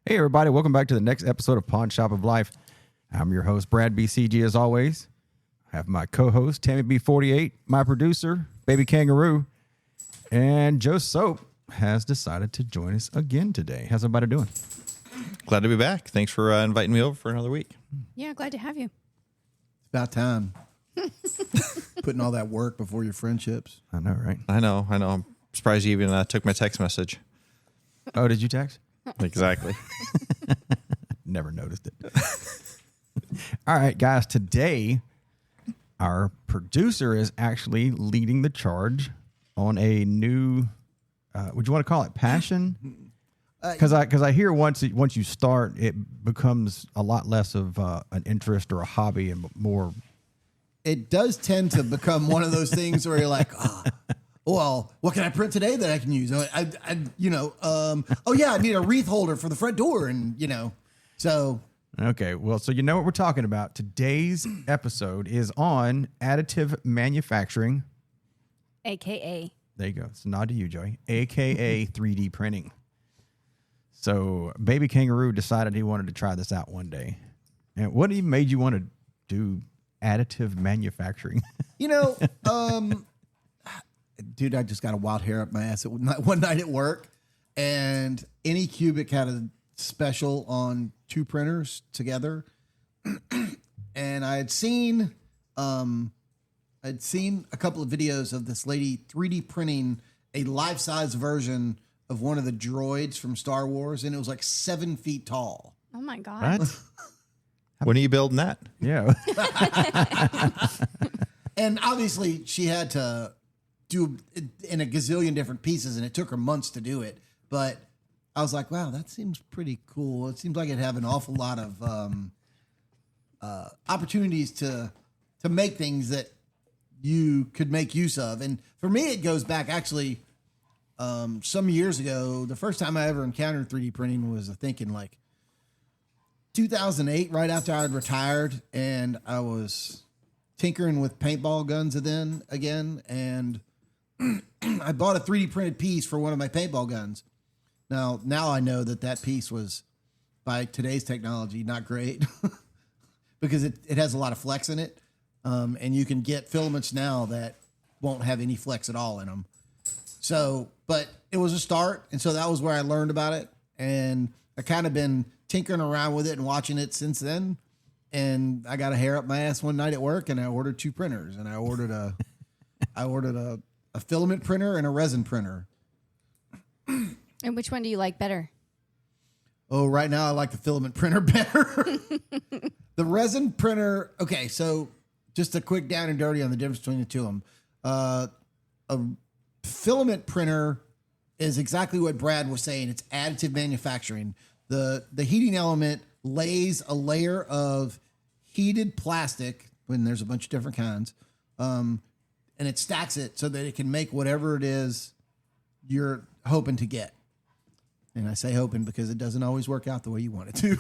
Hey, everybody. Welcome back to the next episode of Pawn Shop of Life. I'm your host, Brad BCG, as always. I have my co-host, Tammy B48, my producer, Baby Kangaroo, and Joe Soap has decided to join us again today. How's everybody doing? Glad to be back. Thanks for inviting me over for another week. Yeah, glad to have you. It's about time. Putting all that work before your friendships. I know, right? I know. I'm surprised you even took my text message. Oh, did you text? Exactly. Never noticed it. All right, guys. Today, our producer is actually leading the charge on a new, would you want to call it passion? Because I hear once you start, it becomes a lot less of an interest or a hobby and more. It does tend to become one of those things where you're like, well, what can I print today that I can use? Oh yeah, I need a wreath holder for the front door, and so. Okay, well, so you know what we're talking about. Today's episode is on additive manufacturing. AKA. There you go. It's a nod to you, Joey. AKA 3D printing. So Baby Kangaroo decided he wanted to try this out one day. And what even made you want to do additive manufacturing? Dude, I just got a wild hair up my ass one night at work, and Anycubic had a special on two printers together, and I had seen a couple of videos of this lady 3D printing a life-size version of one of the droids from Star Wars, and it was like 7 feet tall. Oh my God. What? When are you building that? Yeah. And obviously she had to do it in a gazillion different pieces, and it took her months to do it. But I was like, wow, that seems pretty cool. It seems like it'd have an awful lot of opportunities to make things that you could make use of. And for me, it goes back actually some years ago. The first time I ever encountered 3D printing was, I think, in like 2008, right after I had retired, and I was tinkering with paintball guns again, and I bought a 3D printed piece for one of my paintball guns. Now I know that piece was, by today's technology, not great because it has a lot of flex in it, and you can get filaments now that won't have any flex at all in them. So, but it was a start, and so that was where I learned about it, and I kind of been tinkering around with it and watching it since then. And I got a hair up my ass one night at work, and I ordered two printers, and I ordered a filament printer and a resin printer. And which one do you like better? Oh, right now I like the filament printer better. The resin printer. Okay, so just a quick down and dirty on the difference between the two of them. A filament printer is exactly what Brad was saying. It's additive manufacturing. The heating element lays a layer of heated plastic, when there's a bunch of different kinds, and it stacks it so that it can make whatever it is you're hoping to get. And I say hoping because it doesn't always work out the way you want it to.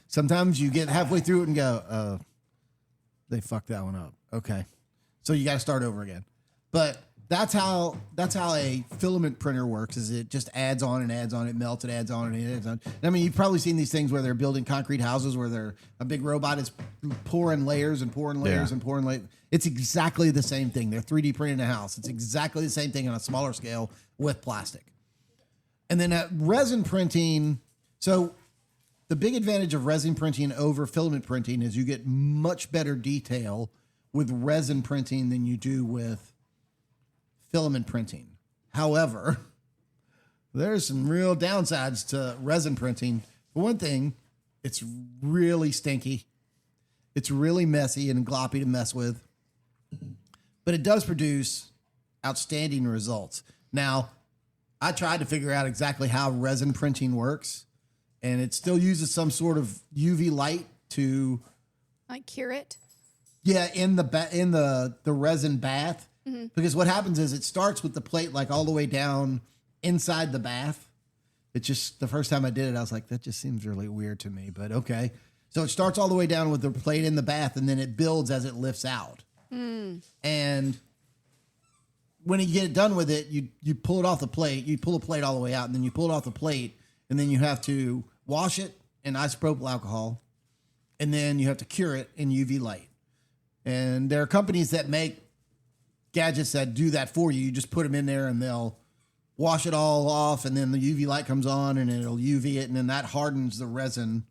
Sometimes you get halfway through it and go, they fucked that one up. Okay. So you got to start over again. But that's how a filament printer works, is it just adds on and adds on, it melts, it adds on and it adds on. I mean, you've probably seen these things where they're building concrete houses where a big robot is pouring layers and pouring layers and pouring layers. It's exactly the same thing. They're 3D printing a house. It's exactly the same thing on a smaller scale with plastic. And then resin printing, so the big advantage of resin printing over filament printing is you get much better detail with resin printing than you do with filament printing. However, there's some real downsides to resin printing. For one thing, it's really stinky. It's really messy and gloppy to mess with. But it does produce outstanding results. Now, I tried to figure out exactly how resin printing works, and it still uses some sort of UV light to, Like cure it? yeah, in the resin bath. Mm-hmm. Because what happens is it starts with the plate like all the way down inside the bath. It just, the first time I did it, I was like, that just seems really weird to me, but okay. So it starts all the way down with the plate in the bath, and then it builds as it lifts out. And when you get it done with it, you pull it off the plate, you pull the plate all the way out, and then you pull it off the plate, and then you have to wash it in isopropyl alcohol, and then you have to cure it in UV light. And there are companies that make gadgets that do that for you. You just put them in there and they'll wash it all off, and then the UV light comes on and it'll UV it, and then that hardens the resin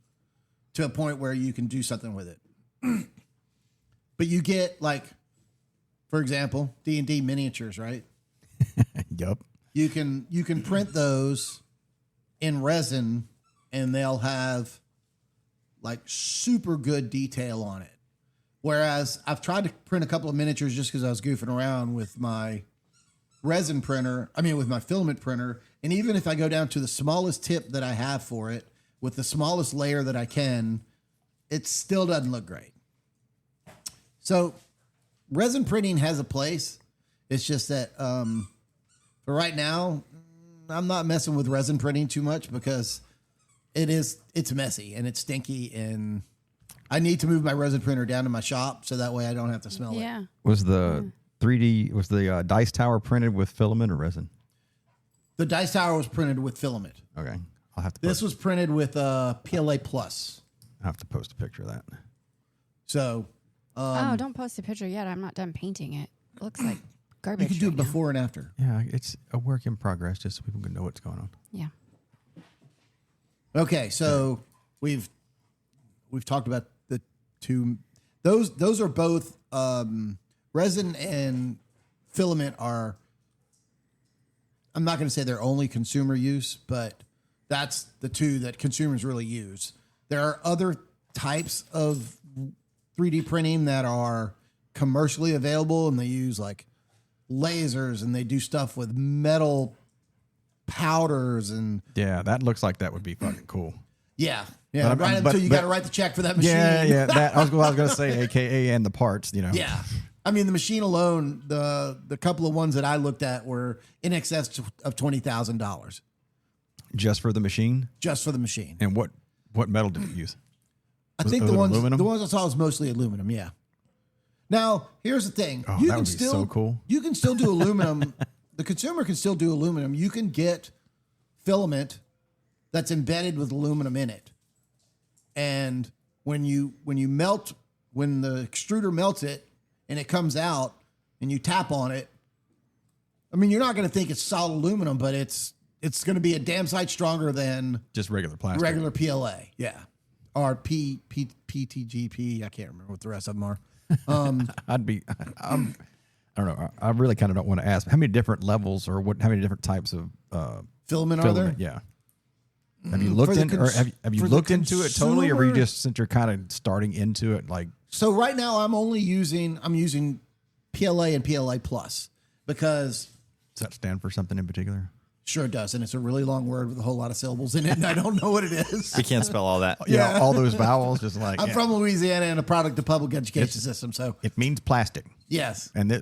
to a point where you can do something with it. But you get, like, for example, D&D miniatures, right? Yup. You can print those in resin, and they'll have like super good detail on it. Whereas I've tried to print a couple of miniatures just because I was goofing around with my resin printer. I mean, with my filament printer. And even if I go down to the smallest tip that I have for it with the smallest layer that I can, it still doesn't look great. So resin printing has a place. It's just that for right now, I'm not messing with resin printing too much because it's messy and it's stinky, and I need to move my resin printer down to my shop so that way I don't have to smell it. Yeah. Was the 3D, was the dice tower printed with filament or resin? The dice tower was printed with filament. Okay. I'll have to This was printed with PLA Plus. I'll have to post a picture of that. So oh, don't post a picture yet. I'm not done painting it. It looks like garbage. you can do it right now. before and after. Yeah, it's a work in progress just so people can know what's going on. Yeah. Okay, so we've talked about the two. Those are both resin and filament are. I'm not going to say they're only consumer use, but that's the two that consumers really use. There are other types of 3D printing that are commercially available, and they use like lasers, and they do stuff with metal powders and Yeah, that looks like that would be fucking cool. yeah. But- Right but- until you but- got to write the check for that machine. Yeah. That I was going to say, AKA, and the parts. You know. Yeah. I mean, the machine alone, the couple of ones that I looked at were in excess of $20,000 Just for the machine. just for the machine. And what metal did it use? I Was think it the ones aluminum? I saw was mostly aluminum. Yeah. Now, here's the thing: Oh, you that can would be still so cool. You can still do aluminum. The consumer can still do aluminum. You can get filament that's embedded with aluminum in it, and when the extruder melts it and it comes out and you tap on it, I mean, you're not going to think it's solid aluminum, but it's going to be a damn sight stronger than Just regular plastic. regular PLA. Yeah. Or PTGP. I can't remember what the rest of them are. I don't know. I really kind of don't want to ask how many different levels or how many different types of Filament are there? filament. Yeah. Have you looked the in, or have you for the looked into it totally, or were you consumer- just since you're kind of starting into it, like So right now I'm using PLA and PLA Plus because does that stand for something in particular? sure it does. And it's a really long word with a whole lot of syllables in it. And I don't know what it is. We can't spell all that. Yeah, all those vowels, just like I'm from Louisiana and a product of public education system. So it means plastic, yes. and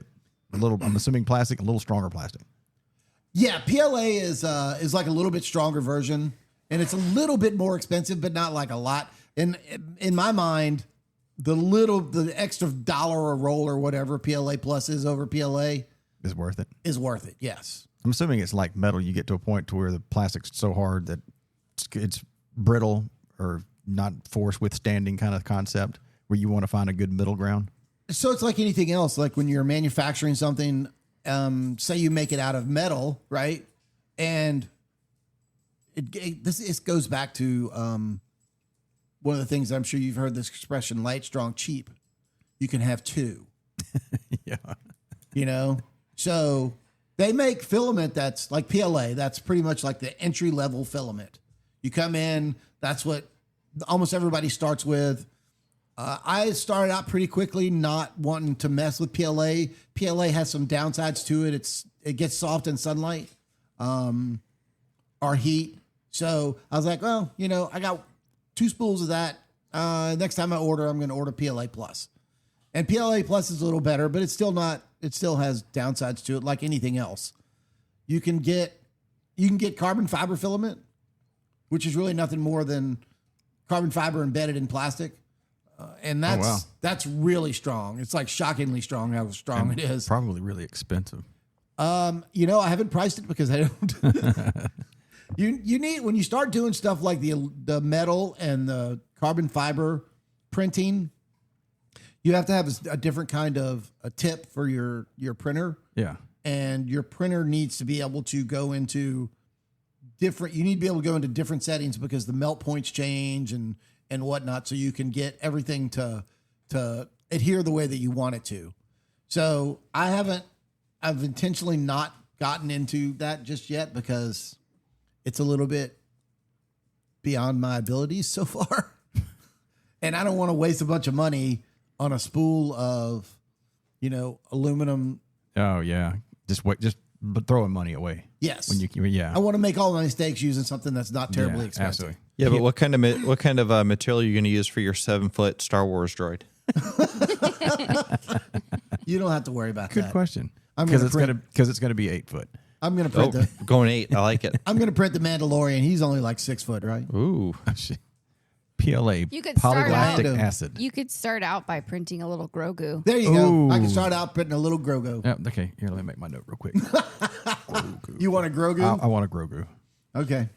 I'm assuming plastic, a little stronger plastic. Yeah, PLA is like a little bit stronger version, and it's a little bit more expensive, but not like a lot. And in my mind, the extra dollar a roll or whatever PLA Plus is over PLA Is worth it. is worth it. Yes. I'm assuming it's like metal. You get to a point to where the plastic's so hard that it's brittle or not force withstanding kind of concept where you want to find a good middle ground. So it's like anything else. Like when you're manufacturing something, say you make it out of metal, right? And this goes back to one of the things I'm sure you've heard this expression: light, strong, cheap. You can have two. Yeah. You know, so they make filament that's like PLA. That's pretty much like the entry level filament. You come in, that's what almost everybody starts with. I started out pretty quickly not wanting to mess with PLA. PLA has some downsides to it. It gets soft in sunlight or heat. So I was like, well, you know, I got 2 spools of that. Next time I order, I'm going to order PLA Plus. And PLA Plus is a little better, but it's still not. It still has downsides to it, like anything else. You can get carbon fiber filament, which is really nothing more than carbon fiber embedded in plastic, and that's really strong. It's like shockingly strong how strong it is. Probably really expensive. You know, I haven't priced it because I don't. You need, when you start doing stuff like the metal and the carbon fiber printing, you have to have a different kind of a tip for your printer. Yeah. And your printer needs to be able to go into different, you need to be able to go into different settings because the melt points change and whatnot, so you can get everything to adhere the way that you want it to. So I've intentionally not gotten into that just yet because it's a little bit beyond my abilities so far. And I don't want to waste a bunch of money on a spool of, aluminum. Oh yeah. Just throwing money away. Yes. Yeah. I want to make all my mistakes using something that's not terribly expensive. Absolutely. Yeah, but what kind of material are you going to use for your 7-foot Star Wars droid? You don't have to worry about Good that. question. I'm Because gonna it's gonna be 8 foot. I'm going to print Going 8. I like it. I'm going to print the Mandalorian. He's only like 6 foot, right? Ooh. PLA. You could start polylactic out- acid. You could start out by printing a little Grogu. There you go. I Ooh. can start out printing a little Grogu. Yeah, okay. Here, let me make my note real quick. You want a Grogu? I want a Grogu. Okay.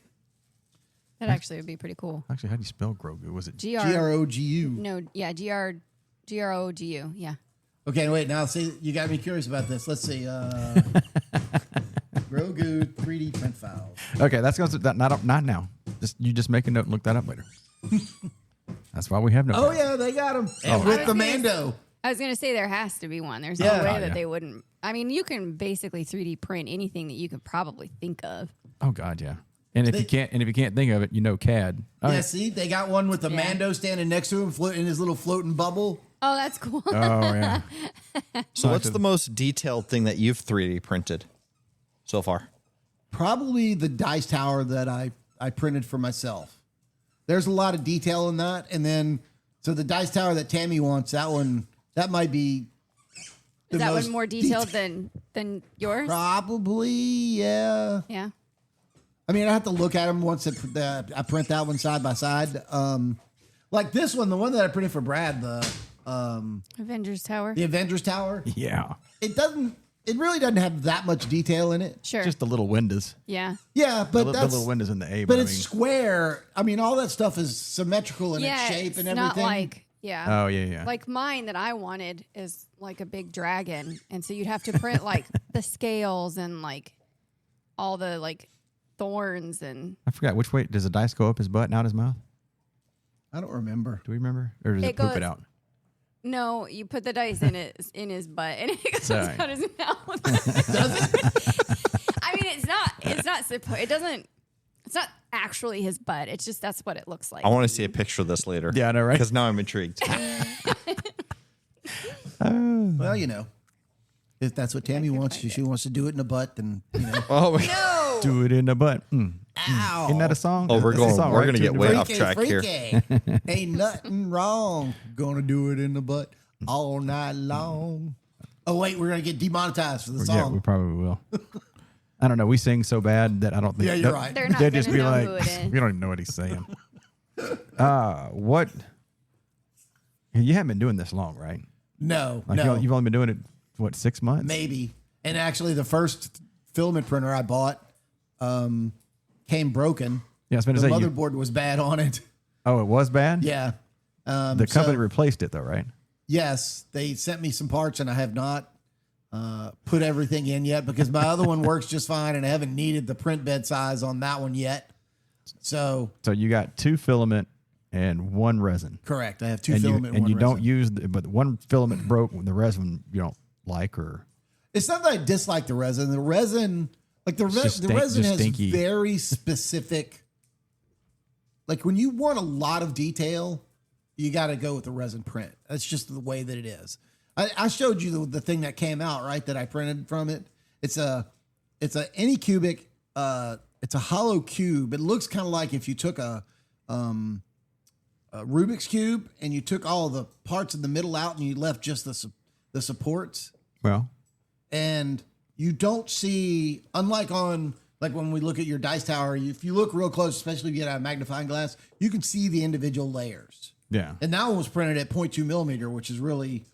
That actually would be pretty cool. Actually, how do you spell Grogu? Was it Grogu. No, yeah, Grogu. Yeah. Okay, wait. Now, see, you got me curious about this. Let's see. Grogu 3D print file. Okay, that's going to not now. You just make a note and look that up later. That's why we have no. Oh, yeah, they got him. And with the Mando. I was going to say there has to be one. There's Yeah. no way Oh, that yeah. they wouldn't. I mean, you can basically 3D print anything that you could probably think of. Oh God, yeah. And if you can't think of it, CAD. Oh, Yeah, see, they got one with the Mando standing next to him in his little floating bubble. Oh, that's cool. Oh yeah. So what's the most detailed thing that you've 3D printed so far? Probably the dice tower that I printed for myself. There's a lot of detail in that. And then, so the dice tower that Tammy wants, that might be the Is that most one more detailed than yours? Probably, yeah. Yeah. I mean, I have to look at them once I print that one side by side. Like this one, the one that I printed for Brad, the Avengers Tower. Avengers Tower. Yeah. It really doesn't have that much detail in it. Sure. Just the little windows. Yeah. Yeah, but The that's little windows in the A. but it's square. I mean, all that stuff is symmetrical in its shape and it's everything. not like Oh yeah. like mine that I wanted is like a big dragon, and so you'd have to print like the scales and like all the like thorns and. I forgot which way does the dice go up his butt and out his mouth? I don't remember. Do we remember, or does it poop it out? No, you put the dice in his butt, and it goes Sorry. out his mouth. Does it? I mean, it's not actually his butt. It's just that's what it looks like. I want to see a picture of this later. Yeah, I know, right? Because now I'm intrigued. Well, if that's what Tammy wants, she wants to do it in the butt, then Oh, No. Do it in the butt. Ow. Isn't that a song? Oh, we're That's a going- song, we're right? gonna Two get in the way butt. off track here. Ain't nothing wrong. Gonna do it in the butt all night long. Oh wait, we're gonna get demonetized for the Yeah, song. we probably will. I don't know. We sing so bad that I don't think. Yeah, you're right. They're not They'd gonna just be know like, who it is. we don't even know what he's saying. What? You haven't been doing this long, right? No, Like no, you've only been doing it, what, 6 months? maybe. And actually, the first filament printer I bought came broken. Yeah, I was going The to say. motherboard was bad on it. Oh, it was bad. Yeah. The company replaced it though, right? Yes, they sent me some parts, and I have not put everything in yet because my other one works just fine, and I haven't needed the print bed size on that one yet. So So you got 2 filament and 1 resin. correct, I have 2 And filament. you one don't resin. use, but 1 filament broke. The resin you don't like, or It's not that I dislike the resin. The resin, like the just resin has stinky. very specific. Like when you want a lot of detail, you got to go with the resin print. That's just the way that it is. I showed you the thing that came out, right, that I printed from it. It's a Anycubic. It's a hollow cube. It looks kind of like if you took a Rubik's cube and you took all the parts in the middle out and you left just the supports. well, And you don't see, unlike on, like when we look at your dice tower, if you look real close, especially if you get a magnifying glass, you can see the individual layers. yeah. And that one was printed at 0.2 millimeter, which is really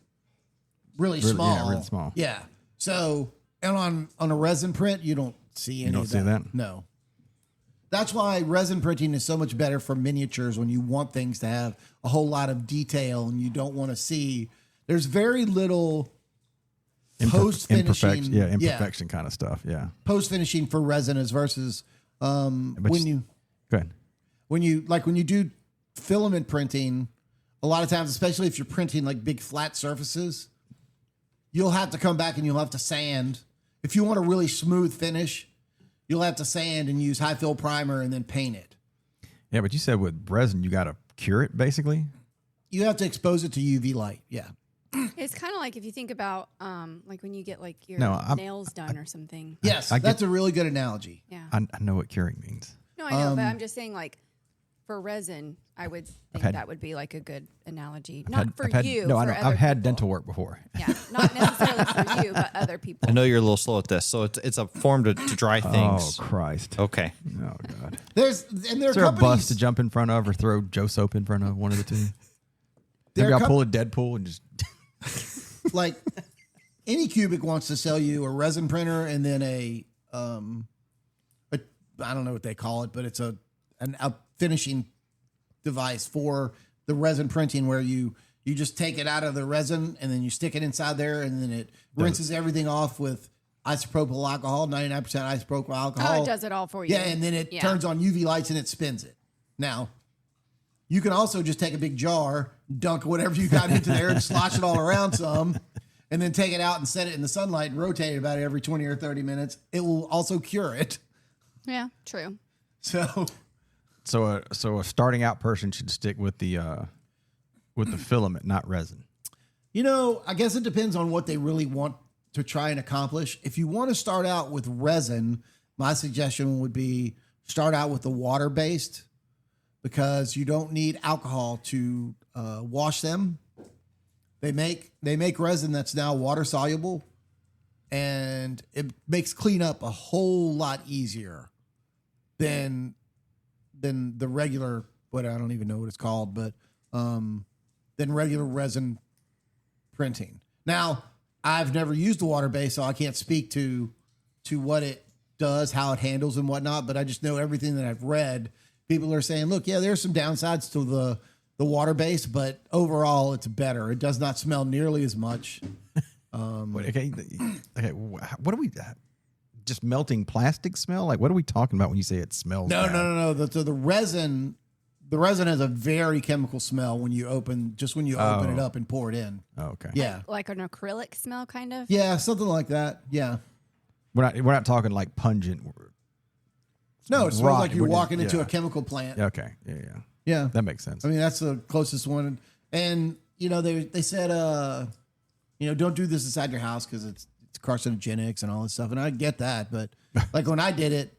small. yeah, really small. Yeah. So, and on a resin print, you don't see any don't of see that? No. That's why resin printing is so much better for miniatures when you want things to have a whole lot of detail and you don't want to see. There's very little post finishing, imperfection kind of stuff. Yeah, post finishing for resin as versus when you do filament printing. A lot of times, especially if you're printing like big flat surfaces, you'll have to come back and you'll have to sand. If you want a really smooth finish, you'll have to sand and use high fill primer and then paint it. Yeah, but you said with resin, you got to cure it basically. You have to expose it to UV light. Yeah. It's kind of like if you think about like when you get like your nails done or something. Yes, that's a really good analogy. Yeah. I know what curing means. No, I know, but I'm just saying like for resin, I would think that would be like a good analogy. I've had dental work before. Yeah, not necessarily for you, but other people. I know you're a little slow at this, so it's a form to dry things. Oh Christ! Okay. Oh God. Is there a bus to jump in front of or throw Joe Soap in front of? One of the two. Maybe I'll pull a Deadpool and just like Anycubic wants to sell you a resin printer and then a I don't know what they call it, but it's a finishing device for the resin printing where you just take it out of the resin and then you stick it inside there and then it rinses everything off with isopropyl alcohol, 99% isopropyl alcohol. Oh, it does it all for you. Yeah, and then it turns on UV lights and it spins it. Now, you can also just take a big jar, dunk whatever you got into there and slosh it all around some, and then take it out and set it in the sunlight and rotate it about every 20 or 30 minutes. It will also cure it. Yeah, true. So a starting out person should stick with the filament, not resin. You know, I guess it depends on what they really want to try and accomplish. If you want to start out with resin, my suggestion would be start out with the water-based because you don't need alcohol to wash them. They make resin that's now water soluble, and it makes cleanup a whole lot easier than the regular, I don't even know what it's called, but than regular resin printing. Now, I've never used the water base, so I can't speak to what it does, how it handles and whatnot, but I just know everything that I've read. People are saying, look, yeah, there's some downsides to the water base, but overall it's better. It does not smell nearly as much. Okay. What do we just melting plastic smell? Like, what are we talking about when you say it smells? No. The resin has a very chemical smell when you open it up and pour it in. Oh, okay. Yeah. Like an acrylic smell, kind of. Yeah, something like that. Yeah. We're not talking like pungent. No, it smells like you're walking into a chemical plant. Okay. Yeah. That makes sense. I mean, that's the closest one. And they said don't do this inside your house because it's carcinogenics and all this stuff. And I get that, but like when I did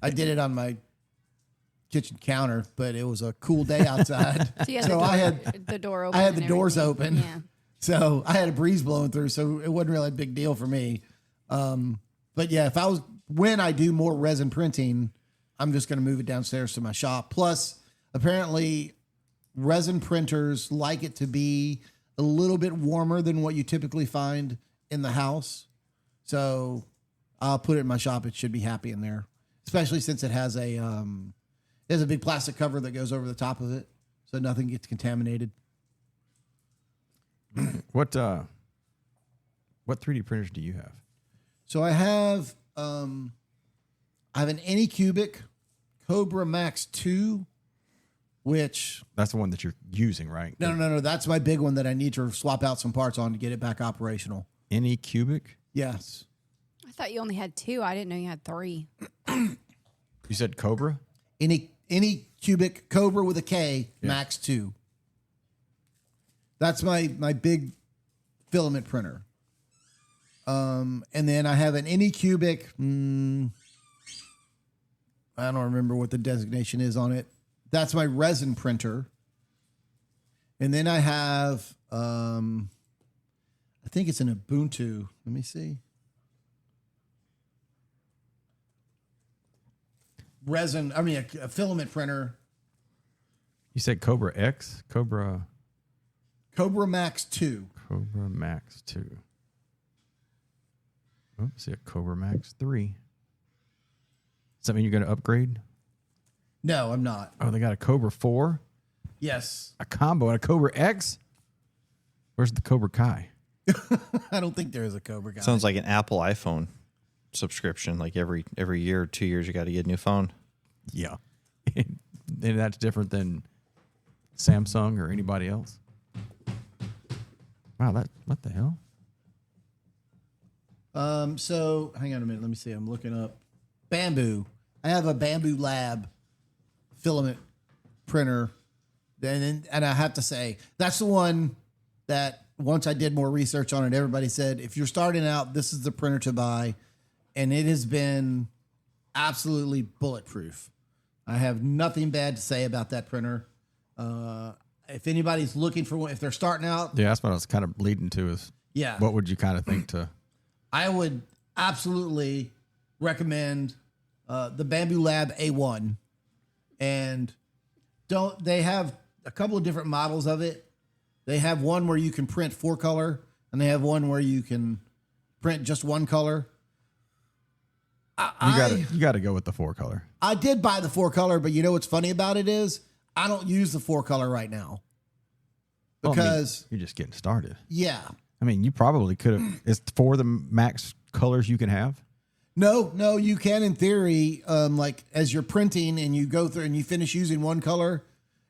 it on my kitchen counter, but it was a cool day outside. So I had the door open. I had the doors open. Yeah. So I had a breeze blowing through, so it wasn't really a big deal for me. But yeah, when I do more resin printing, I'm just going to move it downstairs to my shop. Plus, apparently, resin printers like it to be a little bit warmer than what you typically find in the house. So I'll put it in my shop. It should be happy in there, especially since it has a big plastic cover that goes over the top of it, so nothing gets contaminated. What 3D printers do you have? So I have an Anycubic Cobra Max 2, which that's the one that you're using, right? No. That's my big one that I need to swap out some parts on to get it back operational. Anycubic? Yes. I thought you only had 2. I didn't know you had 3. You said Cobra? Anycubic Cobra with a K, Max 2. That's my big filament printer. And then I have an Anycubic. I don't remember what the designation is on it. That's my resin printer. And then I have, I think it's an Ubuntu. Let me see. A filament printer. You said Cobra X? Cobra Max 2. Cobra Max 2. Oh, see a Cobra Max 3. Does that mean you're going to upgrade? No, I'm not. Oh, they got a Cobra 4, Yes. a Combo, and a Cobra X. Where's the Cobra Kai? I don't think there is a Cobra guy. Sounds like an Apple iPhone subscription. Like every year or 2 years, you got to get a new phone. Yeah. And that's different than Samsung or anybody else. Wow, what the hell? So hang on a minute. Let me see. I'm looking up Bamboo. I have a Bamboo Lab filament printer. And I have to say, that's the one that once I did more research on it, everybody said, if you're starting out, this is the printer to buy. And it has been absolutely bulletproof. I have nothing bad to say about that printer. If anybody's looking for one, if they're starting out, Yeah, that's what I was kind of leading to is yeah, what would you kind of think to... I would absolutely recommend the Bamboo Lab A1. And they have a couple of different models of it. They have one where you can print 4-color, and they have one where you can print just 1 color. You got to go with the 4-color. I did buy the 4-color, but you know what's funny about it is I don't use the 4-color right now because you're just getting started. yeah, I mean, you probably could have. It's 4 the max colors you can have. no, you can in theory, like as you're printing and you go through and you finish using 1 color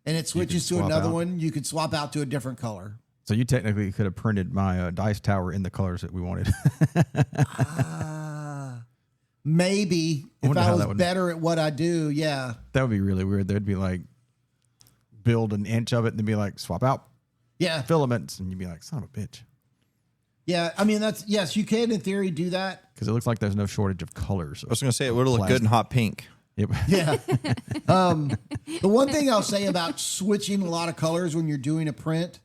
and it switches to swap another out. one, you could swap out to a different color. So you technically could have printed my dice tower in the colors that we wanted. Maybe if wonder I how was that would- better at what I do, yeah. That would be really weird. They'd be like, build an inch of it and then be like, swap out Yeah. filaments. And you'd be like, son of a bitch. Yeah. I mean, yes, you can in theory do that. Because it looks like there's no shortage of colors. I was going to say it would have looked good in hot pink. Yep. Yeah. The one thing I'll say about switching a lot of colors when you're doing a print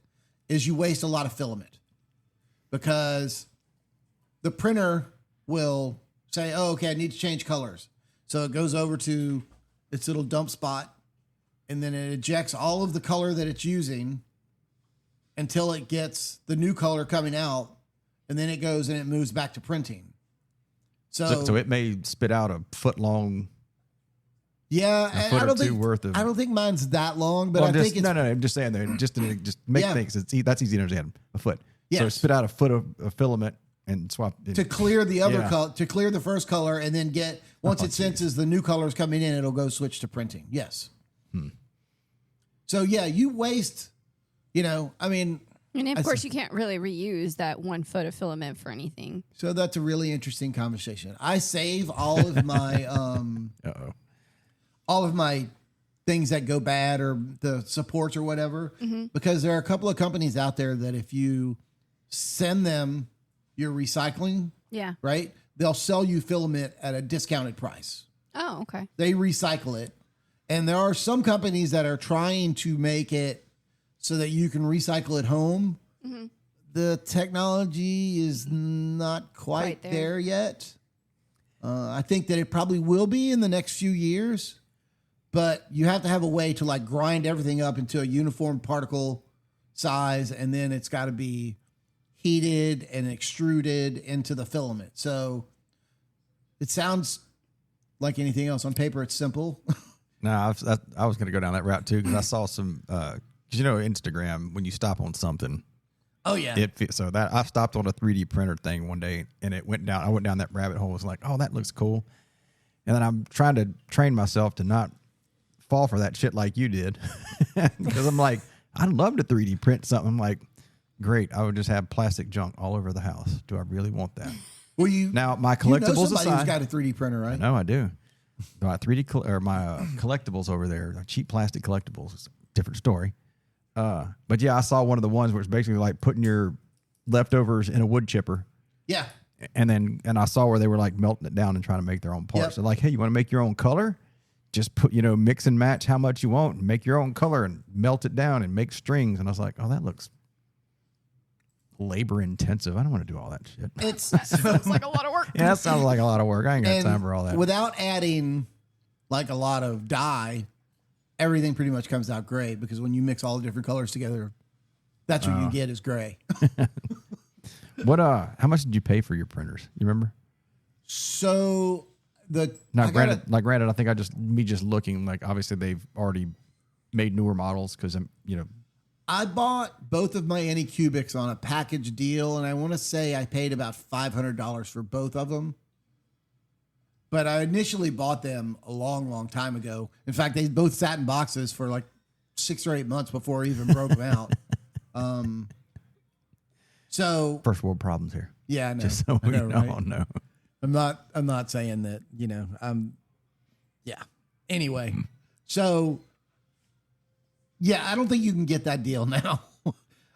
is you waste a lot of filament because the printer will say, oh, okay, I need to change colors. So it goes over to its little dump spot and then it ejects all of the color that it's using until it gets the new color coming out. And then it goes and it moves back to printing. So it may spit out a foot long. Yeah, A foot I or don't two think worth of- I don't think mine's that long, but Well, I just, think it's no. I'm just saying that just to make Yeah. things. That's easy to understand. A foot. So Yes. spit out a foot of filament and swap. to clear the other Yeah. color, to clear the first color, and then get once Oh, it senses the new colors coming in, it'll go switch to printing. Yes. So yeah, you waste. I mean, And of course, you can't really reuse that 1 foot of filament for anything. so that's a really interesting conversation. I save all of my Uh-oh. all of my things that go bad or the supports or whatever, because there are a couple of companies out there that if you send them your recycling, Yeah. right, they'll sell you filament at a discounted price. Oh, okay. They recycle it. And there are some companies that are trying to make it so that you can recycle at home. The technology is not quite Quite there. there yet. I think that it probably will be in the next few years, but you have to have a way to like grind everything up into a uniform particle size, and then it's got to be heated and extruded into the filament. So it sounds like anything else. On paper, it's simple. No, I was going to go down that route too because I saw some. Because Instagram, when you stop on something, Oh yeah. so that I stopped on a 3D printer thing one day and it went down. I went down that rabbit hole. It's like, oh, that looks cool. And then I'm trying to train myself to not fall for that shit like you did because I'm like, I'd love to 3D print something. I'm like, great. I would just have plastic junk all over the house. Do I really want that? Well, you Now my you know collectibles somebody who's aside, got a 3D printer, right? no, I do. My 3D collectibles over there, cheap plastic collectibles. It's a different story. But yeah, I saw one of the ones where it's basically like putting your leftovers in a wood chipper, Yeah. and I saw where they were like melting it down and trying to make their own parts. Yep. They're like, hey, you want to make your own color? Just put mix and match how much you want, and make your own color, and melt it down and make strings. And I was like, oh, that looks labor intensive. I don't want to do all that shit. It's Sounds like a lot of work. Yeah, that sounds like a lot of work. I ain't got and time for all that. without adding like a lot of dye, everything pretty much comes out gray because when you mix all the different colors together, that's what you get is gray. What how much did you pay for your printers? You remember? So Now, granted, I think me just looking, like, obviously they've already made newer models because I bought both of my Anycubics on a package deal, and I want to say I paid about $500 for both of them. But I initially bought them a long, long time ago. In fact, they both sat in boxes for like 6 or 8 months before I even broke them out. So first world problems here. Yeah, I know. Just so we right? know. I'm not saying that, yeah. Anyway, so yeah, I don't think you can get that deal now.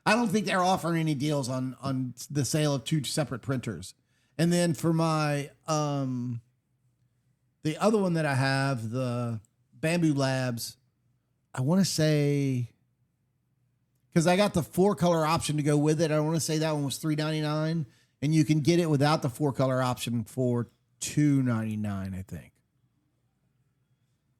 I don't think they're offering any deals on the sale of 2 separate printers. And then for my the other one that I have, the Bamboo Labs, I want to say, because I got the 4-color option to go with it, I want to say that one was $3.99, and you can get it without the 4-color option for $2.99, I think.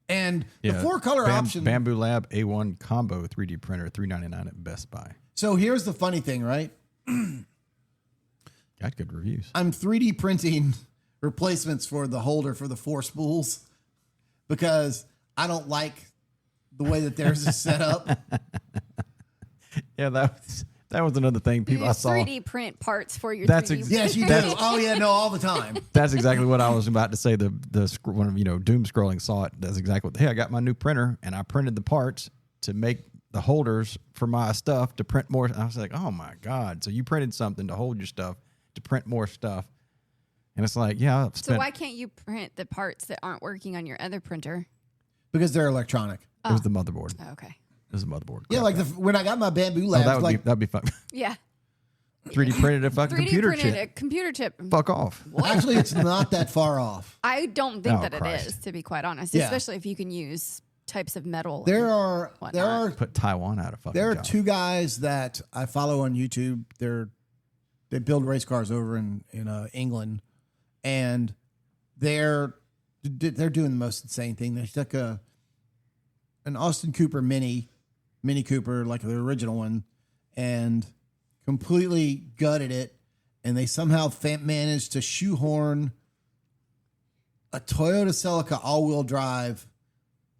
And the 4-color option, Bamboo Lab A1 Combo 3D printer, $3.99 at Best Buy. So here's the funny thing, right? Got good reviews. I'm 3D printing replacements for the holder for the 4 spools because I don't like the way that theirs is set up. Yeah, that was another thing people I saw. 3D print parts for your. Yes, you do. Oh yeah, no, all the time. That's exactly what I was about to say. The one of doom scrolling saw it. That's exactly what. Hey, I got my new printer and I printed the parts to make the holders for my stuff to print more. And I was like, oh my god! So you printed something to hold your stuff to print more stuff, and it's like, yeah. So why can't you print the parts that aren't working on your other printer? Because they're electronic. It was the motherboard. Oh, okay. It was a motherboard. Yeah, like when I got my Bamboo Labs, that'd be fun. Yeah. 3D printed a fucking 3D computer printed chip. a computer chip. Fuck off. Actually, it's not that far off. I don't think that Christ. it is, to be quite honest. Yeah. Especially if you can use types of metal. There are Put Taiwan out of fucking. There are job. 2 guys that I follow on YouTube. They build race cars over in England, and they're doing the most insane thing. They took an Austin Cooper Mini Cooper, like the original one, and completely gutted it, and they somehow managed to shoehorn a Toyota Celica all-wheel drive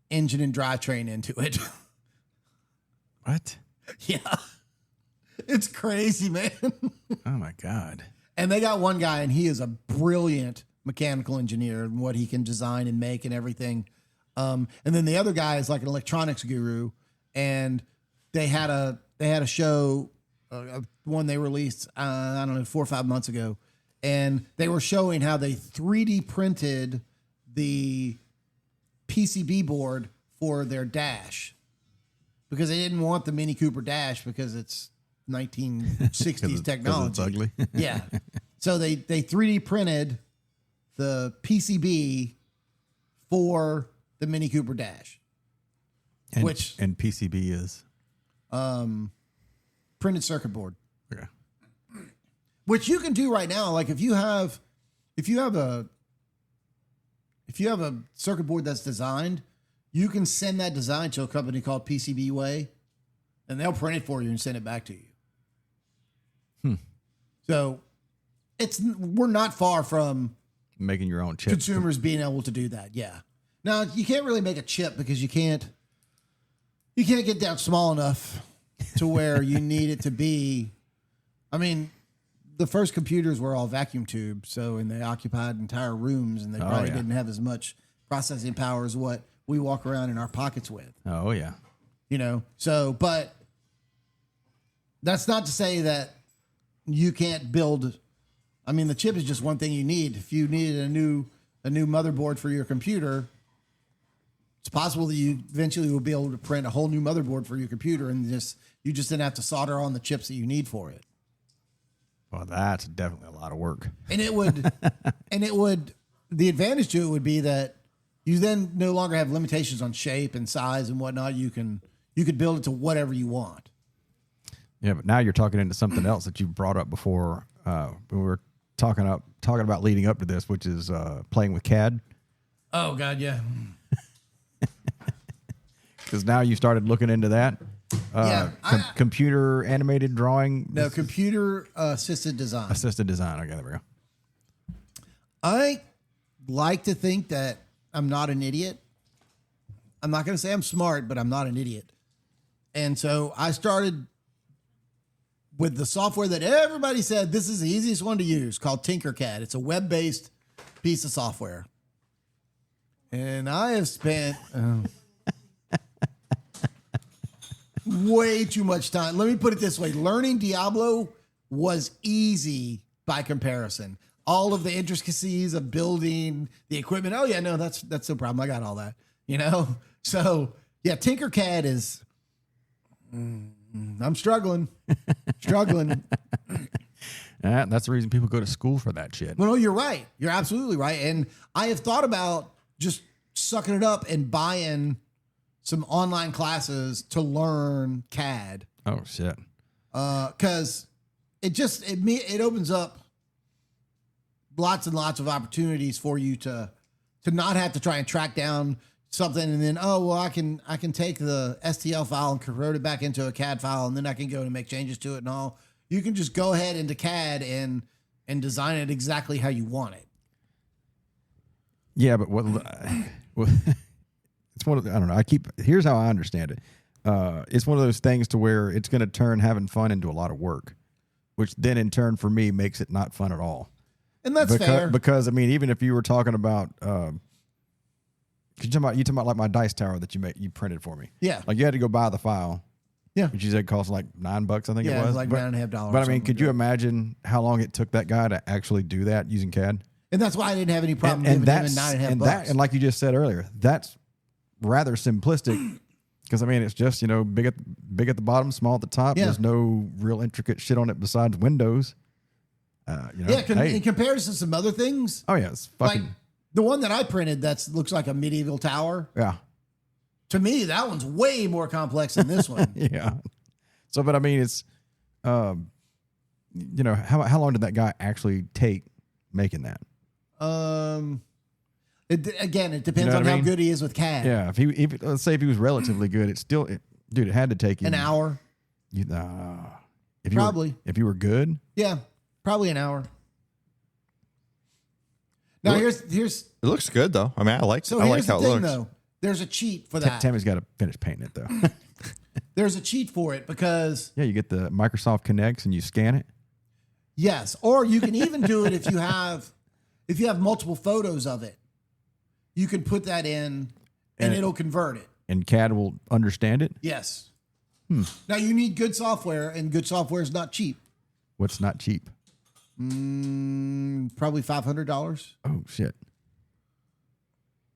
engine and drivetrain into it. What? Yeah. It's crazy, man. Oh my god. And they got one guy, and he is a brilliant mechanical engineer and what he can design and make and everything. And then the other guy is like an electronics guru, and they had a show, one they released, I don't know, 4 or 5 months ago, and they were showing how they 3D printed the PCB board for their dash because they didn't want the Mini Cooper dash because it's 1960s technology. It's ugly. Yeah. So they 3D printed the PCB for the Mini Cooper dash. And PCB is printed circuit board. okay. Which you can do right now. Like if you have a circuit board that's designed, you can send that design to a company called PCBWay, and they'll print it for you and send it back to you. So we're not far from Making your own chip. consumers being able to do that. Yeah. Now you can't really make a chip because you can't get down small enough to where you need it to be. I mean, the first computers were all vacuum tubes, and they occupied entire rooms, and they probably didn't have as much processing power as what we walk around in our pockets with. Oh yeah. But that's not to say that you can't build. I mean, the chip is just one thing you need. If you needed a new motherboard for your computer, it's possible that you eventually will be able to print a whole new motherboard for your computer, and you just didn't have to solder on the chips that you need for it. Well, that's definitely a lot of work. And it would, the advantage to it would be that you then no longer have limitations on shape and size and whatnot. You could build it to whatever you want. Yeah, but now you're talking into something else that you brought up before when we were talking about leading up to this, which is playing with CAD. Oh God, yeah. Because now you started looking into that. Computer animated drawing. No, computer assisted design. Assisted design. Okay, there we go. I like to think that I'm not an idiot. I'm not going to say I'm smart, but I'm not an idiot. And so I started with the software that everybody said this is the easiest one to use, called Tinkercad. It's a web-based piece of software. And I have spent way too much time. Let me put it this way. Learning Diablo was easy by comparison. All of the intricacies of building the equipment. Oh, yeah, no, that's no problem. I got all that, you know? So, yeah, Tinkercad is... I'm struggling. That's the reason people go to school for that shit. Well, no, you're right. You're absolutely right. And I have thought about just sucking it up and buying some online classes to learn CAD. Oh, shit. Because it opens up lots and lots of opportunities for you to not have to try and track down something and then, I can take the STL file and convert it back into a CAD file, and then I can go and make changes to it and all. You can just go ahead into CAD and design it exactly how you want it. Yeah, but it's one of the, I don't know. Here's how I understand it. It's one of those things to where it's going to turn having fun into a lot of work, which then in turn for me makes it not fun at all. And that's fair. Because I mean, even if you were talking about, you talking about like my dice tower that you printed for me. Yeah. Like you had to go buy the file. Yeah. Which you said cost like $9, I think it was. Like $9.50. But I mean, could you imagine how long it took that guy to actually do that using CAD? And that's why I didn't have any problem giving him $9.50. And like you just said earlier, that's rather simplistic. Because I mean, it's just big at the bottom, small at the top. Yeah. There's no real intricate shit on it besides windows. In comparison to some other things. Oh yeah, it's fucking like the one that I printed looks like a medieval tower. Yeah. To me, that one's way more complex than this one. Yeah. So, but I mean, it's how long did that guy actually take making that? It depends on how good he is with CAD. Yeah, if let's say if he was relatively good, it had to take him an hour. If you were good, yeah, probably an hour. Now here's it looks good though. I mean, I like how it looks. Though. There's a cheat for that. Tammy's got to finish painting it though. There's a cheat for it because you get the Microsoft Connects and you scan it. Yes, or you can even do it if you have multiple photos of it. You can put that in and it'll convert it. And CAD will understand it? Yes. Now you need good software, and good software is not cheap. What's not cheap? Probably $500. Oh shit!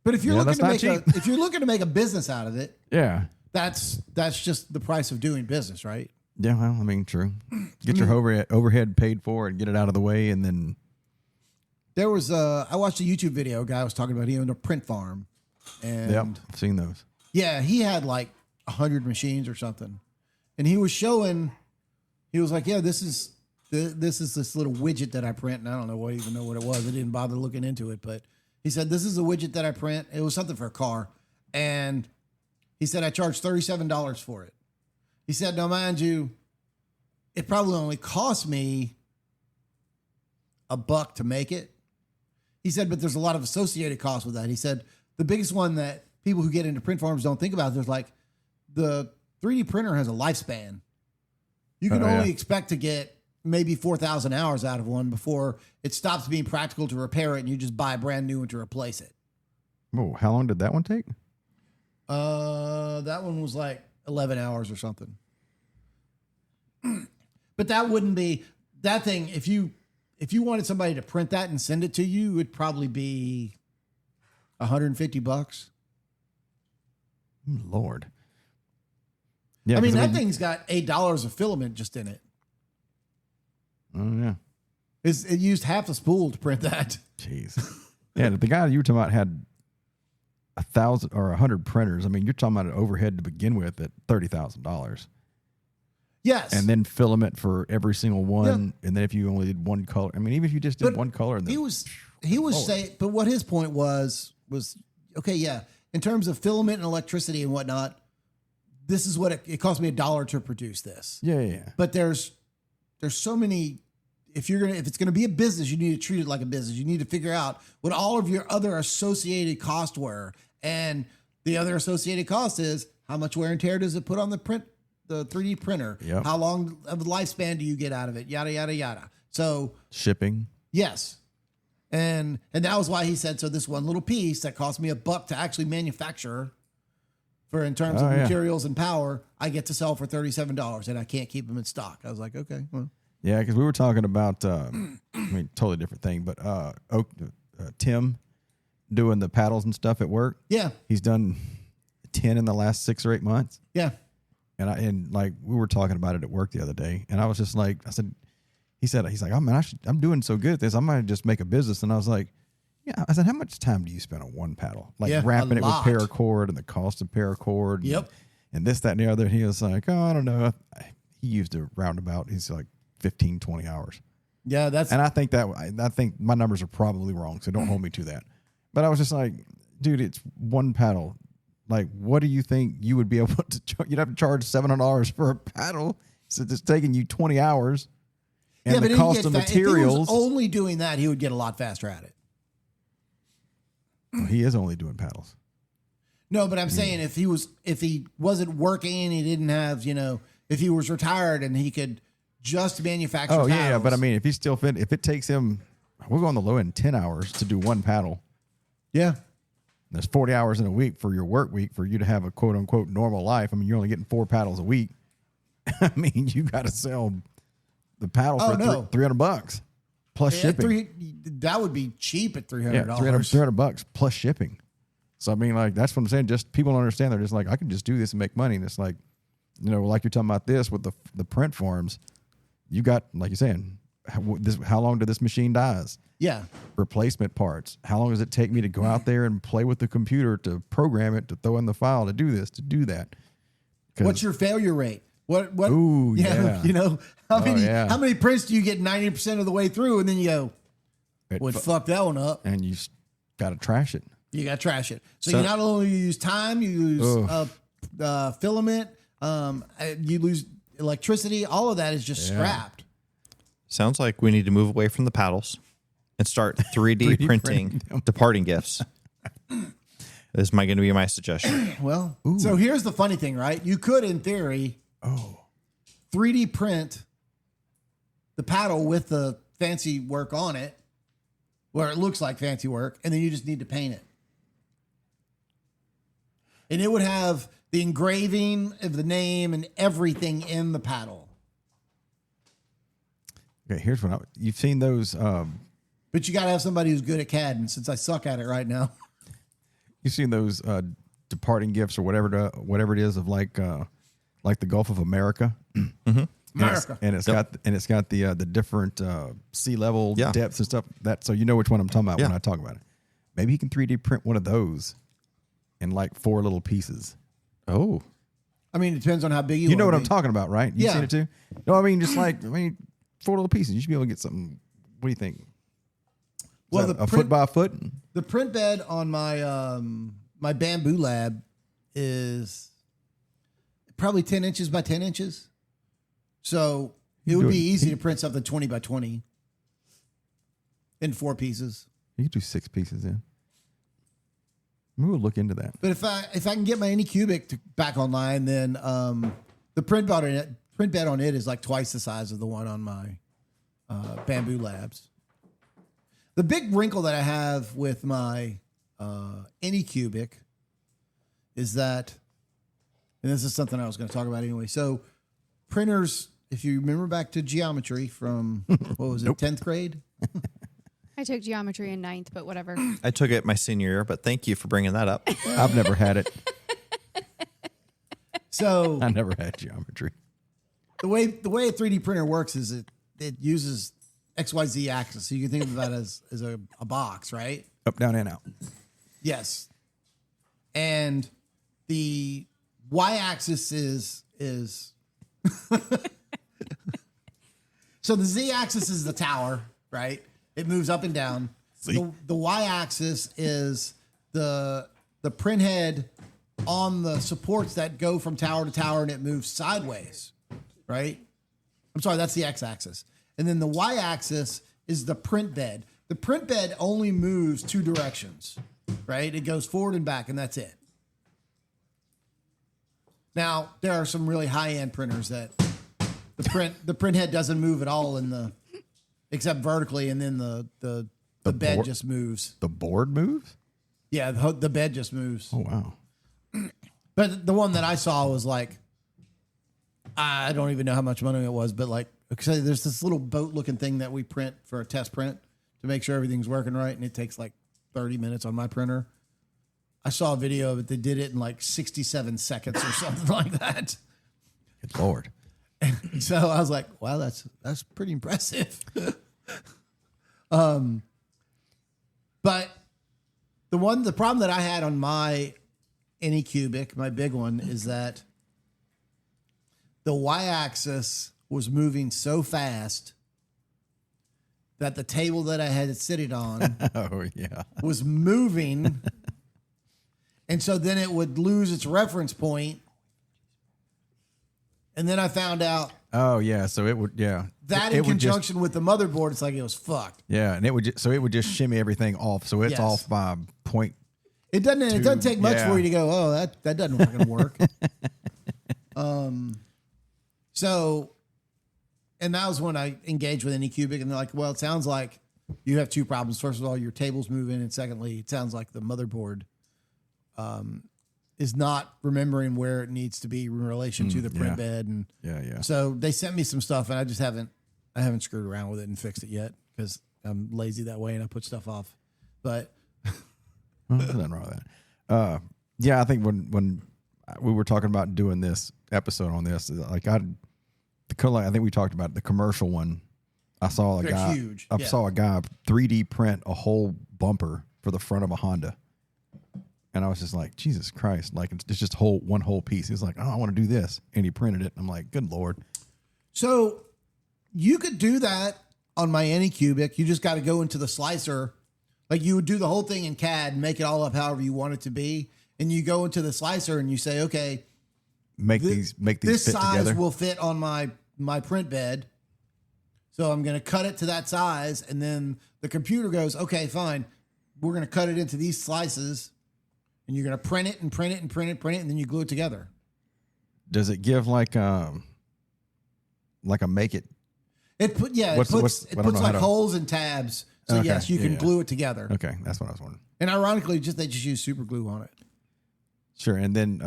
But if you're looking to make a business out of it, yeah, that's just the price of doing business, right? Yeah, well, I mean, true. Get your overhead paid for and get it out of the way, and then there was I watched a YouTube video. A guy was talking about he owned a print farm, and I've seen those. Yeah, he had like 100 machines or something, and he was showing. He was like, "Yeah, this is this little widget that I print, and I don't know what it was. I didn't bother looking into it, but he said this is a widget that I print. It was something for a car, and he said I charged $37 for it. He said, now mind you, it probably only cost me $1 to make it. He said, but there's a lot of associated costs with that. He said the biggest one that people who get into print farms don't think about, there's like the 3D printer has a lifespan. You can only expect to get maybe 4,000 hours out of one before it stops being practical to repair it and you just buy a brand new one to replace it. Oh, how long did that one take? That one was like 11 hours or something. But that wouldn't be that thing. If you wanted somebody to print that and send it to you, it would probably be $150. Lord. Yeah, I mean, that thing's got $8 of filament just in it. Oh, yeah. It used half a spool to print that. Jeez. Yeah, the guy you were talking about had 1,000 or 100 printers. I mean, you're talking about an overhead to begin with at $30,000. Yes. And then filament for every single one. Yeah. And then if you only did one color, I mean, even if you just did one color. And he was saying, but what his point was, okay, yeah, in terms of filament and electricity and whatnot, this is what it cost me $1 to produce this. Yeah. But there's so many, if it's gonna be a business, you need to treat it like a business. You need to figure out what all of your other associated costs were, and the other associated cost is how much wear and tear does it put on the 3D printer? Yep. How long of a lifespan do you get out of it? Yada yada yada. So Shipping. yes. And that was why he said, so this one little piece that cost me $1 to actually manufacture for in terms of materials and power, I get to sell for $37 and I can't keep them in stock. I was like, okay, well. Yeah, because we were talking about, totally different thing, but Tim doing the paddles and stuff at work. Yeah. He's done 10 in the last 6 or 8 months. Yeah. And like we were talking about it at work the other day, and I was just like, he's like, oh man, I'm doing so good at this. I might just make a business. And I was like, yeah. I said, how much time do you spend on one paddle? Like wrapping it with paracord and the cost of paracord. Yep. And this, that, and the other. And he was like, oh, I don't know. He used a roundabout. He's like 15, 20 hours. Yeah, and I think my numbers are probably wrong, so don't hold me to that. But I was just like, dude, it's one paddle. Like, what do you think you would be able to? You'd have to charge $700 for a paddle, so it's taking you 20 hours. And the cost of materials. If he was only doing that, he would get a lot faster at it. Well, he is only doing paddles. No, but I'm saying if he wasn't working, he didn't have, if he was retired and he could just manufacture paddles. Yeah, but I mean, if it takes him, we'll go on the low end 10 hours to do one paddle. Yeah. There's 40 hours in a week for your work week for you to have a quote unquote normal life. I mean, you're only getting 4 paddles a week. I mean, you got to sell the paddle for $300 plus shipping. That would be cheap at $300. Yeah, $300 plus shipping. So I mean, like, that's what I'm saying. Just people don't understand. They're just like, I can just do this and make money. And it's like, like you're talking about this with the print forms. You got, like you're saying, how long did this machine dies? Yeah. Replacement parts. How long does it take me to go out there and play with the computer to program it, to throw in the file, to do this, to do that? What's your failure rate? What? Ooh, yeah. How many prints do you get 90% of the way through, and then you go, fuck that one up, and you got to trash it. You got to trash it. So you not only use time, you use filament, you lose electricity. All of that is just scrapped. Sounds like we need to move away from the paddles and start 3D printing departing gifts. This is going to be my suggestion. Well, so here's the funny thing, right? You could, in theory, 3D print the paddle with the fancy work on it, where it looks like fancy work, and then you just need to paint it. And it would have the engraving of the name and everything in the paddle. Okay, here's what you've seen those. But you got to have somebody who's good at CAD, and since I suck at it right now. You've seen those departing gifts or whatever it is of like the Gulf of America. Mm-hmm. America. And it's got the different sea level depths and stuff. So you know which one I'm talking about when I talk about it. Maybe you can 3D print one of those in like 4 little pieces. Oh. I mean, it depends on how big you know what I'm talking about, right? You've seen it too? No, I mean, just 4 little pieces. You should be able to get something. What do you think? Well, a foot by a foot? The print bed on my my bamboo lab is probably 10 inches by 10 inches. So it would be easy to print something 20 by 20 in 4 pieces. You could do 6 pieces in. Maybe we'll look into that. But if I can get my Anycubic back online, then the print bed on it is like twice the size of the one on my bamboo labs. The big wrinkle that I have with my Anycubic is that, and this is something I was going to talk about anyway. So printers, if you remember back to geometry from, what was it, 10th grade? I took geometry in 9th, but whatever. I took it my senior year, but thank you for bringing that up. I've never had it. So I never had geometry. The way a 3D printer works is it uses XYZ axis. So you can think of that as a box, right? Up, down, and out. Yes. And the y-axis is so the z-axis is the tower, right? It moves up and down. The y-axis is the print head on the supports that go from tower to tower, and it moves sideways, right? I'm sorry, that's the x-axis. And then the y-axis is the print bed. The print bed only moves 2 directions, right? It goes forward and back, and that's it. Now, there are some really high-end printers that the print head doesn't move at all except vertically, and then the bed just moves. The board moves? Yeah, the bed just moves. Oh, wow. But the one that I saw was like, I don't even know how much money it was, but like, okay, there's this little boat-looking thing that we print for a test print to make sure everything's working right, and it takes like 30 minutes on my printer. I saw a video of it. They did it in like 67 seconds or something like that. Good Lord. And so I was like, wow, that's pretty impressive. But the problem that I had on my Anycubic, my big one, is that the y-axis was moving so fast that the table that I had it sitting on Oh, yeah. was moving. And so then it would lose its reference point. And then I found out Oh, yeah. So it would, yeah. that it in would just, conjunction with the motherboard, it's like it was fucked. yeah. And it would just shimmy everything off. So it's Yes. off by point. It doesn't take much yeah. for you to go, oh, that doesn't fucking work. So, and that was when I engaged with Anycubic, and they're like, well, it sounds like you have 2 problems. First of all, your table's moving, and secondly, it sounds like the motherboard is not remembering where it needs to be in relation to the print yeah. bed. And Yeah. so they sent me some stuff, and I just haven't screwed around with it and fixed it yet because I'm lazy that way and I put stuff off. But Well, there's nothing wrong with that. Yeah, I think when we were talking about doing this episode on this, like I think we talked about the commercial one. I saw They're guy. huge. I Yeah. saw a guy 3D print a whole bumper for the front of a Honda, and I was just like, Jesus Christ! Like it's just one whole piece. He's like, oh, I want to do this, and he printed it. I'm like, good Lord. So you could do that on my Anycubic. You just got to go into the slicer. Like you would do the whole thing in CAD and make it all up however you want it to be. And you go into the slicer and you say, okay, Make these this fit size together. will fit on my print bed. So I'm going to cut it to that size. And then the computer goes, okay, fine. We're going to cut it into these slices. And you're going to print it and print it and print it, and then you glue it together. Does it give like a make it? It puts I don't know like how to- holes and tabs. So Okay, yes, you can yeah. glue it together. Okay, that's what I was wondering. And ironically, they just use super glue on it. Sure. And then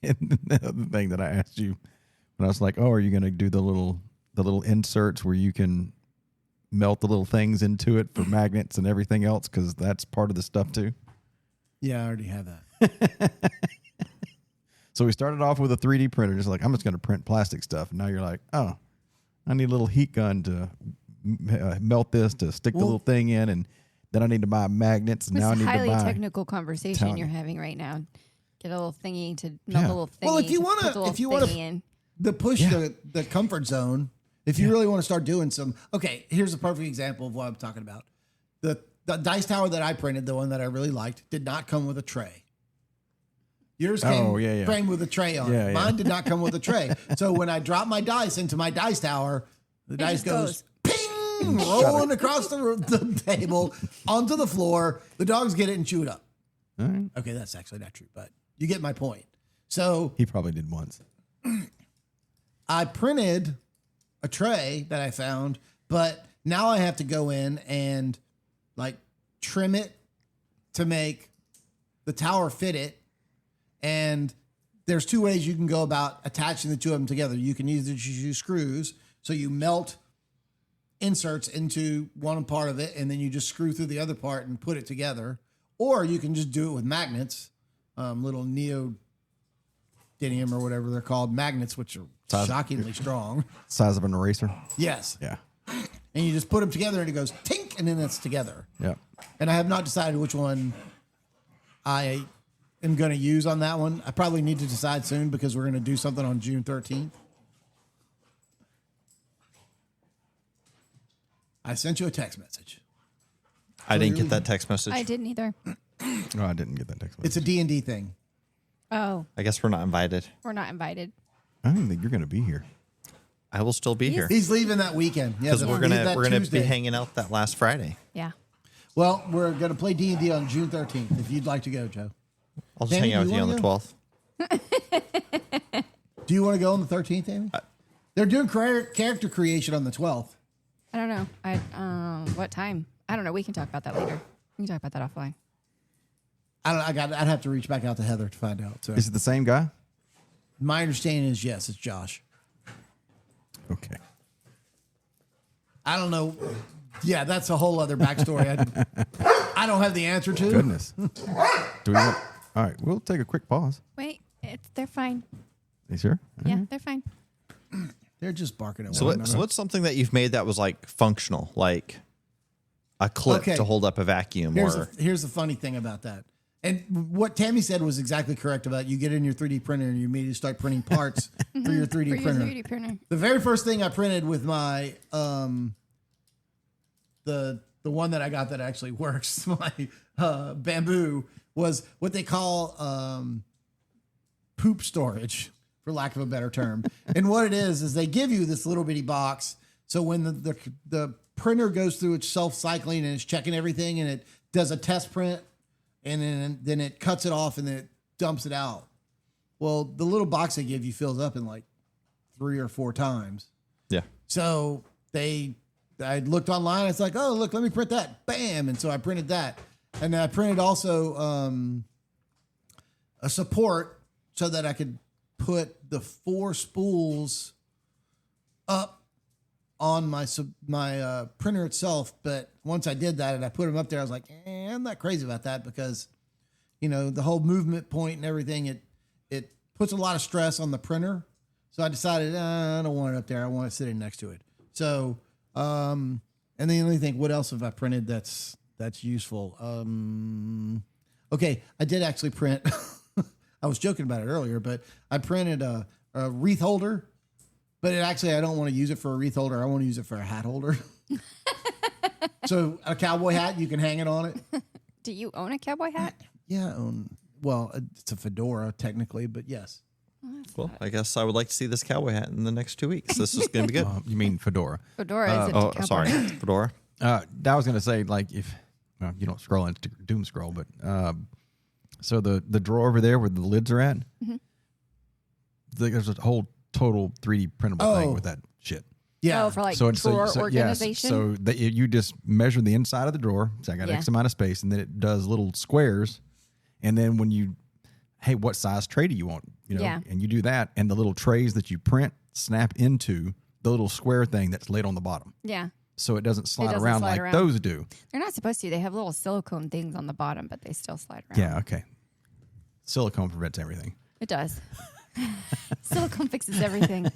and the other thing that I asked you when I was like, oh, are you going to do the little inserts where you can melt the little things into it for magnets and everything else? Because that's part of the stuff too. Yeah, I already have that. So we started off with a 3D printer, just like, I'm just going to print plastic stuff. And now you're like, oh, I need a little heat gun to melt this, to stick the little thing in. And then I need to buy magnets. And It's now I a need highly to buy. technical conversation Tell you're me. having right now. Get a little thingy to melt Yeah. a little thingy. Well, if you to wanna- put the little if you wanna- thingy in. Push Yeah. the comfort zone. If you really want to start doing some, okay, here's a perfect example of what I'm talking about. The dice tower that I printed, the one that I really liked, did not come with a tray. Yours came with a tray on Yeah, it. yeah. Mine did not come with a tray. So when I drop my dice into my dice tower, the dice just goes ping, rolling across the table onto the floor. The dogs get it and chew it up. All right. Okay, that's actually not true, but you get my point. So He probably did once. I printed a tray that I found, but now I have to go in and like trim it to make the tower fit it. And there's 2 ways you can go about attaching the 2 of them together. You can either just use screws, so you melt inserts into one part of it, and then you just screw through the other part and put it together. Or you can just do it with magnets, little neodymium or whatever they're called, magnets, which are shockingly strong. Size of an eraser. Yes. Yeah. And you just put them together and it goes tink, and then it's together. Yeah. And I have not decided which one I am going to use on that one. I probably need to decide soon because we're going to do something on June 13th. I sent you a text message. I didn't get that text message. I didn't either. Oh, I didn't get that text It's message. a D&D thing. Oh, I guess we're not invited. we're not invited. I don't think you're going to be here. I will still be here He's leaving that weekend. Yeah, because we're that gonna be Tuesday. hanging out that last Friday. Yeah. Well, we're gonna play D&D on June 13th. If you'd like to go, Joe. I'll just Tammy, hang out do with you you on the wanna 12th. Do you want to go on the 13th, Amy? They're doing character creation on the 12th. I don't know. What time? I don't know. We can talk about that later. We can talk about that offline. I'd have to reach back out to Heather to find out. So Is it the same guy? my understanding is yes, it's Josh. Okay. I don't know. Yeah, that's a whole other backstory. I don't have the answer to. Goodness. Do we want, all right, we'll take a quick pause. Wait, they're fine. You sure? Yeah, they're fine. They're just barking at So, one so what's something that you've made that was like functional, like a clip Okay. to hold up a vacuum, Here's the funny thing about that. And what Tammy said was exactly correct about you get in your 3D printer and you immediately start printing parts for your 3D For your printer. 3D printer. The very first thing I printed with my the one that I got that actually works, my bamboo, was what they call poop storage, for lack of a better term. And what it is they give you this little bitty box. So when the printer goes through its self-cycling and it's checking everything and it does a test print and then it cuts it off and then it dumps it out. Well, the little box they give you fills up in like 3 or 4 times. yeah. So I looked online. It's like, oh, look, let me print that. Bam. And so I printed that. And then I printed also a support so that I could put the 4 spools up on my printer itself. But once I did that and I put them up there, I was like, I'm not crazy about that because, the whole movement point and everything, it puts a lot of stress on the printer. So I decided, I don't want it up there. I want it sitting next to it. So, and then the only thing, what else have I printed that's useful? Okay, I did actually print. I was joking about it earlier, but I printed a wreath holder. But I don't want to use it for a wreath holder. I want to use it for a hat holder. So a cowboy hat, you can hang it on it. Do you own a cowboy hat? Yeah, well, it's a fedora technically, but yes. Well, I guess I would like to see this cowboy hat in the next 2 weeks. This is going to be good. You mean fedora? Fedora is a cowboy sorry, hat. fedora. I was going to say, like, if you don't scroll into doom scroll, but so the drawer over there where the lids are at, there's a whole total 3D printable thing with that shit. Yeah. Oh, for like So drawer yes, organization? so that you just measure the inside of the drawer. So I got Yeah. X amount of space, and then it does little squares. And then when hey, what size tray do you want? Yeah. And you do that, and the little trays that you print snap into the little square thing that's laid on the bottom. Yeah. So it doesn't slide doesn't around slide like around. those do. They're not supposed to. They have little silicone things on the bottom, but they still slide around. Yeah, okay. Silicone prevents everything. It does. Silicone fixes everything.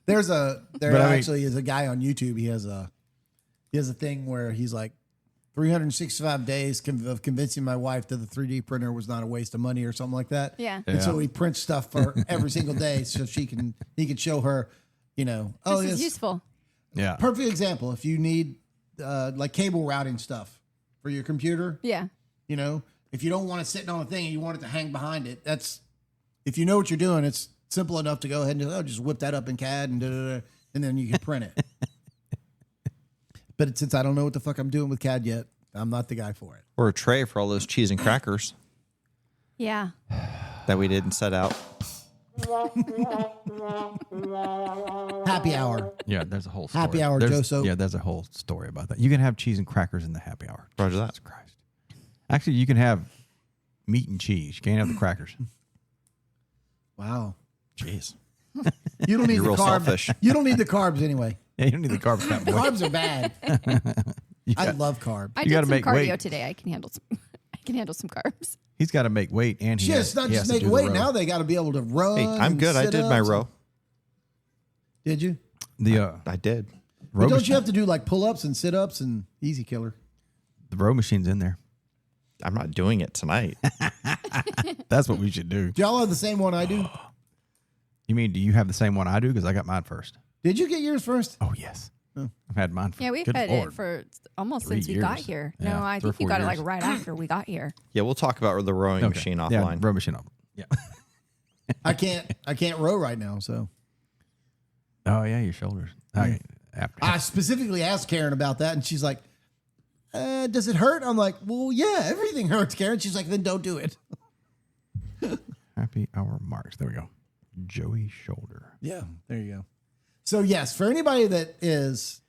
There But I mean- actually is a guy on YouTube. He has a thing where he's like 365 days of convincing my wife that the 3D printer was not a waste of money or something like that. Yeah. And so he prints stuff for every single day so he can show her, oh, This is yes. useful. Yeah. Perfect example. If you need like cable routing stuff for your computer, Yeah. if you don't want it sitting on a thing and you want it to hang behind it, if you know what you're doing, it's simple enough to go ahead and just whip that up in CAD and and then you can print it. But since I don't know what the fuck I'm doing with CAD yet, I'm not the guy for it. Or a tray for all those cheese and crackers Yeah. that we didn't set out. Happy hour. Yeah, there's a whole story. Happy hour, There's- Joe Soap. Yeah, there's a whole story about that. You can have cheese and crackers in the happy hour. Roger that. Jesus Christ. Actually, you can have meat and cheese. You can't have the crackers. Wow. Jeez. You don't need You're the real carbs. selfish. You don't need the carbs anyway. Yeah, you don't need the carbs that way. Carbs are bad. You I got- love carbs. I You did gotta some make cardio weight. today. I can handle some. I can handle some carbs. He's got to make weight, and he Shit, has, it's not he just has to making do the weight. row. Now they got to be able to run. Hey, I'm and good. I sit did my ups. row. Did you? The I did. row But don't machine, you have to do like pull-ups and sit-ups and easy killer? the row machine's in there. I'm not doing it tonight. That's what we should do. Do y'all have the same one I do? You mean, do you have the same one I do? Because I got mine first. Did you get yours first? Oh, yes. I've had mine for Yeah, we've good had Lord. it for almost 3 since we got years. here. Yeah, No, I 3 or think we 4 got it years. like right after we got here. Yeah, we'll talk about the rowing Okay. machine Yeah, offline. row machine off. Yeah. I can't row right now. So Oh yeah, your shoulders. Okay. I specifically asked Karen about that, and she's like, "Does it hurt?" I'm like, "Well, yeah, everything hurts, Karen." She's like, "Then don't do it." Happy hour marks. There we go. Joey shoulder. Yeah, there you go. So yes, for anybody that is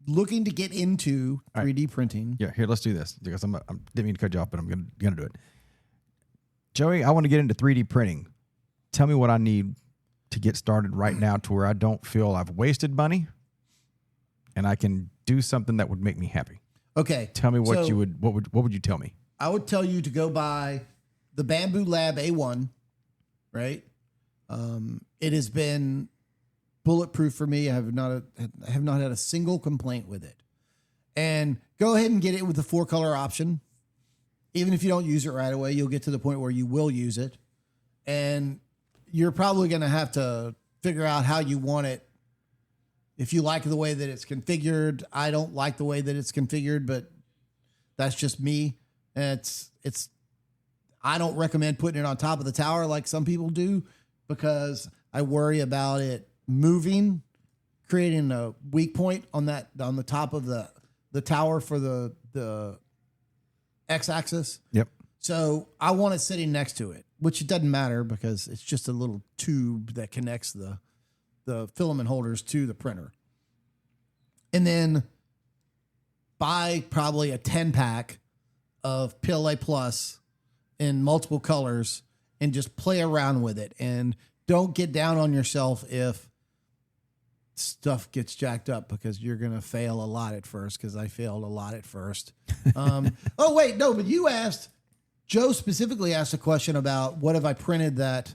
looking to get into 3D printing, Yeah, here, let's do this because I didn't mean to cut you off, but I'm gonna do it. Joey, I want to get into 3D printing. Tell me what I need to get started right now to where I don't feel I've wasted money and I can do something that would make me happy. okay. Tell me what So what would you tell me? I would tell you to go buy the Bamboo Lab A1, right? It has been bulletproof for me. I have not had a single complaint with it. And go ahead and get it with the 4-color option. Even if you don't use it right away, you'll get to the point where you will use it. And you're probably going to have to figure out how you want it. If you like the way that it's configured, I don't like the way that it's configured, but that's just me. And I don't recommend putting it on top of the tower like some people do because I worry about it moving, creating a weak point on the top of the tower for the x-axis. Yep. So I want it sitting next to it, which it doesn't matter because it's just a little tube that connects the filament holders to the printer. And then buy probably a 10-pack of PLA Plus in multiple colors and just play around with it. And don't get down on yourself if stuff gets jacked up because you're going to fail a lot at first because I failed a lot at first. Oh, wait, no, but Joe specifically asked a question about what have I printed that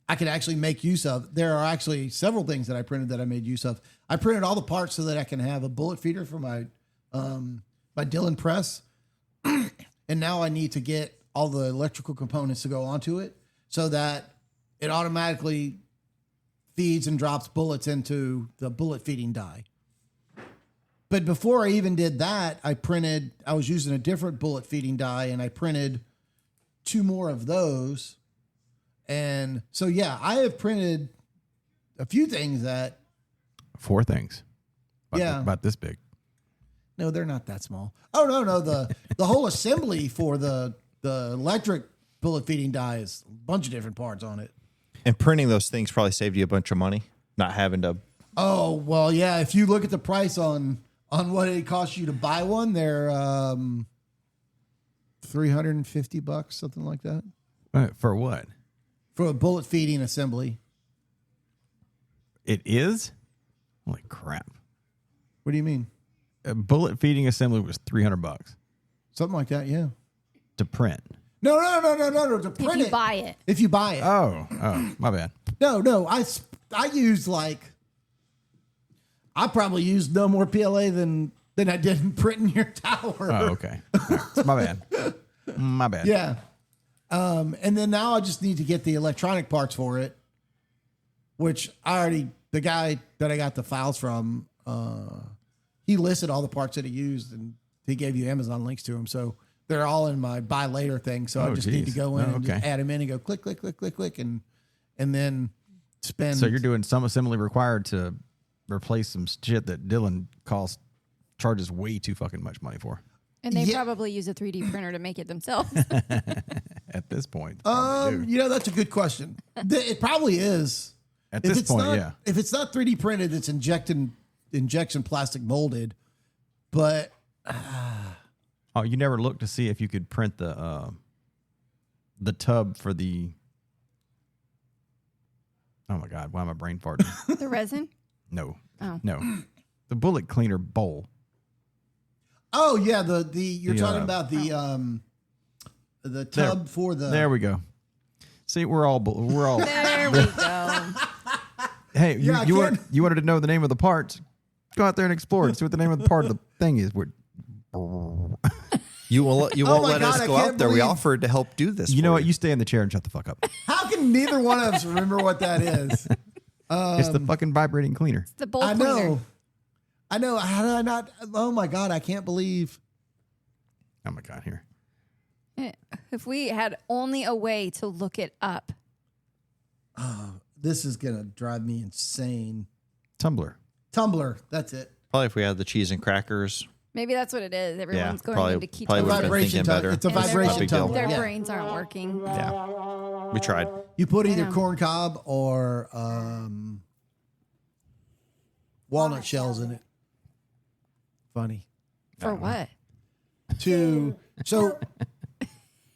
I could actually make use of. There are actually several things that I printed that I made use of. I printed all the parts so that I can have a bullet feeder for my Dillon press. And now I need to get all the electrical components to go onto it so that it automatically feeds and drops bullets into the bullet feeding die. But before I even did that, I was using a different bullet feeding die and I printed 2 more of those. And so, yeah, I have printed a few things that. 4 things. About this big. No, they're not that small. Oh, no. The whole assembly for the electric bullet feeding die is a bunch of different parts on it. And printing those things probably saved you a bunch of money, not having to. Oh, well, yeah. If you look at the price on what it costs you to buy one, they're $350, something like that. For what? For a bullet feeding assembly. It is? Holy crap. What do you mean? A bullet feeding assembly was $300 Something like that, yeah. to print. No. To print If you it. buy it. If you buy it. Oh, my bad. No. I used I probably used no more PLA than I did in printing your tower. Oh, okay. Right. My bad. My bad. Yeah. And then now I just need to get the electronic parts for it, which the guy that I got the files from, he listed all the parts that he used and he gave you Amazon links to them. So they're all in my buy later thing. So I just need to go in and just add them in and go click, click, click, click, click, and then spend. So you're doing some assembly required to replace some shit that Dillon charges way too fucking much money for. And they probably use a 3D printer to make it themselves. At this point. That's a good question. It probly is. At this point, yeah. If it's not 3D printed, it's injection plastic molded. But oh, you never looked to see if you could print the tub for the. Oh my God! Why am I brain farting? The resin? No. Oh. No. The bullet cleaner bowl. Oh yeah, you're talking about the tub for the. There we go. See, we're all. There we go. Hey, Yeah, you wanted to know the name of the parts? Go out there and explore and see what the name of the part of the thing is. You won't let us go out there. We offered to help do this. You know what? You stay in the chair and shut the fuck up. How can neither one of us remember what that is? It's the fucking vibrating cleaner. It's the bowl cleaner. I know. How did I not? Oh my God! I can't believe. Oh my God! Here. If we had only a way to look it up, This is gonna drive me insane. Tumbler. Tumbler. That's it. Probably if we had the cheese and crackers. Maybe that's what it is. Everyone's going probably- into ketosis. probably would've been Vibration thinking tu- better. It's a And their- vibration big deal. tumbler. Their Yeah. brains aren't working. Yeah. We tried. You put either know. corn cob or walnut shells in it. Funny. For what? So can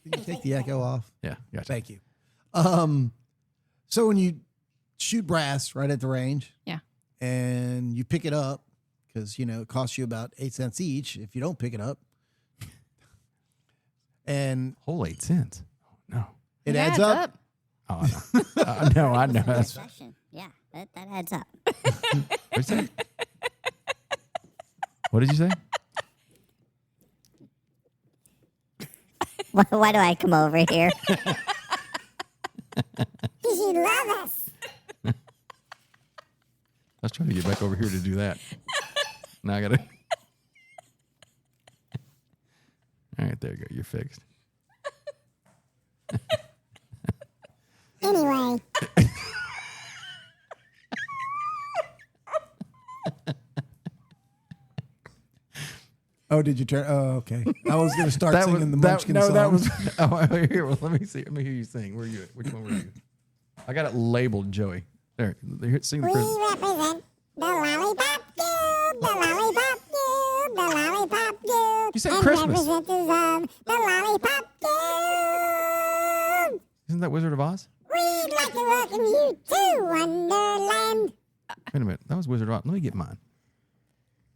you take the echo off? Yeah. Gotcha. Thank you. So when you shoot brass right at the range, Yeah. and you pick it up, because it costs you about 8 cents each if you don't pick it up, and Whole 8 cents. Oh, no. it adds up. Oh, I know. I know. That's, Question. Yeah, that adds up. what'd you say? What did you say? Why do I come over here? Because you love us. I was trying to get back over here to do that. Now I gotta. All right, there you go. You're fixed. Anyway, Oh, did you turn? Oh, okay. I was going to start singing the Munchkin song. that was. Oh, here. Well, let me see. Let me hear you sing. Where are you at? Which one were you? I got it labeled, Joey. There. Sing the. we Chris- represent the Lollipop Guild, the Lollipop Guild, the Lollipop Guild. You said and Christmas. representatives of the Lollipop Guild. Isn't that Wizard of Oz? We'd like to welcome you to Wonderland. Wait a minute. That was Wizard of Oz. Let me get mine.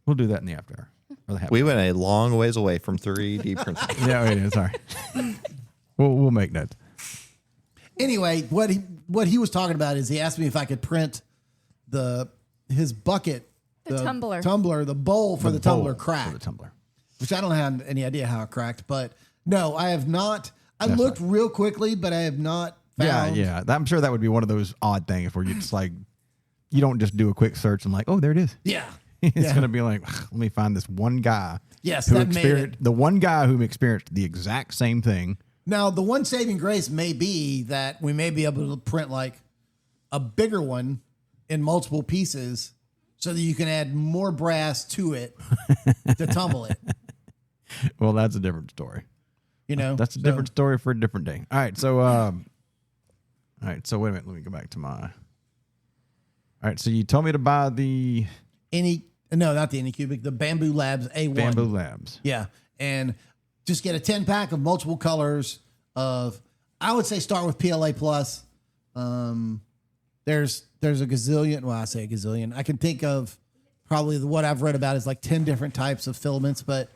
We'll do that in the after hour. Or the happy We went a long ways away from 3D printing. Yeah, it is. Sorry. We'll make notes. Anyway, what he was talking about is he asked me if I could print his bucket, The tumbler. the bowl for the bowl tumbler for cracked, the tumbler. which I don't have any idea how it cracked. But no, I have not. I That's looked real quickly, but I have not found. Yeah. I'm sure that would be one of those odd things where you just like, you don't just do a quick search and like, oh, there it is. Yeah. It's Yeah. going to be like, let me find this one guy. Yes, who that made experienced it. the one guy who experienced the exact same thing. Now, the one saving grace may be that we may be able to print like a bigger one in multiple pieces so that you can add more brass to it to tumble it. Well, that's a different story. That's a So- different story for a different day. All right, so all right, so wait a minute, let me go back to my. All right, so you told me to buy the Not the Anycubic, the Bamboo Labs A1. Bamboo Labs. Yeah. And just get a 10-pack of multiple colors of, I would say start with PLA Plus. There's a gazillion. Well, I say a gazillion. I can think of probably what I've read about is like 10 different types of filaments, but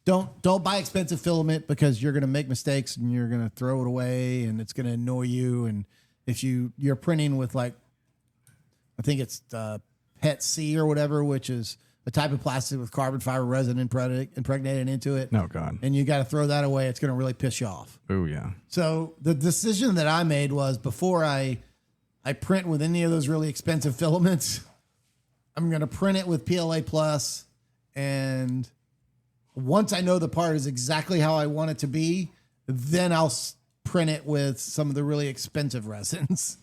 don't buy expensive filament because you're going to make mistakes and you're going to throw it away and it's going to annoy you. And if you're printing with like, I think it's PET C or whatever, which is a type of plastic with carbon fiber resin impregnated into it. Oh God. And you got to throw that away. It's going to really piss you off. Oh yeah. So the decision that I made was before I print with any of those really expensive filaments, I'm going to print it with PLA Plus. And once I know the part is exactly how I want it to be, then I'll print it with some of the really expensive resins.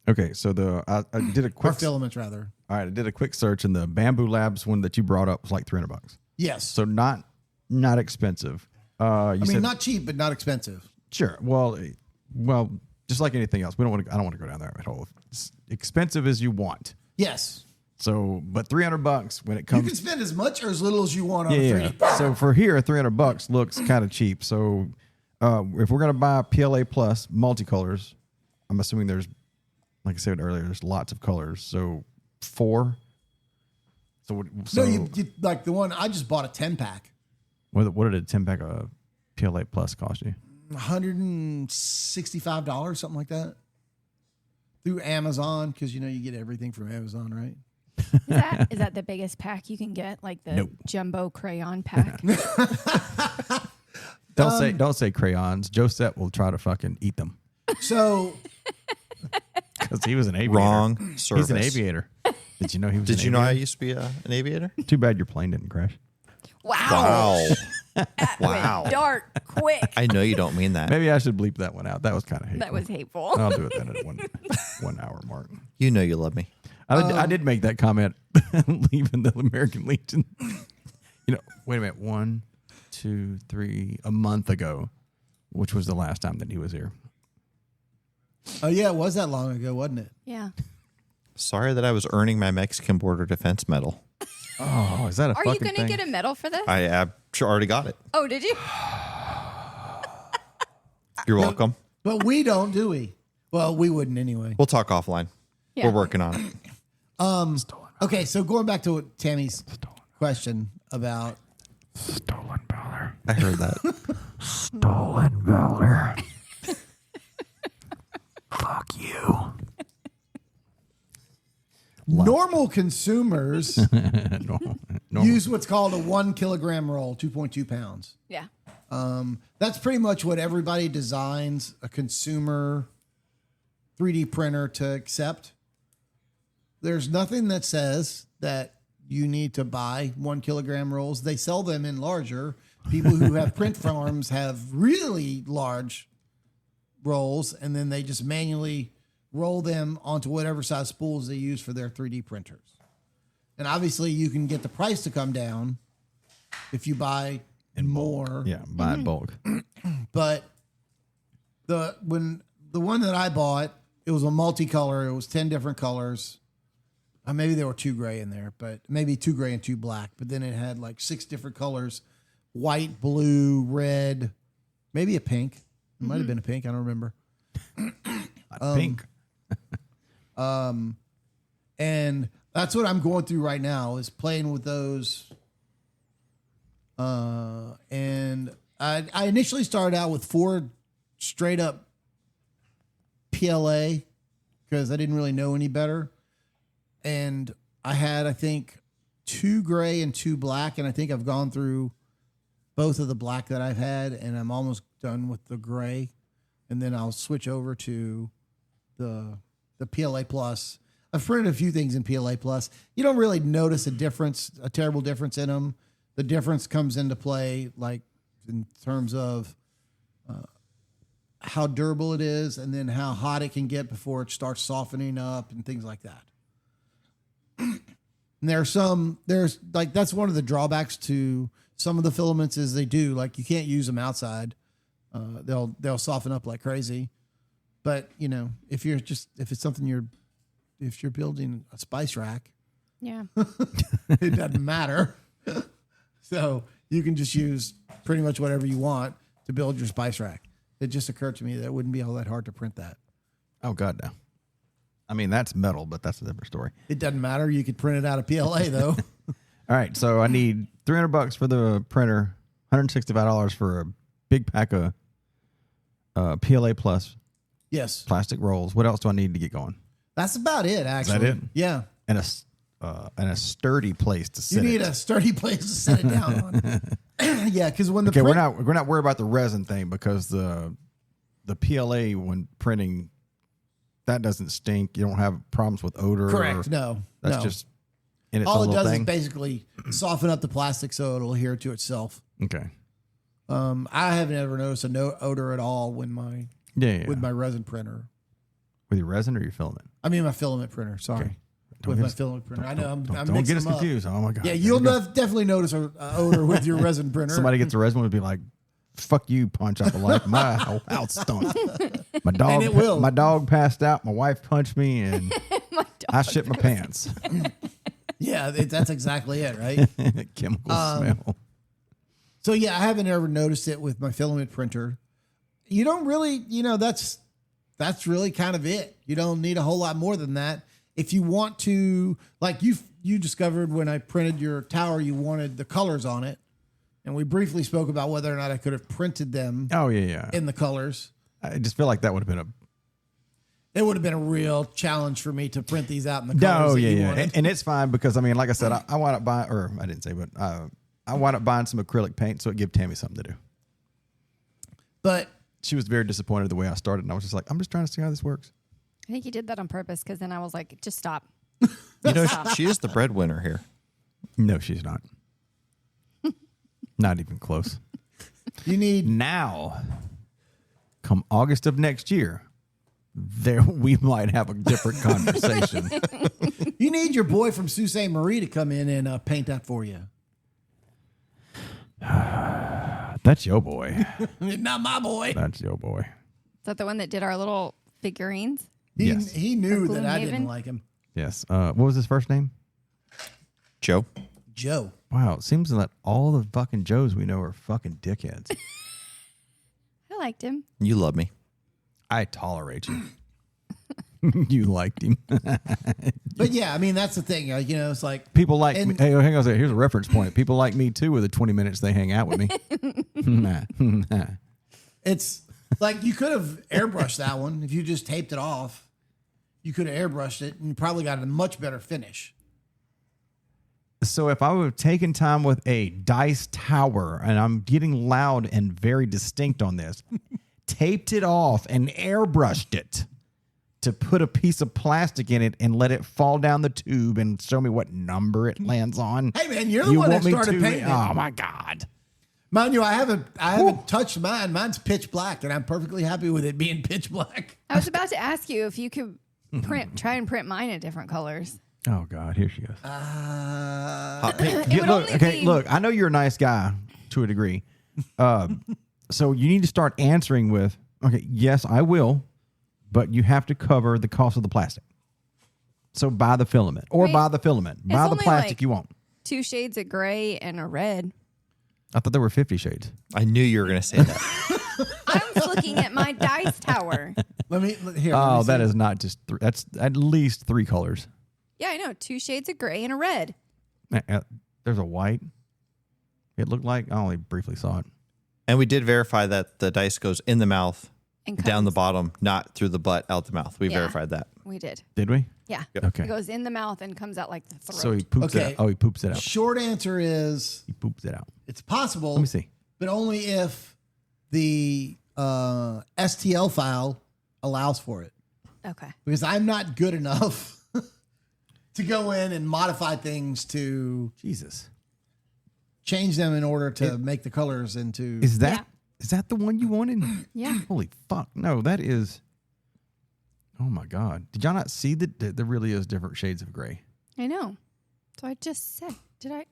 Okay, so I did a Or quick filaments, rather. All right, I did a quick search, and the Bamboo Labs one that you brought up was like $300. Yes. So not expensive. I mean, not cheap, but not expensive. Sure. Well, just like anything else, I don't want to go down that rabbit hole. It's expensive as you want. Yes. So, but $300 when it You comes. can spend as much or as little as you want on a Yeah. 3D. So for here, $300 looks kind of cheap. So if we're gonna buy PLA Plus multicolors, I'm assuming there's, like I said earlier, there's lots of colors. So 4. So No, you like the one I just bought a 10-pack. what did a 10-pack of PLA Plus cost you? $165, something like that. Through Amazon, because you get everything from Amazon, right? Is that the biggest pack you can get? Like the Nope. jumbo crayon pack? Don't say crayons. Josette will try to fucking eat them So because he was an aviator. Wrong service. He's an aviator. Did you know he was? Did an you know I aviator? used to be an aviator? Too bad your plane didn't crash. Wow. Wow. Wow. Dark, quick. I know you don't mean that. Maybe I should bleep that one out. That was kind of hateful. That was hateful. I'll do it then at 1 hour mark. You know you love me. I did make that comment leaving the American Legion. Wait a minute. 1, 2, 3, a month ago, which was the last time that he was here. Oh yeah, it was that long ago, wasn't it? Yeah. Sorry that I was earning my Mexican border defense medal. Oh, is that a Are fucking you going to thing? get a medal for this? I already got it. Oh, did you? You're welcome. But we don't, do we? Well, we wouldn't anyway. We'll talk offline. Yeah. We're working on it. Okay, so going back to what Tammy's question about Stolen valor. I heard that. Stolen valor. Fuck you. normal consumers Normal. use what's called a 1 kilogram roll, 2.2 pounds. Yeah. That's pretty much what everybody designs a consumer 3D printer to accept. There's nothing that says that you need to buy 1 kilogram rolls. They sell them in larger. People who have print farms have really large rolls, and then they just manually roll them onto whatever size spools they use for their 3D printers. And obviously, you can get the price to come down if you buy more. Yeah, buy in bulk. But the one that I bought, it was a multicolor. It was 10 different colors. Maybe there were 2 gray in there, but maybe 2 gray and 2 black. But then it had like 6 different colors: white, blue, red, maybe a pink. It might have been a pink. I don't remember. Pink. And that's what I'm going through right now, is playing with those. And I initially started out with 4 straight up PLA because I didn't really know any better. And I had, I think, 2 gray and 2 black. And I think I've gone through both of the black that I've had, and I'm almost done with the gray. And then I'll switch over to the PLA Plus. I've printed a few things in PLA Plus. You don't really notice a terrible difference in them. The difference comes into play, like in terms of how durable it is, and then how hot it can get before it starts softening up and things like that. And there's like, that's one of the drawbacks to some of the filaments is they do, like, you can't use them outside. They'll soften up like crazy. But if you're building a spice rack, Yeah. it doesn't matter. So you can just use pretty much whatever you want to build your spice rack. It just occurred to me that it wouldn't be all that hard to print that. Oh, God, no. I mean, that's metal, but that's a different story. It doesn't matter. You could print it out of PLA, though. All right, so I need $300 for the printer, $165 for a big pack of PLA Plus Yes. plastic rolls. What else do I need to get going? That's about it, actually. that it? Yeah. And a sturdy place to sit. You need a sturdy place to set it down on. Yeah, because when the Okay, we're not worried about the resin thing because the PLA when printing, that doesn't stink. You don't have problems with odor. correct. Or, No, that's no. just in its All own it little does thing. is basically soften up the plastic so it'll adhere to itself. Okay. I haven't ever noticed no odor at all when Yeah. with my resin printer. With your resin or your filament? I mean my filament printer. Sorry, Okay. with get my us- filament printer. I know I'm Don't mixing get us them up. confused. Oh my God. Yeah, There you'll we go. definitely notice a odor with your resin printer. Somebody gets a resin would be like, "Fuck you, punch out the light." My whole house stunk. My dog. And it will. My dog passed out. My wife punched me, and My dog. I shit my pants. Yeah, that's exactly it, right? Chemical smell. So yeah, I haven't ever noticed it with my filament printer. You don't really, that's really kind of it. You don't need a whole lot more than that. If you want to, like you discovered when I printed your tower, you wanted the colors on it. And we briefly spoke about whether or not I could have printed them Oh yeah. in the colors. I just feel like that would have been It would have been a real challenge for me to print these out in the a. colors. No, that yeah, you yeah, wanted. and it's fine because I mean, like I said, I wound up buying, or I didn't say, but I wound up buying some acrylic paint, so it gave Tammy something to do. But She was very disappointed the way I started, and I was just like, I'm just trying to see how this works. I think you did that on purpose because then I was like, just stop. You know, she is the breadwinner here. No, she's not. Not even close. You need Now, come August of next year, we might have a different conversation. you need your boy from Sault Ste. Marie to come in and paint that for you. That's your boy. Not my boy. That's your boy. Is that the one that did our little figurines? Yes. He knew From that I didn't Gloomhaven? like him. Yes. What was his first name? Joe. Joe. Wow. It seems that all the fucking Joes we know are fucking dickheads. I liked him. You love me. I tolerate you. You liked him. But yeah, I mean, that's the thing. It's like People like And- me. Hey, hang on a second. Here's a reference point. People like me too with the 20 minutes they hang out with me. Nah. it's like you could have airbrushed that one if you just taped it off. You could have airbrushed it and you probably got a much better finish. So if I would have taken time with a dice tower, and I'm getting loud and very distinct on this, taped it off and airbrushed it to put a piece of plastic in it and let it fall down the tube and show me what number it lands on. Hey man, you're the one that want me started to- painting it. Oh my God. Mind you, I haven't touched mine. Mine's pitch black, and I'm perfectly happy with it being pitch black. I was about to ask you if you could try and print mine in different colors. Oh God, here she goes. Hot pink. It would only be- Look, I know you're a nice guy to a degree. So you need to start answering with, okay, yes, I will, but you have to cover the cost of the plastic. So buy the filament or Wait, buy the filament. Buy the only plastic like- you want. 2 shades of gray and a red. I thought there were 50 shades. I knew you were going to say that. I was looking at my dice tower. Let me Oh, that see. is not just three. That's at least 3 colors. Yeah, I know. 2 shades of gray and a red. There's a white. It looked like, I only briefly saw it. And we did verify that the dice goes in the mouth, And down the comes- bottom, not through the butt, out the mouth. We Yeah. verified that. We did. Did we? Yeah. Okay. It goes in the mouth and comes out like the throat. So he poops it Okay. out. Oh, he poops it out. Short answer is He poops it out. it's possible. Let me see. But only if the STL file allows for it. Okay. Because I'm not good enough to go in and modify things to Jesus. change them in order to make the colors into. Is that the one you wanted? Yeah. Holy fuck. No, that is. Oh my God. Did y'all not see that there really is different shades of gray? I know. So I just said, did I?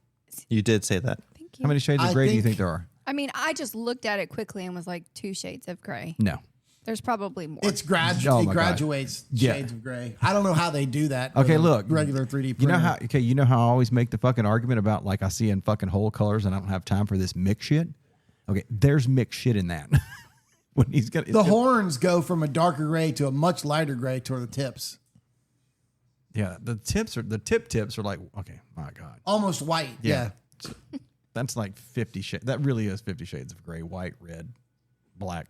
You did say that. Thank you. How many shades of I gray do you think- think there are? I mean, I just looked at it quickly and was like 2 shades of gray. No. There's probably more. It's Oh my it God. graduates Yeah. shades of gray. I don't know how they do that. Okay, with a look. regular 3D printer. You know how I always make the fucking argument about like I see in fucking whole colors and I don't have time for this mix shit? Okay, there's mixed shit in that. When he's got the horns go from a darker gray to a much lighter gray toward the tips, Yeah, the tip tips are like, okay, my God. almost white. Yeah. That's like 50 shades. That really is 50 shades of gray, white, red, black.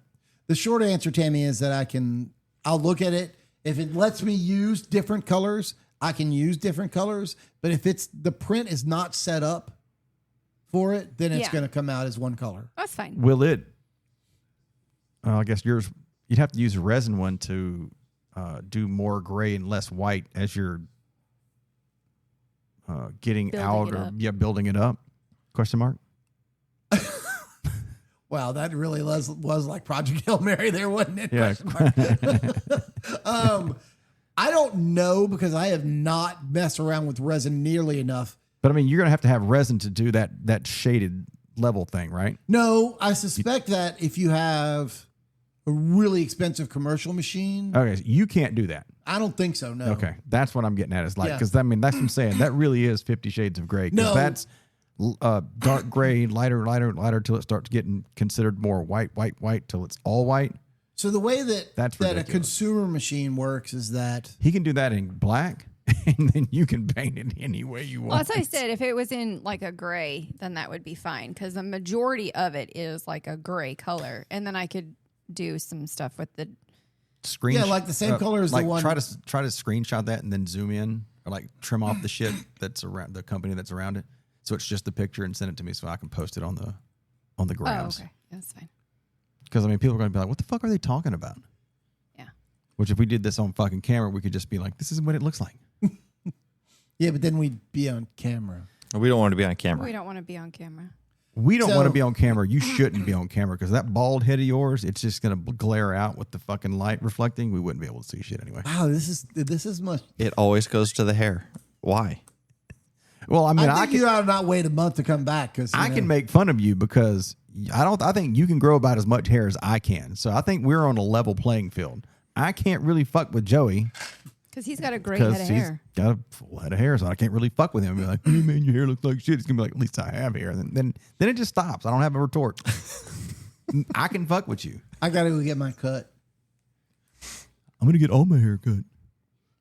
The short answer, Tammy, is that I'll look at it. If it lets me use different colors, I can use different colors. But if the print is not set up for it, then it's Yeah. going to come out as one color. That's fine. Will it? I guess yours. You'd have to use a resin one to do more gray and less white as you're getting Building out it or up. building it up. Question mark. Wow, that really was like Project Hail Mary there, wasn't it? Yeah. I don't know because I have not messed around with resin nearly enough. But I mean, you're gonna have to have resin to do that shaded level thing, right? No, I suspect that if you have a really expensive commercial machine, Okay, so you can't do that. I don't think so. No. Okay, that's what I'm getting at. Is like Yeah. because I mean that's what I'm saying. That really is 50 shades of gray. 'Cause No. that's dark gray, lighter till it starts getting considered more white till it's all white. So the way that That's a ridiculous. consumer machine works is that He can do that in black, and then you can paint it any way you want. Well, that's what I said. If it was in like a gray, then that would be fine because the majority of it is like a gray color, and then I could do some stuff with the. Screen, Yeah, like the same color as the like one- Try to screenshot that and then zoom in, or like trim off the shit that's around the company that's around it, so it's just the picture and send it to me so I can post it on the Oh, grams. okay, that's fine. Because I mean, people are going to be like, "What the fuck are they talking about?" Yeah. Which if we did this on fucking camera, we could just be like, "This is what it looks like." yeah, but then we'd be on camera. We don't want to be on camera. We don't want to be on camera. We don't So- want to be on camera. You shouldn't be on camera because that bald head of yours, it's just going to glare out with the fucking light reflecting. We wouldn't be able to see shit anyway. Wow, this is much. It always goes to the hair. Why? Well, I mean, I think you ought to not wait a month to come back because I can make fun of you because I think you can grow about as much hair as I can. So I think we're on a level playing field. I can't really fuck with Joey Because he's got a great head because of he's hair. got a full head of hair. So I can't really fuck with him. Be like, hey man, your hair looks like shit. It's gonna be like, at least I have hair. And then it just stops. I don't have a retort. I can fuck with you. I gotta go get my cut. I'm gonna get all my hair cut.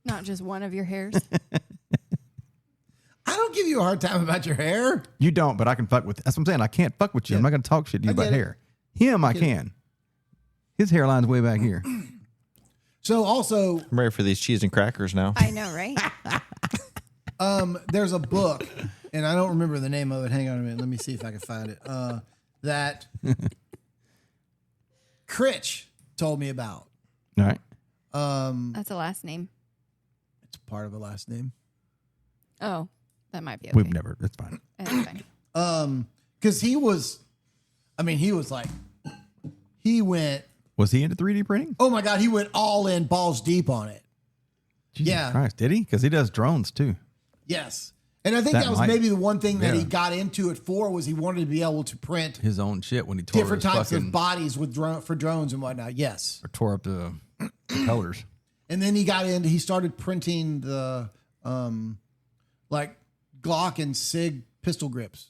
Not just one of your hairs. I don't give you a hard time about your hair. You don't, but I can fuck with. That's what I'm saying. I can't fuck with you. I'm not gonna talk shit to you I about get it. hair. Him, I can. His hairline's way back here. So also, I'm ready for these cheese and crackers now. I know, right? there's a book, and I don't remember the name of it. Hang on a minute. Let me see if I can find it. That Critch told me about. All right. That's a last name. It's part of a last name. Oh, that might be okay. We've never. That's fine. That's fine. Because he was like, he went, Was he into 3D printing? oh my God, he went all in balls deep on it. Jesus Yeah. Christ, did he? Because he does drones too. Yes. And I think That that was might- maybe the one thing that he yeah. got into it for was he wanted to be able to print His own shit when he tore different his types fucking, of bodies with for drones and whatnot. Yes. or tore up the colors. And then he started printing the like Glock and SIG pistol grips.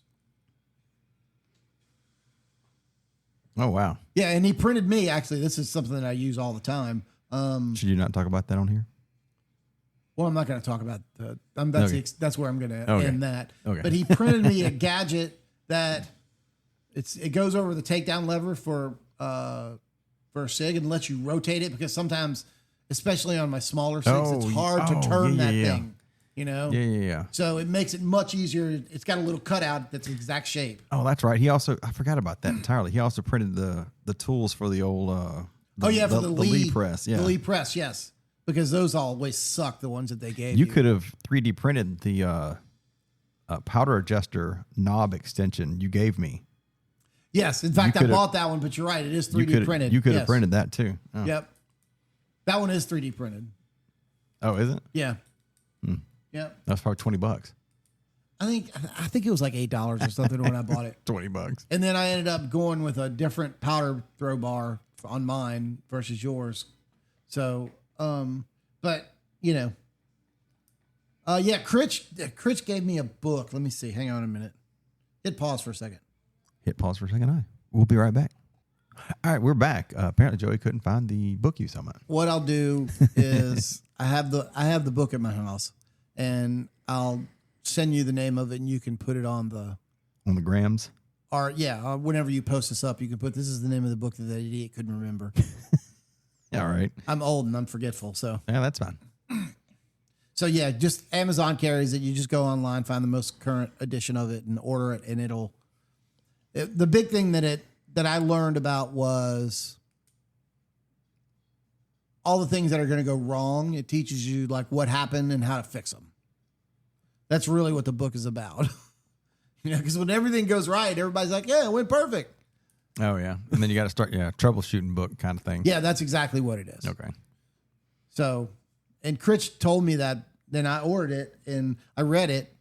Oh wow! Yeah, and he printed me. Actually, this is something that I use all the time. Should you not talk about that on here? Well, I'm not going to talk about Okay. that's where I'm going to Okay. end that. Okay. But he printed me a gadget that it goes over the takedown lever for a SIG and lets you rotate it because sometimes, especially on my smaller SIGs, it's hard to turn that thing. You know. Yeah. So it makes it much easier. It's got a little cutout that's the exact shape. Oh, that's right. He also, I forgot about that entirely. He also printed the tools for the old. For the Lee press. Yeah, The Lee press, yes. Because those always suck, the ones that they gave you you. could have 3D printed the powder adjuster knob extension you gave me. Yes. In fact, I could've- bought that one, but you're right. It is 3D You could printed. You could have Yes. printed that too. Oh. Yep. That one is 3D printed. Oh, is it? Yeah. Yep. That's probably $20. I think it was like $8 or something when I bought it. $20. And then I ended up going with a different powder throw bar on mine versus yours. So, but you know, Critch gave me a book. Let me see. Hang on a minute. Hit pause for a second. Hit pause for a second. We'll be right back. All right, we're back. Apparently, Joey couldn't find the book you was talking about. What I'll do is I have the book at my house, and I'll send you the name of it, and you can put it on the On the grams. whenever you post this up, you can put this is the name of the book that idiot couldn't remember. All right. I'm old and I'm forgetful, so. Yeah, that's fine. So yeah, just Amazon carries it. You just go online, find the most current edition of it, and order it, and the big thing that I learned about was all the things that are going to go wrong. It teaches you like what happened and how to fix them. That's really what the book is about. You know, because when everything goes right, everybody's like, "Yeah, it went perfect." Oh yeah, and then you got to start troubleshooting book kind of thing. Yeah, that's exactly what it is. Okay. So, and Critch told me that. Then I ordered it and I read it,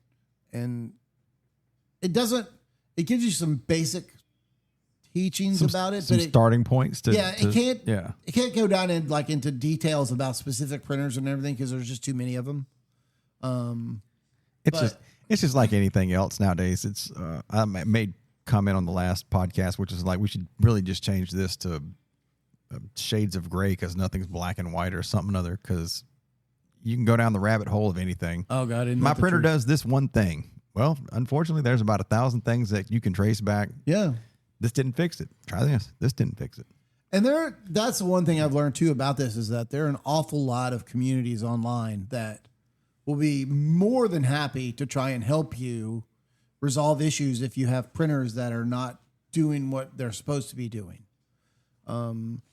and it gives you some basic teachings about it, Some but starting points to. it can't go down into details about specific printers and everything because there's just too many of them. It's just like anything else nowadays. It's I made comment on the last podcast, which is like we should really just change this to shades of gray because nothing's black and white or something other because you can go down the rabbit hole of anything. Oh God! My printer does this one thing. Well, unfortunately, there's about 1,000 things that you can trace back. Yeah. This didn't fix it. Try this. This didn't fix it. And that's the one thing I've learned too about this is that there are an awful lot of communities online that will be more than happy to try and help you resolve issues if you have printers that are not doing what they're supposed to be doing.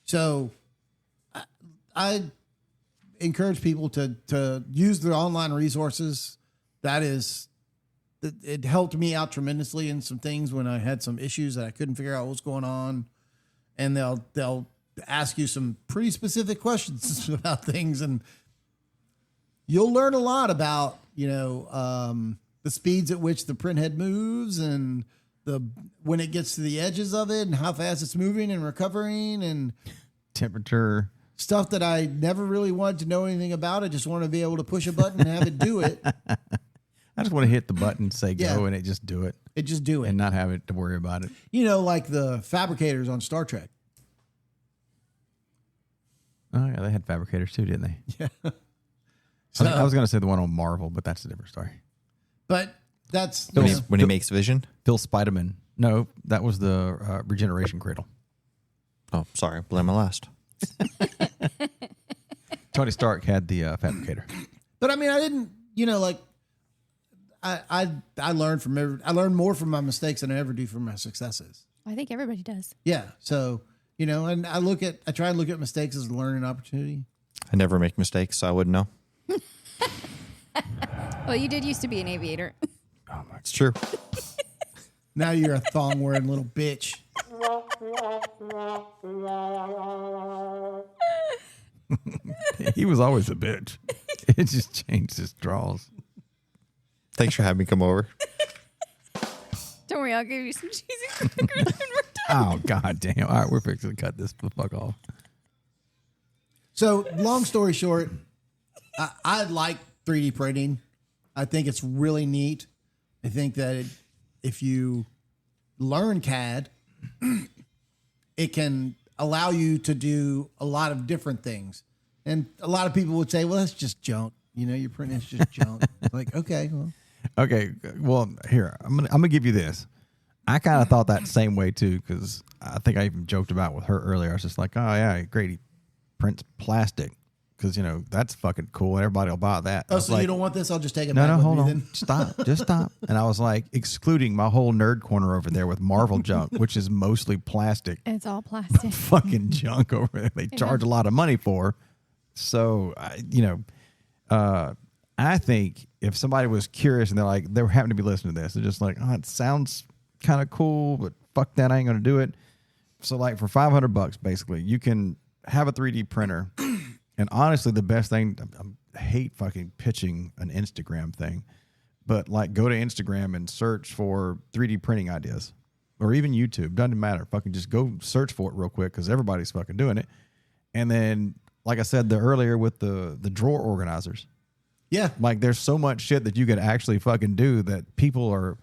So I encourage people to use their online resources. That is it helped me out tremendously in some things when I had some issues that I couldn't figure out what was going on. And they'll ask you some pretty specific questions about things, and you'll learn a lot about, the speeds at which the printhead moves and when it gets to the edges of it and how fast it's moving and recovering and temperature. Stuff that I never really wanted to know anything about. I just wanted to be able to push a button and have it do it. I just want to hit the button, say go, Yeah. and it just do it. It just do it. And not have it to worry about it. Like the fabricators on Star Trek. Oh, yeah, they had fabricators too, didn't they? Yeah. I was going to say the one on Marvel, but that's a different story. But that's... When he makes Vision? Phil Spiderman. No, that was the regeneration cradle. Oh, sorry. Blame my last. Tony Stark had the fabricator. But I mean, I didn't, I learned I learned more from my mistakes than I ever do from my successes. I think everybody does. Yeah. So, and I try and look at mistakes as a learning opportunity. I never make mistakes, so I wouldn't know. Well, you did used to be an aviator. It's true. Now you're a thong wearing little bitch. He was always a bitch. It just changed his draws. Thanks for having me come over. Don't worry, I'll give you some cheesy crackers when we're done. Oh, god damn. All right, we're fixing to cut this the fuck off. So, long story short, I like 3D printing. I think it's really neat. I think that if you learn CAD, it can allow you to do a lot of different things. And a lot of people would say, well, that's just junk. Your printing is just junk. Like, okay, well. Okay, well, here, I'm gonna give you this. I kind of thought that same way, too, because I think I even joked about with her earlier. I was just like, oh, yeah, great. He prints plastic because, that's fucking cool. Everybody will buy that. Oh, so you don't want this? I'll just take it No, back no, with hold me on. then. Stop. Just stop. And I was like, excluding my whole nerd corner over there with Marvel junk, which is mostly plastic. It's all plastic. Fucking junk over there. They charge a lot of money for. So, I think if somebody was curious and they happen to be listening to this, they're just like, oh, it sounds kind of cool, but fuck that, I ain't going to do it. So like for $500, basically, you can have a 3D printer. And honestly, the best thing, I hate fucking pitching an Instagram thing, but like go to Instagram and search for 3D printing ideas or even YouTube. Doesn't matter. Fucking just go search for it real quick because everybody's fucking doing it. And then, like I said earlier with the drawer organizers. Yeah. Like there's so much shit that you could actually fucking do that people are,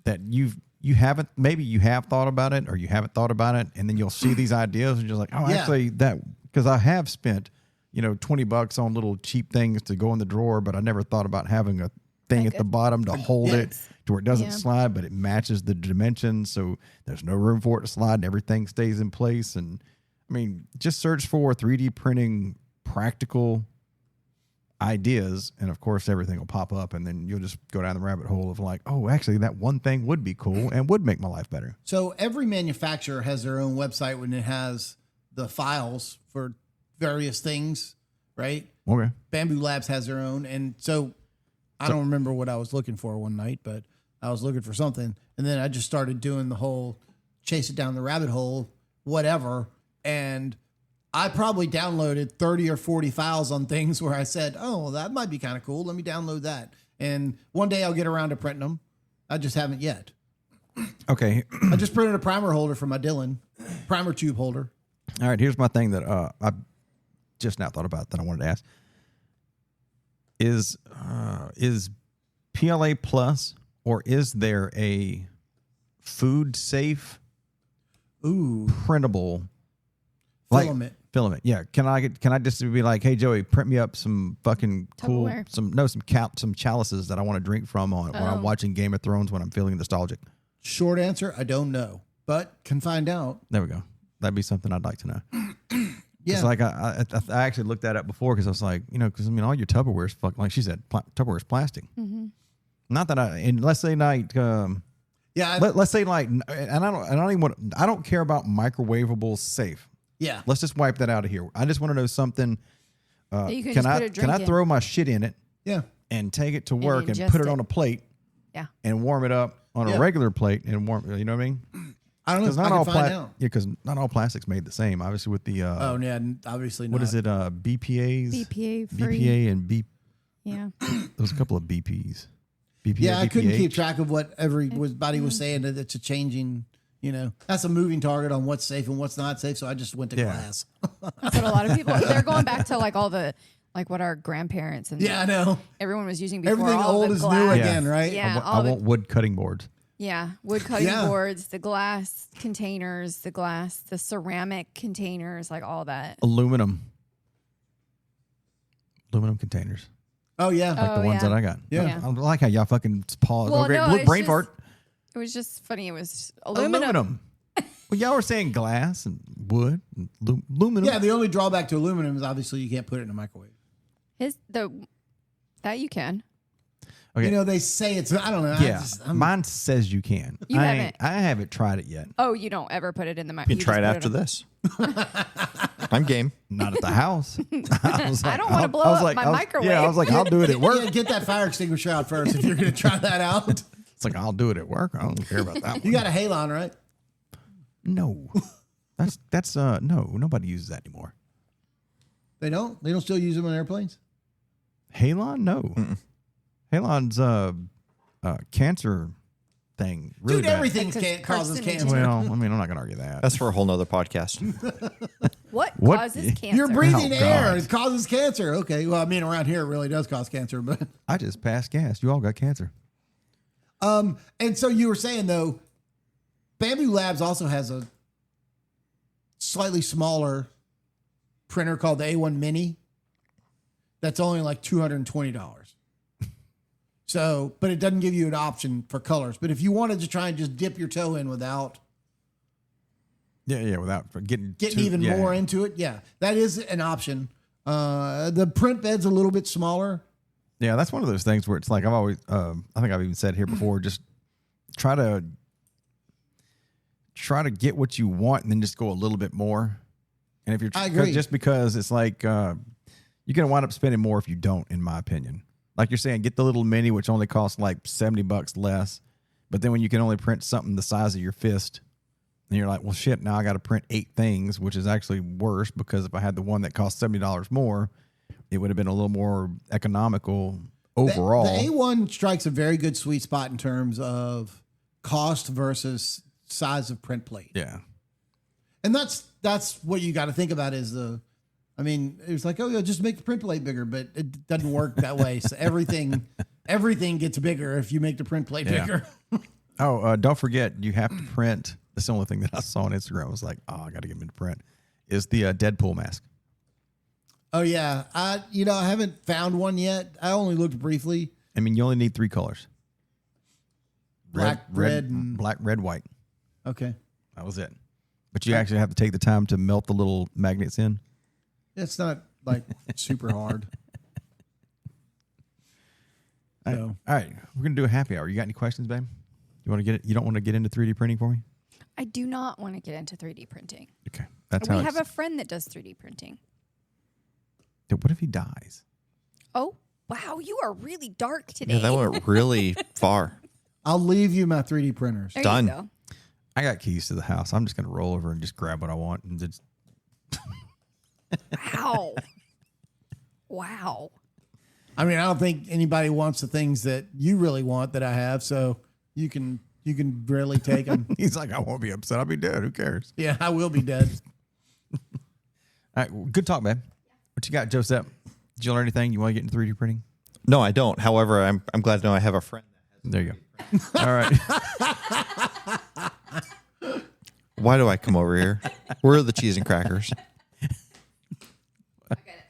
that you haven't, maybe you have thought about it or you haven't thought about it. And then you'll see these ideas and you're like, oh, Yeah. actually because I have spent, $20 on little cheap things to go in the drawer, but I never thought about having a thing Like at the bottom to hold it to where it doesn't Yeah. slide, but it matches the dimensions. So there's no room for it to slide and everything stays in place. And I mean, just search for 3D printing practical ideas, and of course everything will pop up, and then you'll just go down the rabbit hole of like, oh, actually that one thing would be cool and would make my life better. So every manufacturer has their own website when it has the files for various things, right? Okay. Bamboo Labs has their own. And so I don't remember what I was looking for one night, but I was looking for something. And then I just started doing the whole chase it down the rabbit hole, whatever. And I probably downloaded 30 or 40 files on things where I said, oh, well, that might be kind of cool. Let me download that. And one day I'll get around to printing them. I just haven't yet. Okay. I just printed a primer holder for my Dylan, primer tube holder. All right. Here's my thing that I just now thought about that I wanted to ask. Is PLA Plus, or is there a food safe printable Filament. Filament. Yeah. Can I just be like, hey Joey, print me up some fucking cool Tupperware. some chalices that I want to drink from when I'm watching Game of Thrones when I'm feeling nostalgic. Short answer, I don't know, but can find out. There we go. That'd be something I'd like to know. Yeah. It's like I actually looked that up before because I was like, because I mean, all your Tupperware is fucking, like she said, Tupperware is plastic. Mm-hmm. Not that and let's say like, Yeah. let's say like, and I don't care about microwavable safe. Yeah. Let's just wipe that out of here. I just want to know something. That you can just put a drink can I in. throw my shit in it Yeah. and take it to work and ingest put it it. on a plate Yeah. and warm it up on Yeah. a regular plate and warm. You know what I mean? I don't know. Because I not can all find out. because not all plastics made the same. Obviously, with the Oh yeah, obviously not. what is it? BPA's, BPA free. BPA and B. Yeah. There's a couple of BPs. BPA, Yeah, I couldn't BPH. keep track of what everybody was saying. That it's a changing. That's a moving target on what's safe and what's not safe. So I just went to Yeah. glass. That's what a lot of people, they're going back to like all the, like what our grandparents and Yeah, I know. everyone was using before. Everything all old the is new glass. again, right? Yeah. I all the- want wood cutting boards. Yeah, wood cutting Yeah. boards, the glass containers, the ceramic containers, like all that. Aluminum containers, Oh yeah. like the ones yeah. that I got. Yeah. I like how y'all fucking pause. Well, okay, no, it's brain just- fart. It was just funny. It was aluminum. Well, y'all were saying glass and wood and aluminum. Yeah, the only drawback to aluminum is obviously you can't put it in a microwave. That you can. Okay. They say it's. I don't know. Yeah, mine says you can. You I haven't. I haven't tried it yet. Oh, you don't ever put it in the You microwave. can try it after this. I'm game. Not at the house. I was I don't wanna blow up my microwave. Yeah, I was like, I'll do it at work. Yeah, get that fire extinguisher out first if you're going to try that out. It's like I'll do it at work. I don't care about that. You One. got a halon, right? No, that's no. Nobody uses that anymore. They don't. They don't still use them on airplanes. Halon, no. Halon's cancer thing. Really Dude, bad. everything Because causes carcinogen. cancer. Well, I mean, I'm not gonna argue that. That's for a whole nother podcast. What What? causes cancer? You're breathing Oh, air. God. It causes cancer. Okay. Well, I mean, around here it really does cause cancer, but I just passed gas. You all got cancer. and so you were saying though, Bamboo Labs also has a slightly smaller printer called the A1 Mini. That's only like $220. So, but it doesn't give you an option for colors. But if you wanted to try and just dip your toe in without Yeah, without getting even more into it, yeah, that is an option. The print bed's a little bit smaller. Yeah, that's one of those things where it's like I've always, I think I've even said here before, just try to get what you want and then just go a little bit more. And if you're, I agree. just because it's like you're gonna wind up spending more if you don't, in my opinion. Like you're saying, get the little mini, which only costs like $70 less. But then when you can only print something the size of your fist, and you're like, well, shit, now I got to print 8 things, which is actually worse because if I had the one that cost $70 more, it would have been a little more economical overall. The A1 strikes a very good sweet spot in terms of cost versus size of print plate. Yeah. And that's what you got to think about is it was like, oh yeah, just make the print plate bigger, but it doesn't work that way. So everything gets bigger if you make the print plate Yeah. bigger. Oh, don't forget, you have to print. That's the only thing that I saw on Instagram. I was like, oh, I got to get them to print. Is the Deadpool mask. Oh yeah. I haven't found one yet. I only looked briefly. I mean, you only need 3 colors. Black, red, and black, red, white. okay. That was it. But you actually have to take the time to melt the little magnets in. It's not like super hard. So. All right, we're gonna do a happy hour. You got any questions, babe? You want to get it? You don't want to get into 3D printing for me? I do not want to get into 3D printing. Okay, that's We how. have a friend that does 3D printing. Dude, what if he dies? Oh, wow. You are really dark today. Yeah, that went really far. I'll leave you my 3D printers. There Done. you go. I got keys to the house. I'm just gonna roll over and just grab what I want and just. Wow. Wow. I mean, I don't think anybody wants the things that you really want that I have, so you can really take them. He's like, I won't be upset. I'll be dead. Who cares? Yeah, I will be dead. All right, well, good talk, man. What you got, Joseph? Did you learn anything? You want to get into 3D printing? No, I don't. However, I'm glad to know I have a friend. There you go. All right. Why do I come over here? Where are the cheese and crackers?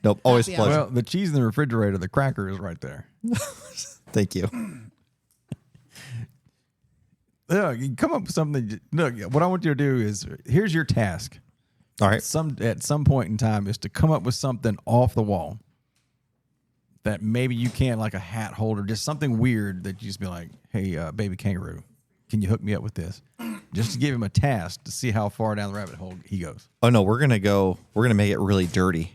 Nope, always a Happy hour. pleasure. Well, the cheese in the refrigerator, the cracker is right there. Thank you. Look, you come up with something. Look, what I want you to do is here's your task. All right. At some point in time is to come up with something off the wall that maybe you can't, like a hat holder, just something weird that you just be like, hey, Baby Kangaroo, can you hook me up with this? Just to give him a task to see how far down the rabbit hole he goes. Oh no, we're gonna make it really dirty.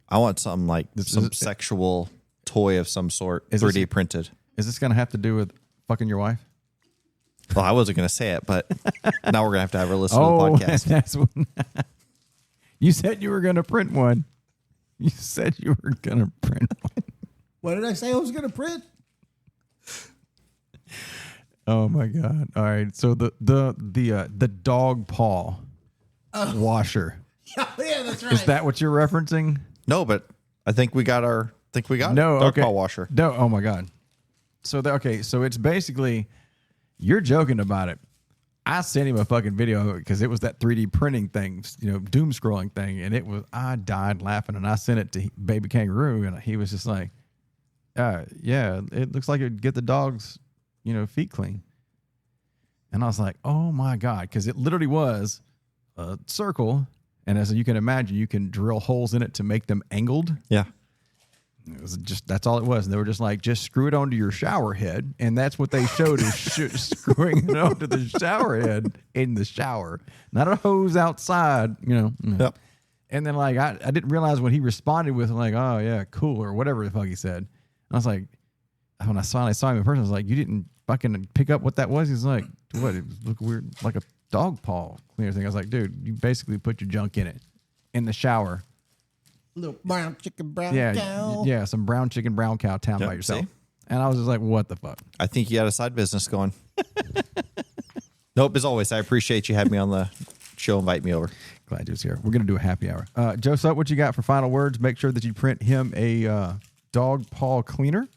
I want something like some is- sexual toy of some sort, Is 3D this- printed. Is this going to have to do with fucking your wife? Well, I wasn't going to say it, but now we're going to have her listen to the podcast. That's what, you said you were going to print one. You said you were going to print one. What did I say I was going to print? Oh my God! All right, so the dog paw washer. Yeah, that's right. Is that what you're referencing? No, but I think we got our. No, dog okay. paw washer. No, oh my God. So so it's basically you're joking about it. I sent him a fucking video because it was that 3D printing thing, doom scrolling thing, and I died laughing, and I sent it to Baby Kangaroo, and he was just like, yeah, it looks like it'd get the dog's feet clean. And I was like, oh my God, because it literally was a circle, and as you can imagine, you can drill holes in it to make them angled. Yeah. It was that's all it was. And they were just like, just screw it onto your shower head. And that's what they showed is screwing it onto the shower head in the shower, not a hose outside, Yep. And then like, I didn't realize when he responded with like, oh yeah, cool. Or whatever the fuck he said. I was like, when I finally saw him in person, I was like, you didn't fucking pick up what that was? He's like, what? It looked weird, like a dog paw cleaner thing. I was like, dude, you basically put your junk in it in the shower. Little brown chicken, brown Yeah, cow. yeah, some brown chicken, brown cow town Yep, by yourself. see? And I was just like, what the fuck? I think you had a side business going. Nope, as always, I appreciate you having me on the show, invite me over. Glad you was here. We're going to do a happy hour. Joe Sutt, what you got for final words? Make sure that you print him a dog paw cleaner.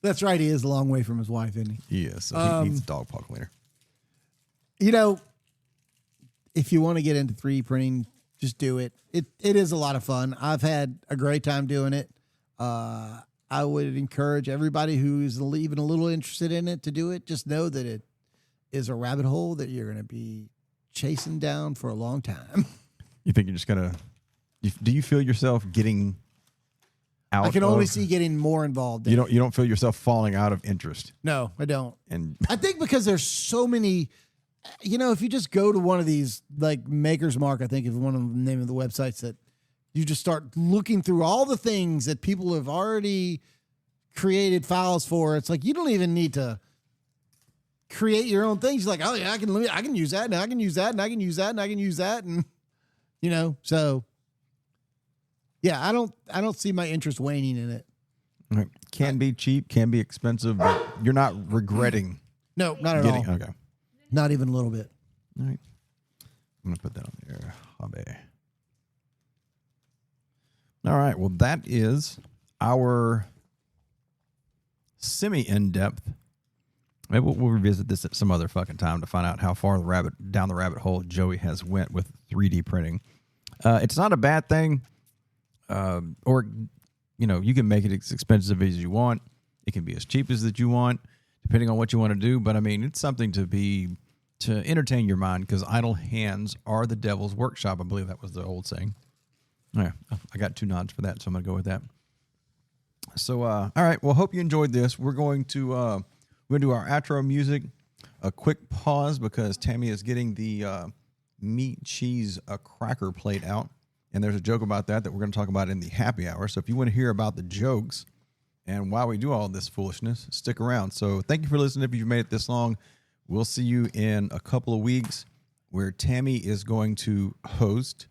That's right. He is a long way from his wife, isn't he? He is. So he needs a dog paw cleaner. If you want to get into 3D printing, just do it. It is a lot of fun. I've had a great time doing it. I would encourage everybody who is even a little interested in it to do it. Just know that it is a rabbit hole that you're going to be chasing down for a long time. You think you're just going to... Do you feel yourself getting out I can only of- see getting more involved. You don't feel yourself falling out of interest. No, I don't. And I think because there's so many, if you just go to one of these, like Maker's Mark, I think is one of the name of the websites, that you just start looking through all the things that people have already created files for. It's like, you don't even need to create your own things. You're like, oh yeah, I can use that, and I can use that, and I can use that, and I can use that. And, so yeah, I don't see my interest waning in it. can be cheap, can be expensive, but you're not regretting No, not at getting... all. Okay. Not even a little bit. All right. I'm going to put that on there. Hobby. All right. Well, that is our semi-in-depth. Maybe we'll revisit this at some other fucking time to find out how far down the rabbit hole Joey has went with 3D printing. It's not a bad thing. Or, you can make it as expensive as you want. It can be as cheap as that you want, depending on what you want to do. But I mean, it's something to entertain your mind, because idle hands are the devil's workshop. I believe that was the old saying. Yeah, I got 2 nods for that, so I'm going to go with that. So, all right. Well, hope you enjoyed this. We're going to do our outro music. A quick pause because Tammy is getting the meat cheese cracker plate out, and there's a joke about that we're going to talk about in the happy hour. So if you want to hear about the jokes and why we do all this foolishness, stick around. So thank you for listening. If you've made it this long, we'll see you in a couple of weeks, where Tammy is going to host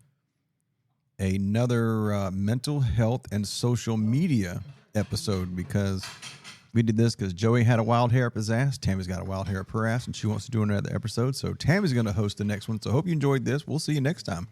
another mental health and social media episode, because we did this because Joey had a wild hair up his ass. Tammy's got a wild hair up her ass, and she wants to do another episode. So Tammy's going to host the next one. So hope you enjoyed this. We'll see you next time.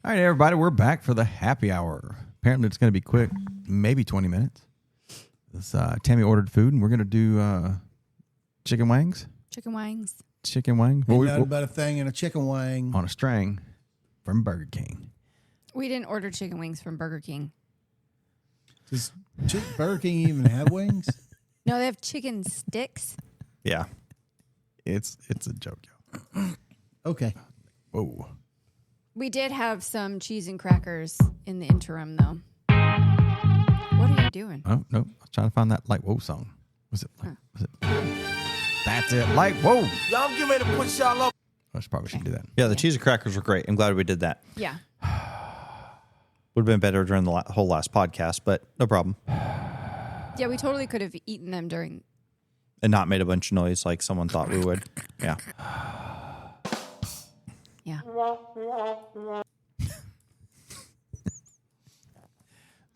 All right, everybody, we're back for the happy hour. Apparently, it's going to be quick, maybe 20 minutes. This, Tammy ordered food, and we're going to do chicken wings. Chicken wings. Chicken wing. Ain't nothing but a thing in a chicken wing. On a string from Burger King. We didn't order chicken wings from Burger King. Does Burger King even have wings? No, they have chicken sticks. Yeah. It's a joke, yo. Okay. Whoa. We did have some cheese and crackers in the interim, though. What are you doing? Oh, no. I was trying to find that Like Whoa song. Was it? That's it. Like Whoa. Y'all get ready to push y'all up. I probably should do that. Yeah, the cheese and crackers were great. I'm glad we did that. Yeah. Would have been better during the whole last podcast, but no problem. Yeah, we totally could have eaten them during. And not made a bunch of noise like someone thought we would. Yeah. Yeah.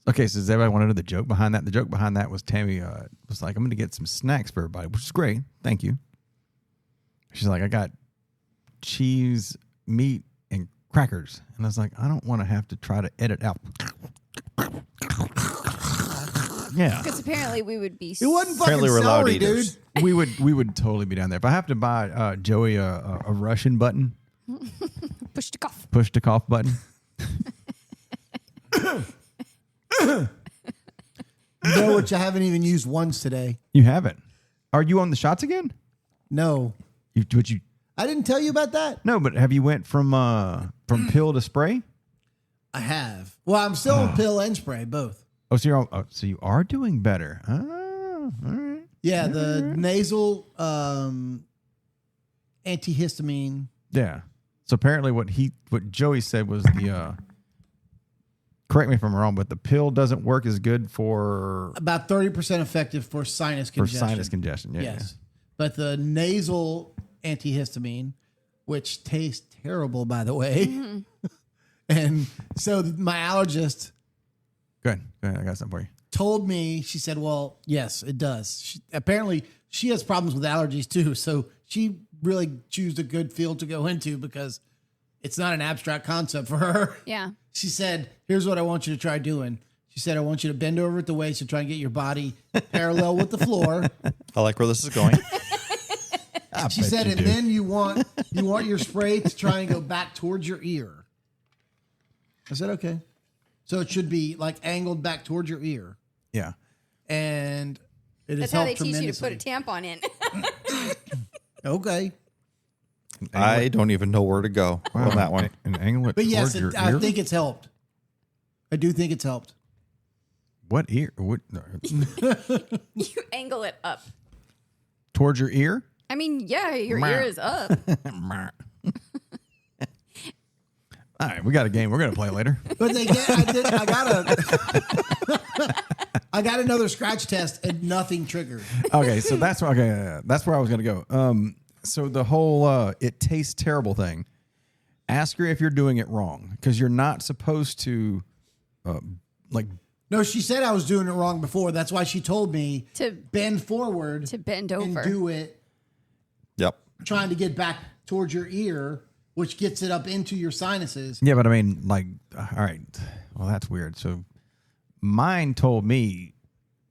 Okay, so does everybody want to know the joke behind that? The joke behind that was Tammy was like, I'm going to get some snacks for everybody, which is great. Thank you. She's like, I got cheese, meat, and crackers. And I was like, I don't want to have to try to edit out. Yeah. Because apparently we would be. It wasn't fucking Apparently we're loud celery, eaters. dude. we would totally be down there. If I have to buy Joey a Russian button, Push the cough. push to cough button. You know what? You haven't even used once today. You haven't. Are you on the shots again? No. You I didn't tell you about that. no, but have you went from pill to spray? I have. Well, I'm still on pill and spray, both. Oh, so you are doing better. Oh, all right. Yeah, the nasal antihistamine. Yeah. So apparently what Joey said was the correct me if I'm wrong, but the pill doesn't work as good for About 30% effective for sinus congestion. sinus congestion. Yeah. Yes. But the nasal antihistamine, which tastes terrible, by the way. And so my allergist Yeah. Go ahead. I got something for you. told me, she said, well, yes, it does. Apparently, she has problems with allergies too. So she really chose a good field to go into because it's not an abstract concept for her. Yeah. She said, here's what I want you to try doing. She said, I want you to bend over at the waist and try and get your body parallel with the floor. I like where this is going. She said, and then you want your spray to try and go back towards your ear. I said, okay. So it should be like angled back towards your ear. Yeah. And it has That's how they helped teach you to put a tremendously. tampon in. Okay. I don't even know where to go on that one. And angle it But yes, towards your I ear? think it's helped. I do think it's helped. What ear? What You angle it up. towards your ear? I mean, yeah, your ear is up. All right, we got a game we're gonna play later. But I got another scratch test and nothing triggered. Okay, so that's where I was gonna go. So the whole it tastes terrible thing. Ask her if you're doing it wrong because you're not supposed to, like. No, she said I was doing it wrong before. That's why she told me To bend forward, to bend and over. do it, Yep. trying to get back towards your ear, which gets it up into your sinuses. Yeah, but I mean, like, all right. Well, that's weird. So mine told me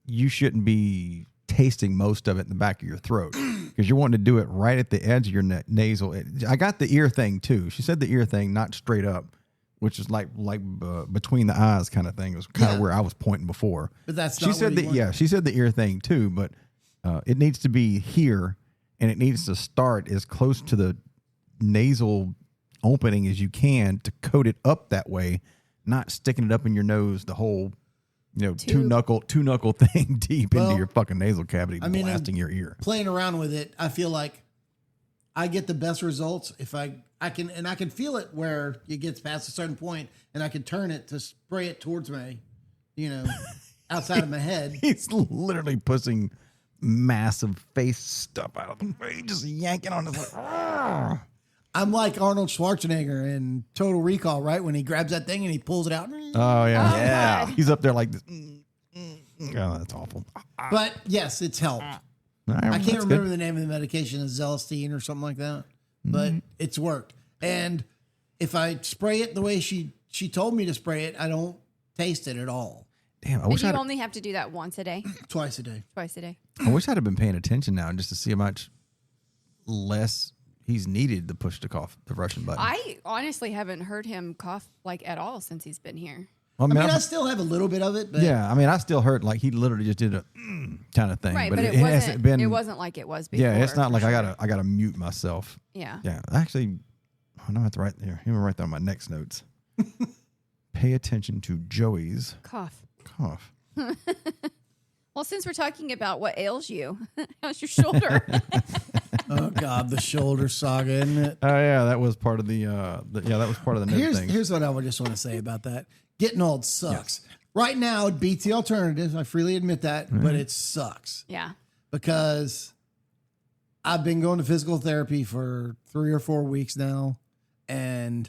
you shouldn't be tasting most of it in the back of your throat because you're wanting to do it right at the edge of your nasal. I got the ear thing too. She said the ear thing, not straight up, which is like between the eyes kind of thing. It was kind of where I was pointing before. But that's she not said what he that. She said the ear thing too, but it needs to be here and it needs to start as close to the nasal opening as you can to coat it up that way, not sticking it up in your nose the whole, two knuckle thing deep into your fucking nasal cavity, blasting your ear. Playing around with it, I feel like I get the best results if I can feel it where it gets past a certain point and I can turn it to spray it towards my, outside of my head. He's literally pushing massive face stuff out of him. He's just yanking on his like, "Argh." I'm like Arnold Schwarzenegger in Total Recall, right? When he grabs that thing and he pulls it out. Oh yeah, Yeah. God. He's up there like this. Oh, that's awful. But yes, it's helped. All right, I can't that's remember good. the name of the medication, is Zelestine or something like that, but it's worked. And if I spray it the way she told me to spray it, I don't taste it at all. Damn, I But wish you I'd only have to do that once a day, Twice a day. twice a day. have been paying attention now just to see how much less he's needed to push the Russian button. I honestly haven't heard him cough like at all since he's been here. I mean, I still have a little bit of it, but yeah, I mean, I still hurt. Like he literally just did a kind of thing, Right, but it hasn't wasn't. It wasn't like it was before. Yeah, it's not for like sure. I gotta mute myself. Yeah. Yeah, actually, I don't have to write here. Even write down my next notes. Pay attention to Joey's Cough. cough. Well, since we're talking about what ails you, how's your shoulder? oh god, the shoulder saga, isn't it? Oh yeah, that was part of the that was part of the note thing. Here's what I would just want to say about that. Getting old sucks. Right now, it beats the alternatives. I freely admit that, but it sucks Yeah. because I've been going to physical therapy for 3 or 4 weeks now, and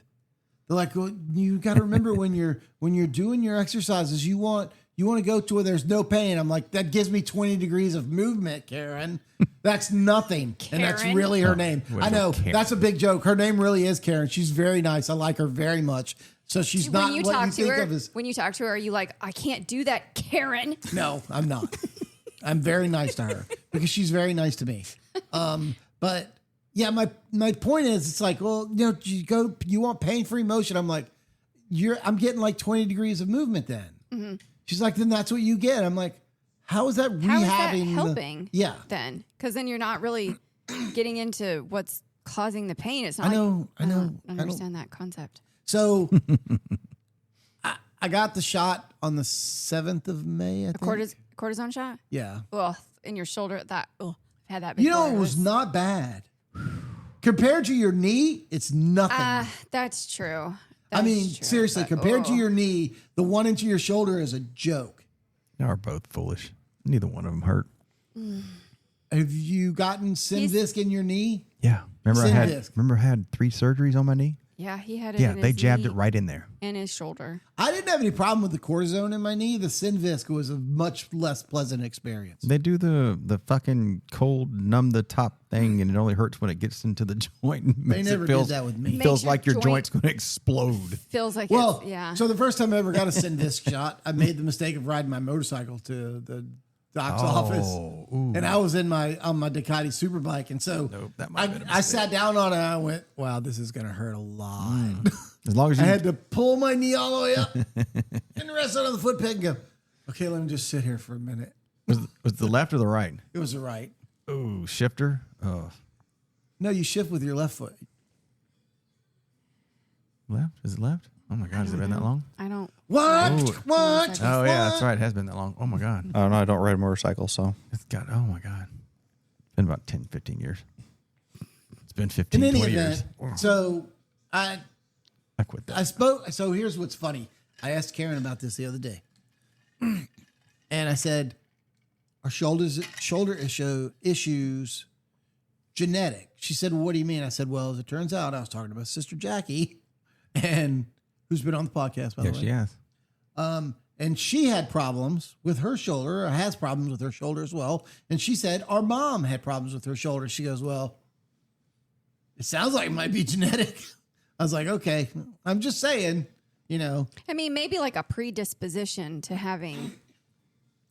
they're like, well, "You got to remember when you're doing your exercises, you want to go to where there's no pain." I'm like, "That gives me 20 degrees of movement, Karen. That's nothing." And that's Karen? really her name. wait, I know Karen. that's a big joke. Her name really is Karen. She's very nice. I like her very much. So she's not When you what talk you to think her, of as. when you talk to her, are you like, I can't do that, Karen? No, I'm not. I'm very nice to her because she's very nice to me. But yeah, my point is, it's like, well, you want pain-free motion. I'm like, I'm getting like 20 degrees of movement then. Mm-hmm. She's like, then that's what you get. I'm like, how is that How is that rehabbing? helping? Yeah. Then, because then you're not really getting into what's causing the pain. It's not. I know. I don't understand that concept. So I got the shot on the 7th of May, I think. Cortisone shot. Yeah. Ugh, in your shoulder. I've had that before. You know, it was not bad. Compared to your knee, it's nothing. That's true. I mean, That's true, seriously, but, compared to your knee, the one into your shoulder is a joke. Y'all are both foolish. Neither one of them hurt. Have you gotten Synvisc in your knee? Yeah, remember Synvisc. I had 3 surgeries on my knee. Yeah, he had it. Yeah, in they his jabbed knee it right in there. and his shoulder. I didn't have any problem with the cortisone in my knee. The Synvisc was a much less pleasant experience. They do the fucking cold numb the top thing, and it only hurts when it gets into the joint. And They makes never it did feels, that with me. It feels Makes your like your joint- joint's going to explode. Feels like Well, it's, yeah. so the first time I ever got a Synvisc shot, I made the mistake of riding my motorcycle to the doc's office, ooh. and I was on my Ducati Superbike, and so Nope, that might have been a I mistake. sat down on it. And I went, "Wow, this is going to hurt a lot." As long as I you had to pull my knee all the way up and rest it on the foot peg and go, "Okay, let me just sit here for a minute." was the left or the right? It was the right. Ooh, shifter. Oh, No, you shift with your left foot. left? Is it left? Oh my God, has it been that long? I don't. What? Ooh. What? Oh yeah, that's right. It has been that long. Oh my God, I don't know. I don't ride a motorcycle, so it's got. Oh my God, it's been about 10, 15 years. It's been 15, In any 20 event, years. so I quit that. spoke. So here's what's funny. I asked Karen about this the other day, and I said, "Are shoulder issues genetic?" She said, "Well, what do you mean?" I said, "Well, as it turns out, I was talking to my sister Jackie, and who's been on the podcast by Yeah, the way. she has. And she had problems with her shoulder, or has problems with her shoulder as well. And she said our mom had problems with her shoulder. She goes, "Well, it sounds like it might be genetic." I was like, "Okay, I'm just saying, I mean, maybe like a predisposition to having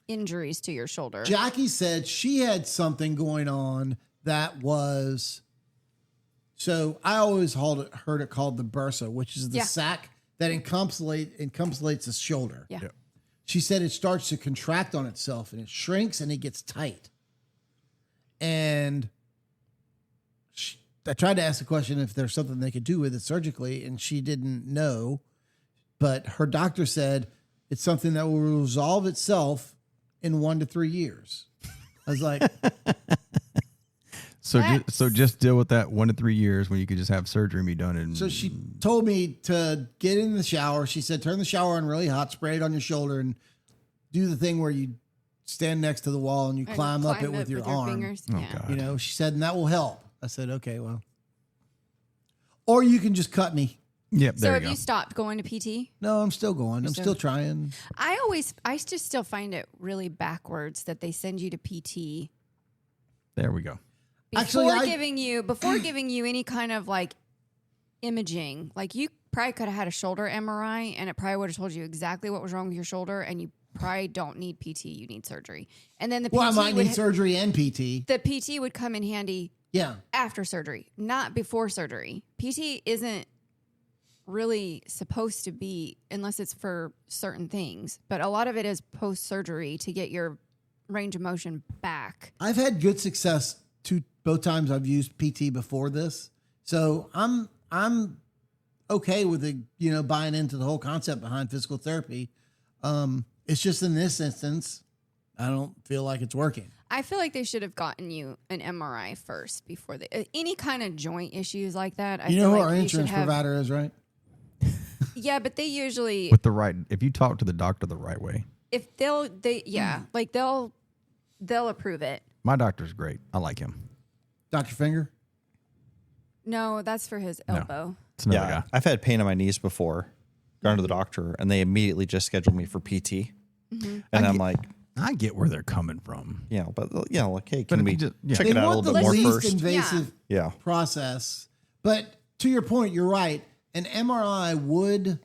injuries to your shoulder. Jackie said she had something going on that was, so I always heard it called the bursa, which is the Yeah. sac that encapsulates the shoulder. Yeah. Yep. She said it starts to contract on itself and it shrinks and it gets tight. And I tried to ask the question if there's something they could do with it surgically, and she didn't know. But her doctor said it's something that will resolve itself in 1 to 3 years. I was like, So just deal with that 1 to 3 years when you could just have surgery and be done. And so she told me to get in the shower. She said, turn the shower on really hot, spray it on your shoulder, and do the thing where you stand next to the wall and you And climb up it with your arm. fingers. Oh, Yeah. God. She said, and that will help. I said, okay, well. Or you can just cut me. Yep, So there have you you go. stopped going to PT? No, I'm still going. I'm still- still trying. I just still find it really backwards that they send you to PT There we go. before Actually, giving you any kind of like imaging. Like you probably could have had a shoulder MRI and it probably would have told you exactly what was wrong with your shoulder, and you probably don't need PT. You need surgery. And then the PT Well, I might would need surgery and PT. the PT would come in handy Yeah. after surgery, not before surgery. PT isn't really supposed to be unless it's for certain things. But a lot of it is post-surgery to get your range of motion back. I've had good success both times I've used PT before this. So I'm okay with buying into the whole concept behind physical therapy. It's just in this instance, I don't feel like it's working. I feel like they should have gotten you an MRI first before any kind of joint issues like that. I You know feel who like our you insurance should have, provider is, right? Yeah, but they usually With the right, if you talk to the doctor the right way. if they'll approve it. My doctor's great. I like him. Dr. Finger? No, that's for his elbow. It's another Yeah, guy. I've had pain in my knees before, gone to the doctor, and they immediately just scheduled me for PT. And I'm like, I get where they're coming from. but like, hey, But can if we you just- yeah. check They it out a want little the bit more least first? invasive Yeah. process. But to your point, you're right. An MRI would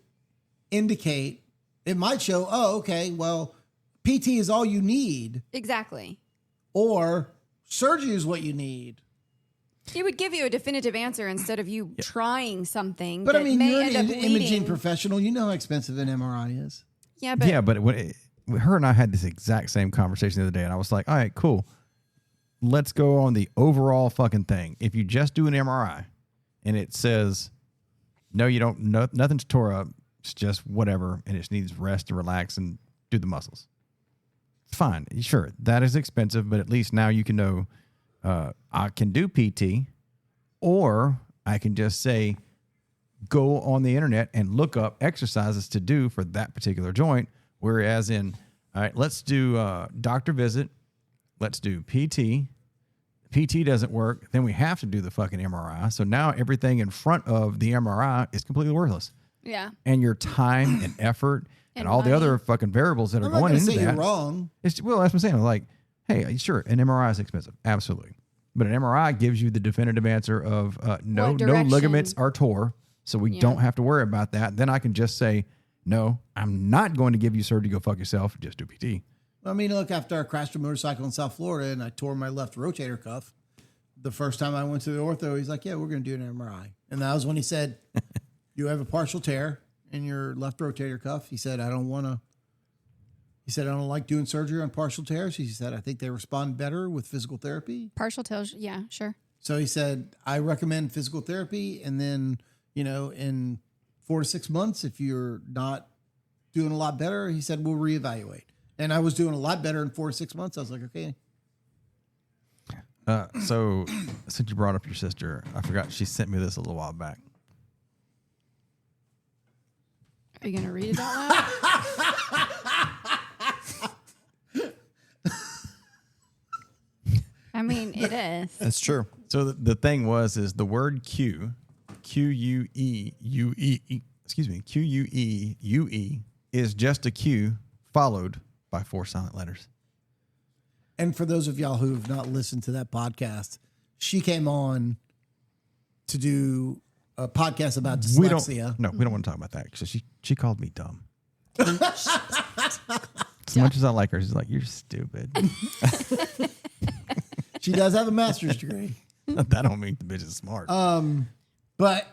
indicate, it might show, oh, okay, well, PT is all you need, Exactly. or surgery is what you need. It would give you a definitive answer instead of you trying something. But that I mean, may you're end an up imaging leading. professional. You know how expensive an MRI is. Yeah, but Yeah, but her and I had this exact same conversation the other day, and I was like, all right, cool. Let's go on the overall fucking thing. If you just do an MRI and it says, no, you don't, nothing's tore up, it's just whatever, and it just needs rest to relax and do the muscles. Fine. Sure, that is expensive, but at least now you can know I can do PT, or I can just say, go on the internet and look up exercises to do for that particular joint. Whereas all right, let's do doctor visit. Let's do PT. PT doesn't work. Then we have to do the fucking MRI. So now everything in front of the MRI is completely worthless. yeah. And your time and effort and And all the money. other fucking variables that are I'm not going going to into say that. you're wrong. Well, that's what I'm saying. Like, hey, sure, an MRI is expensive. Absolutely. But an MRI gives you the definitive answer of no What direction? ligaments are tore. So we don't have to worry about that. Then I can just say, no, I'm not going to give you surgery. Go fuck yourself. Just do PT. I mean, look, after I crashed a motorcycle in South Florida and I tore my left rotator cuff, the first time I went to the ortho, he's like, yeah, we're going to do an MRI. And that was when he said, you have a partial tear in your left rotator cuff. He said, I don't like doing surgery on partial tears. He said, I think they respond better with physical therapy. Partial tells, yeah, sure. So he said, I recommend physical therapy. And then, in 4 to 6 months, if you're not doing a lot better, he said, we'll reevaluate. And I was doing a lot better in 4 to 6 months. I was like, okay. So since you brought up your sister, I forgot she sent me this a little while back. Are you going to read it out loud? I mean, it is. That's true. So the thing is the word Q-U-E-U-E is just a Q followed by 4 silent letters. And for those of y'all who have not listened to that podcast, she came on to do a podcast about dyslexia. We don't want to talk about that because she called me dumb. As much as I like her, she's like, you're stupid. She does have a master's degree. That don't mean the bitch is smart. But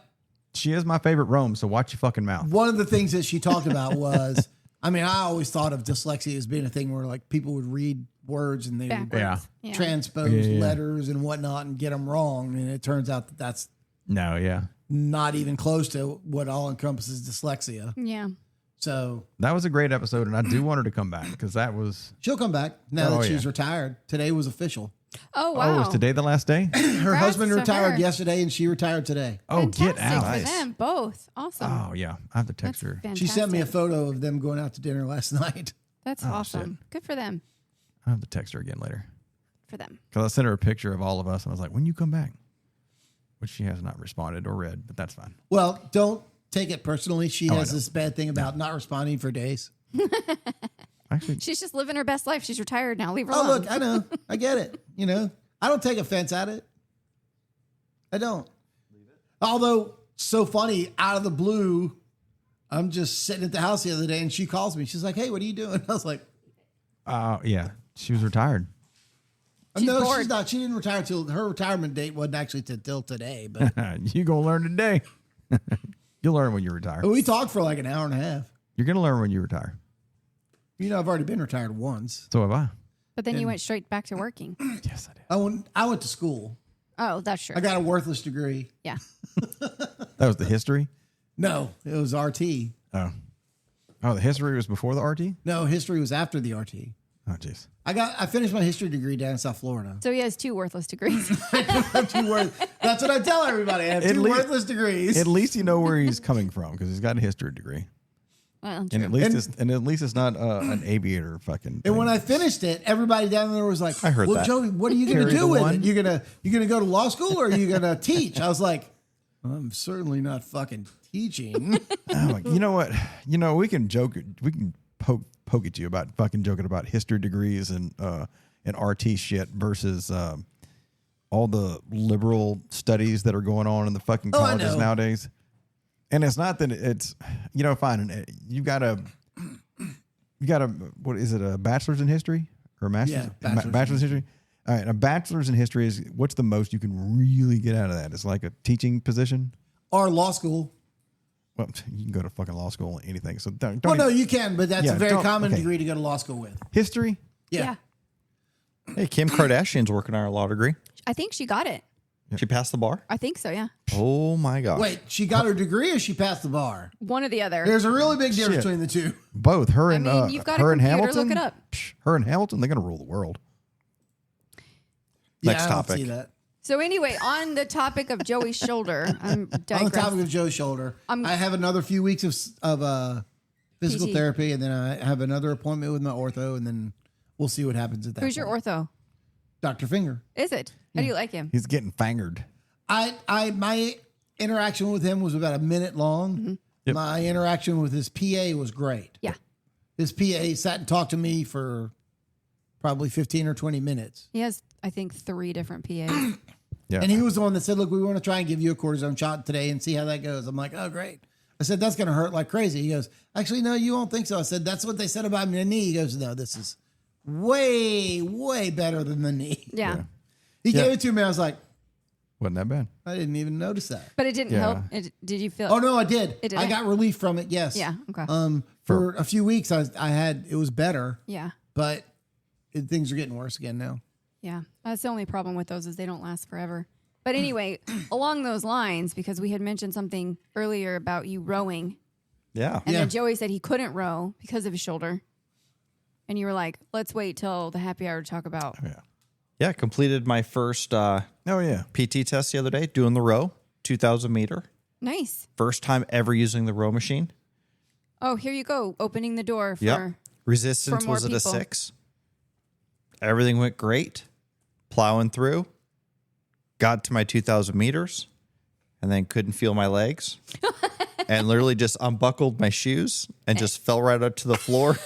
She is my favorite Rome, so watch your fucking mouth. one of the things that she talked about was, I always thought of dyslexia as being a thing where like people would read words and they would Backwards. Yeah. transpose Yeah. letters and whatnot and get them wrong. And it turns out that that's No, yeah. not even close to what all encompasses dyslexia. Yeah. So That was a great episode, and I do want her to come back because that was... she'll come back now Oh, that she's yeah. retired. Today was official. Oh, wow. Oh, was today the last day? Her Congrats husband to retired her. yesterday and she retired today. Oh, get Fantastic out. for Nice. them both. Awesome. Oh, yeah. I have to That's text her. fantastic. She sent me a photo of them going out to dinner last night. That's awesome. Good for them. I have to text her again later. For them. Because I sent her a picture of all of us, and I was like, when you come back? Which she has not responded or read, but that's fine. Well, don't take it personally. She I has know. this bad thing about not responding for days. Actually, She's just living her best life. She's retired now. Leave her Oh, alone. look, I know. I get it. I don't take offense at it. I don't. Although, so funny, out of the blue, I'm just sitting at the house the other day and she calls me. She's like, hey, what are you doing? I was like, yeah, she was retired. She's no, bored. she's not. She didn't retire her retirement date wasn't actually till today. But You gonna learn today. You'll learn when you retire. We talked for like an hour and a half. You're going to learn when you retire. You know, I've already been retired once. So have I. But then you went straight back to working. Yes, I did. I went to school. Oh, that's true. I got a worthless degree. Yeah. That was the history? No, it was RT. Oh. Oh, the history was before the RT? No, history was after the RT. Oh, jeez. I finished my history degree down in South Florida. So he has 2 worthless degrees. That's what I tell everybody. I have At 2 least- worthless degrees. At least you know where he's coming from because he's got a history degree. Well, And at least it's not an aviator fucking. And when I finished it, everybody down there was like, I heard well, that. Joey, what are you going to Carry do the with one? it? You gonna go to law school or are you going to teach? I was like, I'm certainly not fucking teaching. Oh, you know what? You know, we can poke at you about fucking joking about history degrees and RT shit versus all the liberal studies that are going on in the fucking I colleges know. nowadays. And it's not that it's, you know, fine. You got a, what is it, a bachelor's in history or a master's? Yeah, bachelor's in history. All right, a bachelor's in history is what's the most you can really get out of that? It's like a teaching position. Or law school. Well, you can go to fucking law school and anything. So don't Well, no, even- you can, but that's Yeah, a very don't- common okay. degree to go to law school with. history. Yeah. Hey, Kim Kardashian's working on her law degree. I think she got it. She passed the bar. I think so, yeah. Oh my gosh. Wait, she got her degree or she passed the bar? One or the other. There's a really big difference Shit. between the two. Both her and mean, you've got a her and computer, Hamilton. look it up. Her and Hamilton, they're gonna rule the world. Next I don't topic. see that. So anyway, on the topic of Joey's shoulder, I'm On the topic digressing. of Joe's shoulder, I have another few weeks of physical PT. therapy, and then I have another appointment with my ortho, and then we'll see what happens at that. Who's your point. ortho? Dr. Finger. Is it? How do you like him? He's getting fingered. My interaction with him was about a minute long. Yep. My interaction with his PA was great. Yeah. His PA sat and talked to me for probably 15 or 20 minutes. He has, I think, 3 different PAs. Yeah, And he was the one that said, look, we want to try and give you a cortisone shot today and see how that goes. I'm like, oh, great. I said, that's going to hurt like crazy. He goes, actually, no, you won't think so. I said, that's what they said about my knee. He goes, no, this is way, way better than the knee. Yeah. He Yeah. gave it to me. I was like, wasn't that bad. I didn't even notice that. But it didn't Yeah. help. Did you feel? Oh, no, I did. It did. I got relief from it, yes. Yeah. Okay. For a few weeks, it was better, yeah. but things are getting worse again now. Yeah. That's the only problem with those is they don't last forever. But anyway, along those lines, because we had mentioned something earlier about you rowing, Yeah. and Yeah. then Joey said he couldn't row because of his shoulder. And you were like, let's wait till the happy hour to talk about. Yeah. Yeah. Completed my first Oh yeah. PT test the other day, doing the row, 2,000 meter. Nice. First time ever using the row machine. Oh, here you go. Opening the door for. Yep. Resistance for more was at a people. 6. Everything went great. Plowing through. Got to my 2,000 meters and then couldn't feel my legs. And literally just unbuckled my shoes and just fell right up to the floor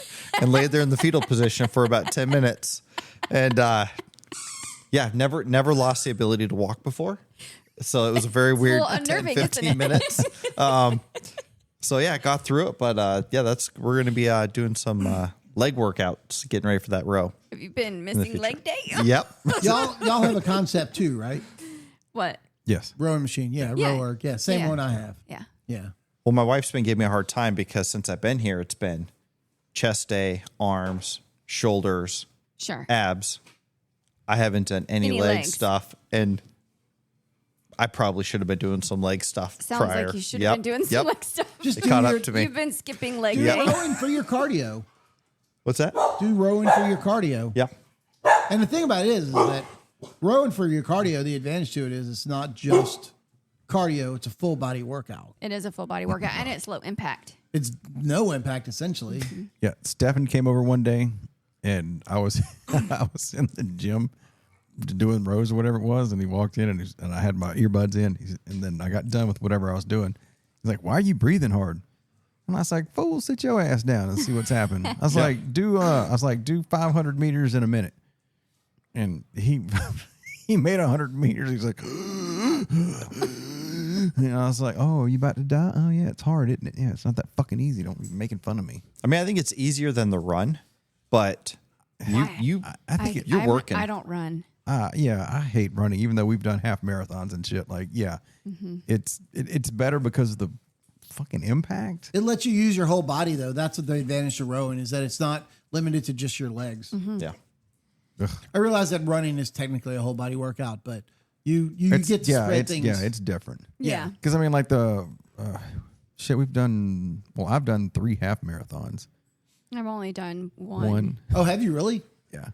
and laid there in the fetal position for about 10 minutes. And yeah, never lost the ability to walk before. So it was a very weird little 10, unnerving, isn't 15 it? minutes. So yeah, got through it. But yeah, we're going to be doing some leg workouts, getting ready for that row. Have you been missing leg day? Yep. Y'all have a concept too, right? What? Yes. Rowing machine. Yeah, Yeah. rower. Yeah, same Yeah. one I have. Yeah. Yeah. Well, my wife's been giving me a hard time because since I've been here, it's been chest day, arms, shoulders, Sure. abs. I haven't done any Any leg legs. stuff, and I probably should have been doing some leg stuff Sounds prior. like you should have been doing some leg stuff. Just It do caught your, up to me. You've been skipping leg do day. rowing for your cardio. What's that? Do rowing for your cardio. Yeah. And the thing about it is that rowing for your cardio, the advantage to it is it's not just cardio, it's a full body workout. It is a full body workout and it's low impact. It's no impact essentially. Yeah. Stefan came over one day, and I was I was in the gym doing rows or whatever it was, and he walked in, and I had my earbuds in, and then I got done with whatever I was doing. He's like, "Why are you breathing hard?" And I was like, "Fool, sit your ass down and see what's happening." I was like, "Do 500 meters in a minute," and he he made 100 meters. He's like, and I was like, "Oh, are you about to die? Oh yeah, it's hard, isn't it? Yeah, it's not that fucking easy. Don't be making fun of me." I mean, I think it's easier than the run, but you I think you're working. I don't run. Yeah, I hate running, even though we've done half marathons and shit. Like, yeah, Mm-hmm. it's better because of the fucking impact. It lets you use your whole body though. That's what the advantage to rowing is that it's not limited to just your legs. Yeah. I realize that running is technically a whole body workout, but you get to spread things. Yeah, it's different. Yeah. Because I mean, like the shit we've done. Well, I've done 3 half marathons. I've only done one. One, Oh, have you really? yeah,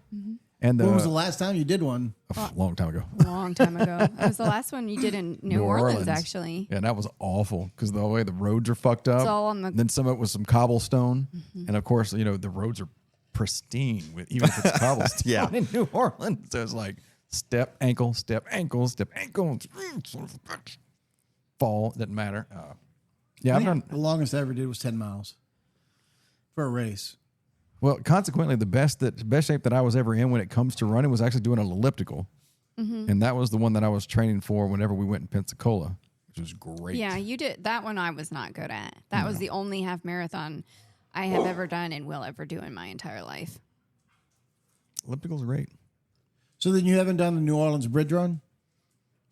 and When was the last time you did one? a long time ago. A long time ago. It was the last one you did in New Orleans, actually. Yeah, that was awful because the way the roads are fucked up. It's all on the- Then some of it was some cobblestone, and of course, you know, the roads are pristine with even if it's cobblestone. Yeah. in New Orleans, so it's like step, ankle, step, ankle, step, ankle. Fall doesn't matter. Yeah, I've done. The longest I ever did was 10 miles for a race. Well, consequently, the best shape that I was ever in when it comes to running was actually doing an elliptical, and that was the one that I was training for whenever we went in Pensacola, which was great. Yeah, you did. That one I was not good at. That was the only half marathon I have ever done and will ever do in my entire life. Elliptical's great. So then you haven't done the New Orleans Bridge Run?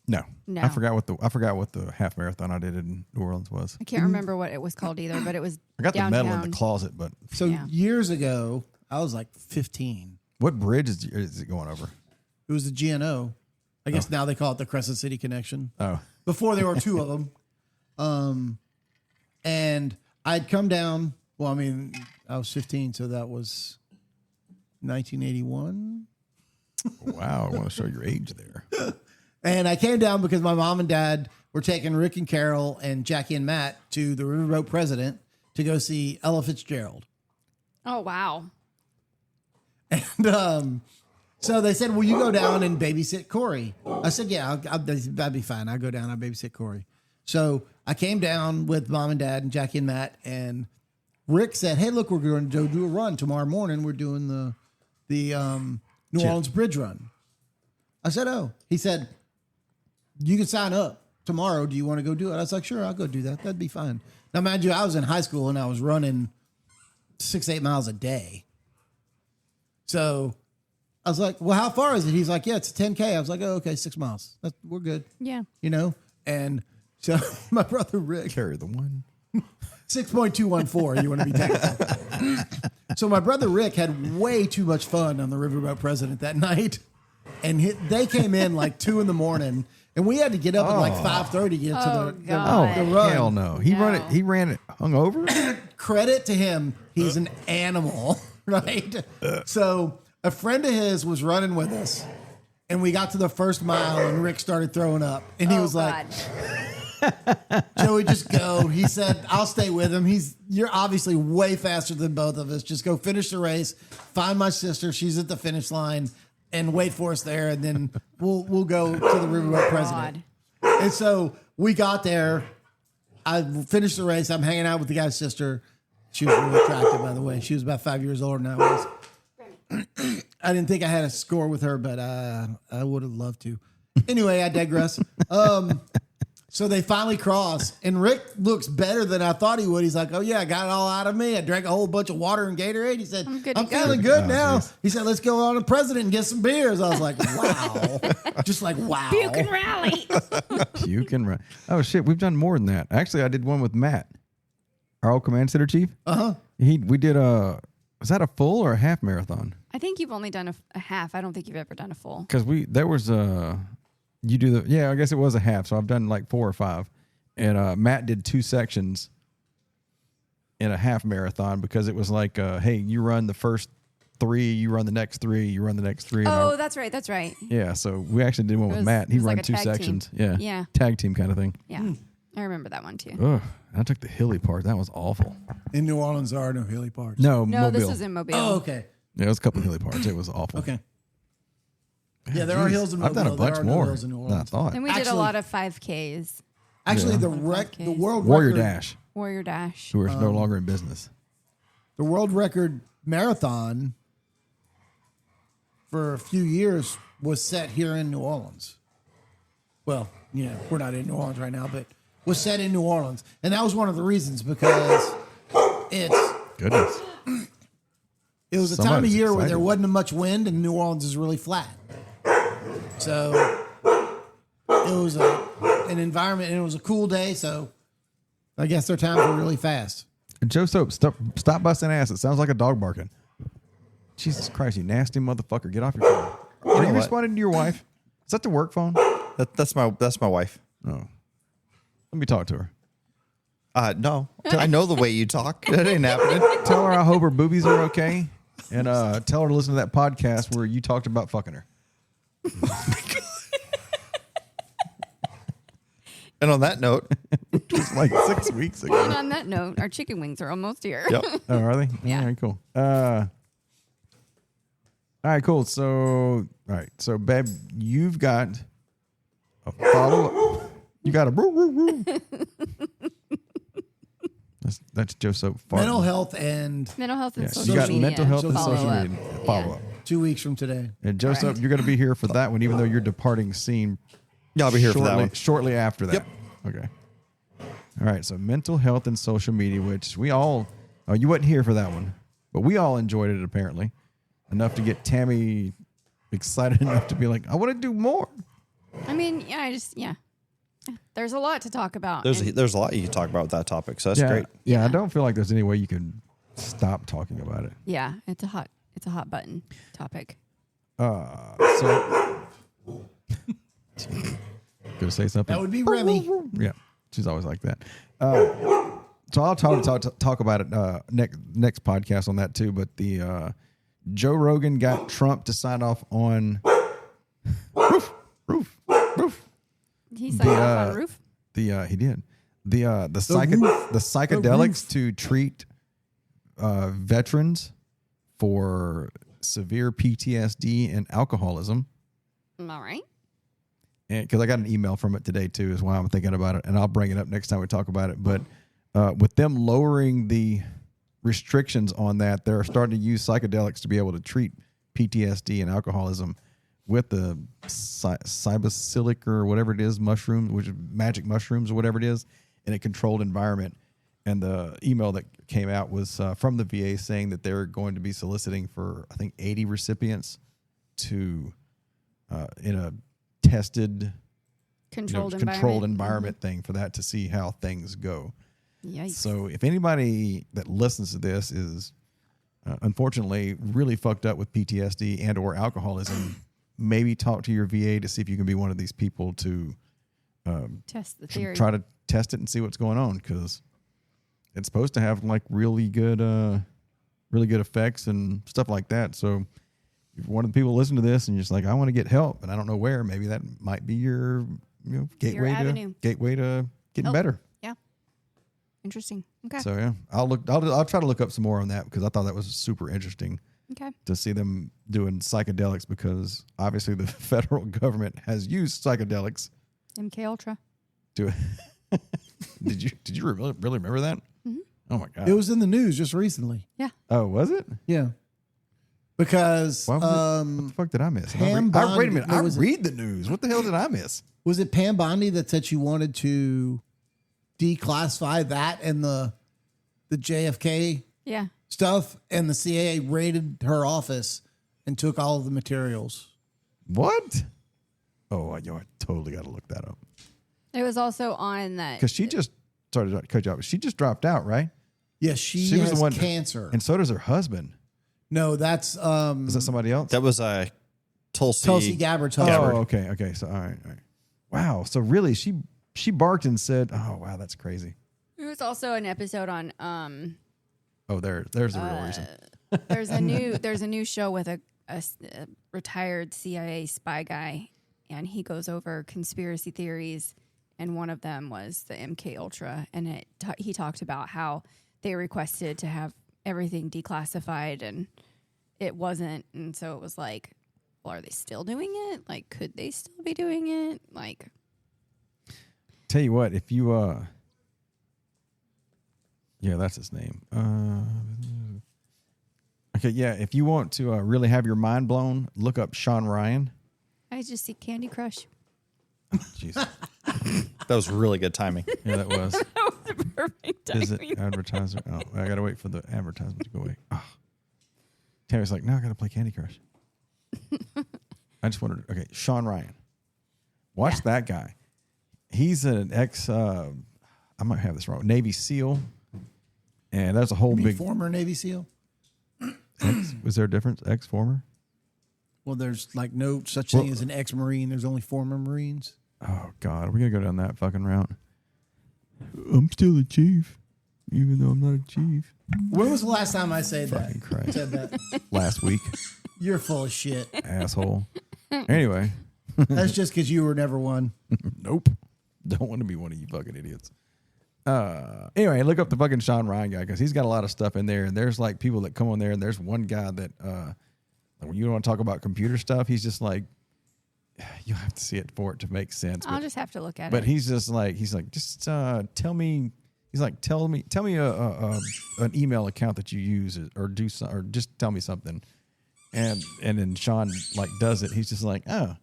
No. I forgot what the half marathon I did in New Orleans was. I can't remember what it was called either, but it was I got downtown. the medal in the closet, but So Yeah. years ago, I was like 15. what bridge is it going over? It was the GNO. I guess now they call it the Crescent City Connection. Oh, Before there were 2 of them. And I'd come down. Well, I mean, I was 15, so that was 1981. wow! I want to show your age there. And I came down because my mom and dad were taking Rick and Carol and Jackie and Matt to the Riverboat President to go see Ella Fitzgerald. Oh, wow. And so they said, will you go down and babysit Corey? I said, yeah, that'd be fine. I'll go down, I'll babysit Corey. So I came down with mom and dad and Jackie and Matt, and Rick said, hey, look, we're going to go do a run tomorrow morning. We're doing the New Orleans Bridge Run. I said, oh. He said, you can sign up tomorrow. Do you want to go do it? I was like, sure, I'll go do that. That'd be fine. Now, mind you, I was in high school and I was running 6-8 miles a day. So I was like, well, how far is it? He's like, yeah, it's a 10K. I was like, oh, okay, 6 miles. We're good. Yeah. You know? And so my brother Rick, Carry the one. 6.214, you want to be technical. So my brother Rick had way too much fun on the Riverboat President that night. And they came in like 2 a.m. and we had to get up at like 5:30 to get Oh, to God. Oh the run. hell no! He ran it hungover. Credit to him, he's an animal, right? So a friend of his was running with us, and we got to the first mile, and Rick started throwing up, and he was like, "Joey, just go." He said, "I'll stay with him. You're obviously way faster than both of us. Just go finish the race. Find my sister. She's at the finish line, and wait for us there, and then we'll go to the Riverboat President." And so we got there. I finished the race. I'm hanging out with the guy's sister. She was really attractive, by the way. She was about 5 years older than I was. I didn't think I had a score with her, but I would have loved to. Anyway, I digress. So they finally cross, and Rick looks better than I thought he would. He's like, oh, yeah, I got it all out of me. I drank a whole bunch of water and Gatorade. He said, I'm feeling good now. Geez. He said, let's go on to President and get some beers. I was like, wow. Just like, wow. Puke and rally. You can run. Oh shit, we've done more than that. Actually, I did one with Matt, our old command center chief. We did was that a full or a half marathon? I think you've only done a half. I don't think you've ever done a full. Because I guess it was a half. So I've done like 4 or 5, and Matt did 2 sections in a half marathon because it was like, hey, you run the first 3, you run the next 3, you run the next 3. Oh, that's right. That's right. Yeah, so we actually did one with Matt. He it was ran like a 2 tag team. sections. Yeah. Yeah. Tag team kind of thing. Yeah. I remember that one too. Ugh, I took the hilly part. That was awful. In New Orleans, there are no hilly parts. No, No, Mobile. this was in Mobile. Oh, okay. Yeah, it was a couple of hilly parts. It was awful. Okay. Yeah, there are hills in I've Mobile. done a bunch There are no more hills in New than I Orleans. thought. And we did a Actually- lot of 5Ks. Actually, Yeah. the 5Ks. world Warrior record, Dash, Warrior Dash. who are no longer in business. the world record marathon for a few years was set here in New Orleans. Well, yeah, we're not in New Orleans right now, but was set in New Orleans, and that was one of the reasons because Goodness. it was a time of Somebody's year where excited. there wasn't much wind, and New Orleans is really flat. So it was an environment, and it was a cool day. So I guess their times were really fast. And Joe Soap, stop busting ass. It sounds like a dog barking. Jesus Christ, you nasty motherfucker. Get off your phone. Are you what? responding to your wife? Is that the work phone? That's my wife. Oh. Let me talk to her. No. I know the way you talk. That ain't happening. Tell her I hope her boobies are okay. And tell her to listen to that podcast where you talked about fucking her. And on that note, Which was like 6 weeks And ago. on that note, our chicken wings are almost here. yep. Oh, are they? Yeah. All right, cool. All right, cool. So, babe, you've got a follow-up. You got a woo, woo, woo. That's Joe Soap. Mental health and Mental health and Yeah, social you got media. mental health and social follow-up. media follow-up. 2 weeks from today. And Joe Soap, you're going to be here for that one, even though you're departing scene. Yeah, I'll be here for that one. Shortly after that. Yep. Okay. All right. So mental health and social media, which we all, you wasn't here for that one, but we all enjoyed it apparently enough to get Tammy excited enough to be like, I want to do more. I mean, yeah. There's a lot to talk about. There's and a lot you can talk about with that topic, so that's yeah. great. Yeah. I don't feel like there's any way you can stop talking about it. yeah, it's a hot button topic. So gonna say something. That would be Remy. Yeah, she's always like that. So I'll talk about it next podcast on that too. But the Joe Rogan got Trump to sign off on roof. He signed off on roof. He did the psychedelics to treat veterans for severe PTSD and alcoholism. All right. And because I got an email from it today too, is why I'm thinking about it, and I'll bring it up next time we talk about it. But with them lowering the restrictions on that, they're starting to use psychedelics to be able to treat PTSD and alcoholism with the psilocybin or whatever it is mushroom, which is magic mushrooms or whatever it is, in a controlled environment. And the email that came out was from the VA saying that they're going to be soliciting for, I think, 80 recipients to in a tested, Controlled environment thing for that to see how things go. Yikes. So if anybody that listens to this is unfortunately really fucked up with PTSD and or alcoholism, maybe talk to your VA to see if you can be one of these people to Test the theory. try to test it and see what's going on, because it's supposed to have like really good effects and stuff like that. So if one of the people listen to this and you're just like, I want to get help and I don't know where, maybe that might be your gateway avenue. to getting Help. better. Yeah. Interesting. Okay. So yeah, I'll try to look up some more on that, because I thought that was super interesting Okay. to see them doing psychedelics, because obviously the federal government has used psychedelics MK Ultra. to. Did you really remember that? Mm-hmm. Oh my god! It was in the news just recently. Yeah. Oh, was it? Yeah. Because Why was it? What the fuck did I miss? Pam Wait a minute! Bondi- I was it- read the news. What the hell did I miss? was it Pam Bondi that said she wanted to declassify that and the JFK Yeah. stuff, and the CIA raided her office and took all of the materials? What? Oh, I totally got to look that up, It was also on that. because she just started to cut you off. She just dropped out, right? Yes, she was has the one, cancer. and so does her husband. No, that's Is that somebody else? That was Tulsi. Tulsi Gabbard's husband. Oh, okay. So all right. Wow. So really, she barked and said, "Oh, wow, that's crazy." It was also an episode on Oh, there's the real reason. there's a new show with a retired CIA spy guy, and he goes over conspiracy theories, and one of them was the MK Ultra, and he talked about how they requested to have everything declassified and it wasn't, and so it was like, well, are they still doing it? Like, could they still be doing it? Like, Tell you what, if you yeah, that's his name. Okay, yeah, if you want to really have your mind blown, look up Sean Ryan. I just see Candy Crush. Jesus. That was really good timing. Yeah, that was. That was the perfect timing. Is it advertiser? Oh, I got to wait for the advertisement to go away. Oh. Tammy's like, now I got to play Candy Crush. I just wondered. Okay, Sean Ryan. Watch that guy. He's an ex. I I might have this wrong. Navy SEAL. And that's a whole big. Former Navy SEAL? Was there a difference? Ex-former? Well, there's like no such thing as an ex-Marine. There's only former Marines. Oh, God. We're going to go down that fucking route. I'm still a chief, even though I'm not a chief. When was the last time I said that? Fucking Christ. Said that? Last week. You're full of shit. Asshole. Anyway. That's just because you were never one. Nope. Don't want to be one of you fucking idiots. Anyway, look up the fucking Sean Ryan guy because he's got a lot of stuff in there. And there's like people that come on there, and there's one guy that when you want to talk about computer stuff, he's just like, you have to see it for it to make sense. I'll just have to look at it. But he's like, just tell me. He's like, tell me an email account that you use or do some, or just tell me something. And then Sean like does it. Just like, oh,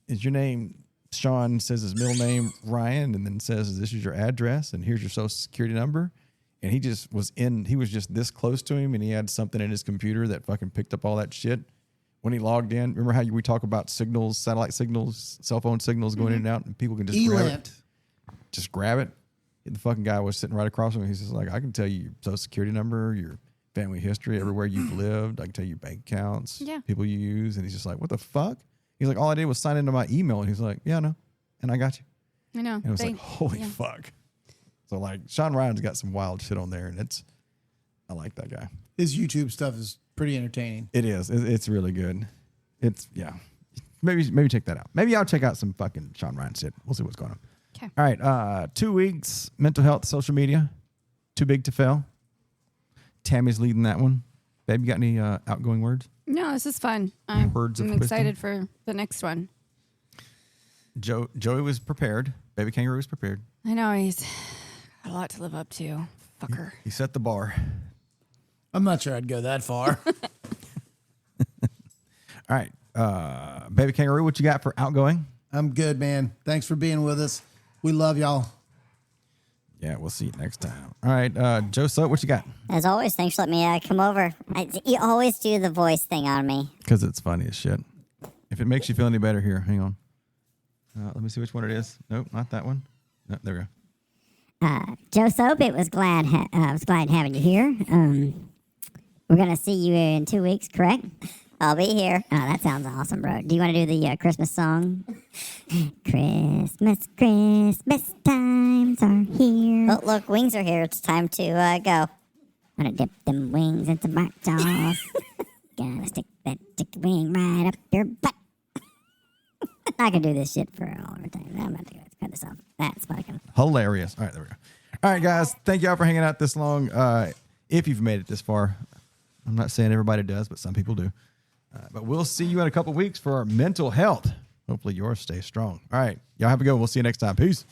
is your name? Sean says his middle name Ryan, and then says this is your address, and here's your social security number. And he was just this close to him, and he had something in his computer that fucking picked up all that shit when he logged in. Remember how we talk about signals, satellite signals, cell phone signals going in and out, and people can just grab it. Just grab it. The fucking guy was sitting right across from him. He's just like, I can tell you your social security number, your family history, everywhere you've lived. I can tell you your bank accounts, people you use. And he's just like, what the fuck? He's like, all I did was sign into my email. And he's like, yeah, I know. And I got you. I know. And it was like, holy fuck. So like Sean Ryan's got some wild shit on there, and I like that guy. His YouTube stuff is pretty entertaining. It is. It's really good. Maybe check that out. Maybe I'll check out some fucking Sean Ryan shit. We'll see what's going on. Okay. All right. 2 weeks, mental health, social media. Too big to fail. Tammy's leading that one. Babe, you got any outgoing words? No, this is fun. I'm wisdom? excited for the next one. Joey was prepared. Baby Kangaroo was prepared. I know he's got a lot to live up to. Fucker. He set the bar. I'm not sure I'd go that far. All right. Baby Kangaroo, what you got for outgoing? I'm good, man. Thanks for being with us. We love y'all. Yeah, we'll see you next time. All right. Joe Sut, what you got? As always, thanks for letting me come over. You always do the voice thing on me. Because it's funny as shit. If it makes you feel any better, here, hang on. Let me see which one it is. Nope, not that one. No, there we go. Joe Soap, I was glad having you here. We're gonna see you in 2 weeks, correct? I'll be here. Oh, that sounds awesome, bro. Do you want to do the Christmas song? Christmas, Christmas times are here. Oh, look, wings are here. It's time to go. Wanna dip them wings into my jaws. Gotta stick that chicken wing right up your butt. I can do this shit for all the time. I'm about to cut this off. That's fucking hilarious. All right, there we go. All right, guys. Thank y'all for hanging out this long. If you've made it this far, I'm not saying everybody does, but some people do. But we'll see you in a couple weeks for our mental health. Hopefully yours stays strong. All right. Y'all have a good one. We'll see you next time. Peace.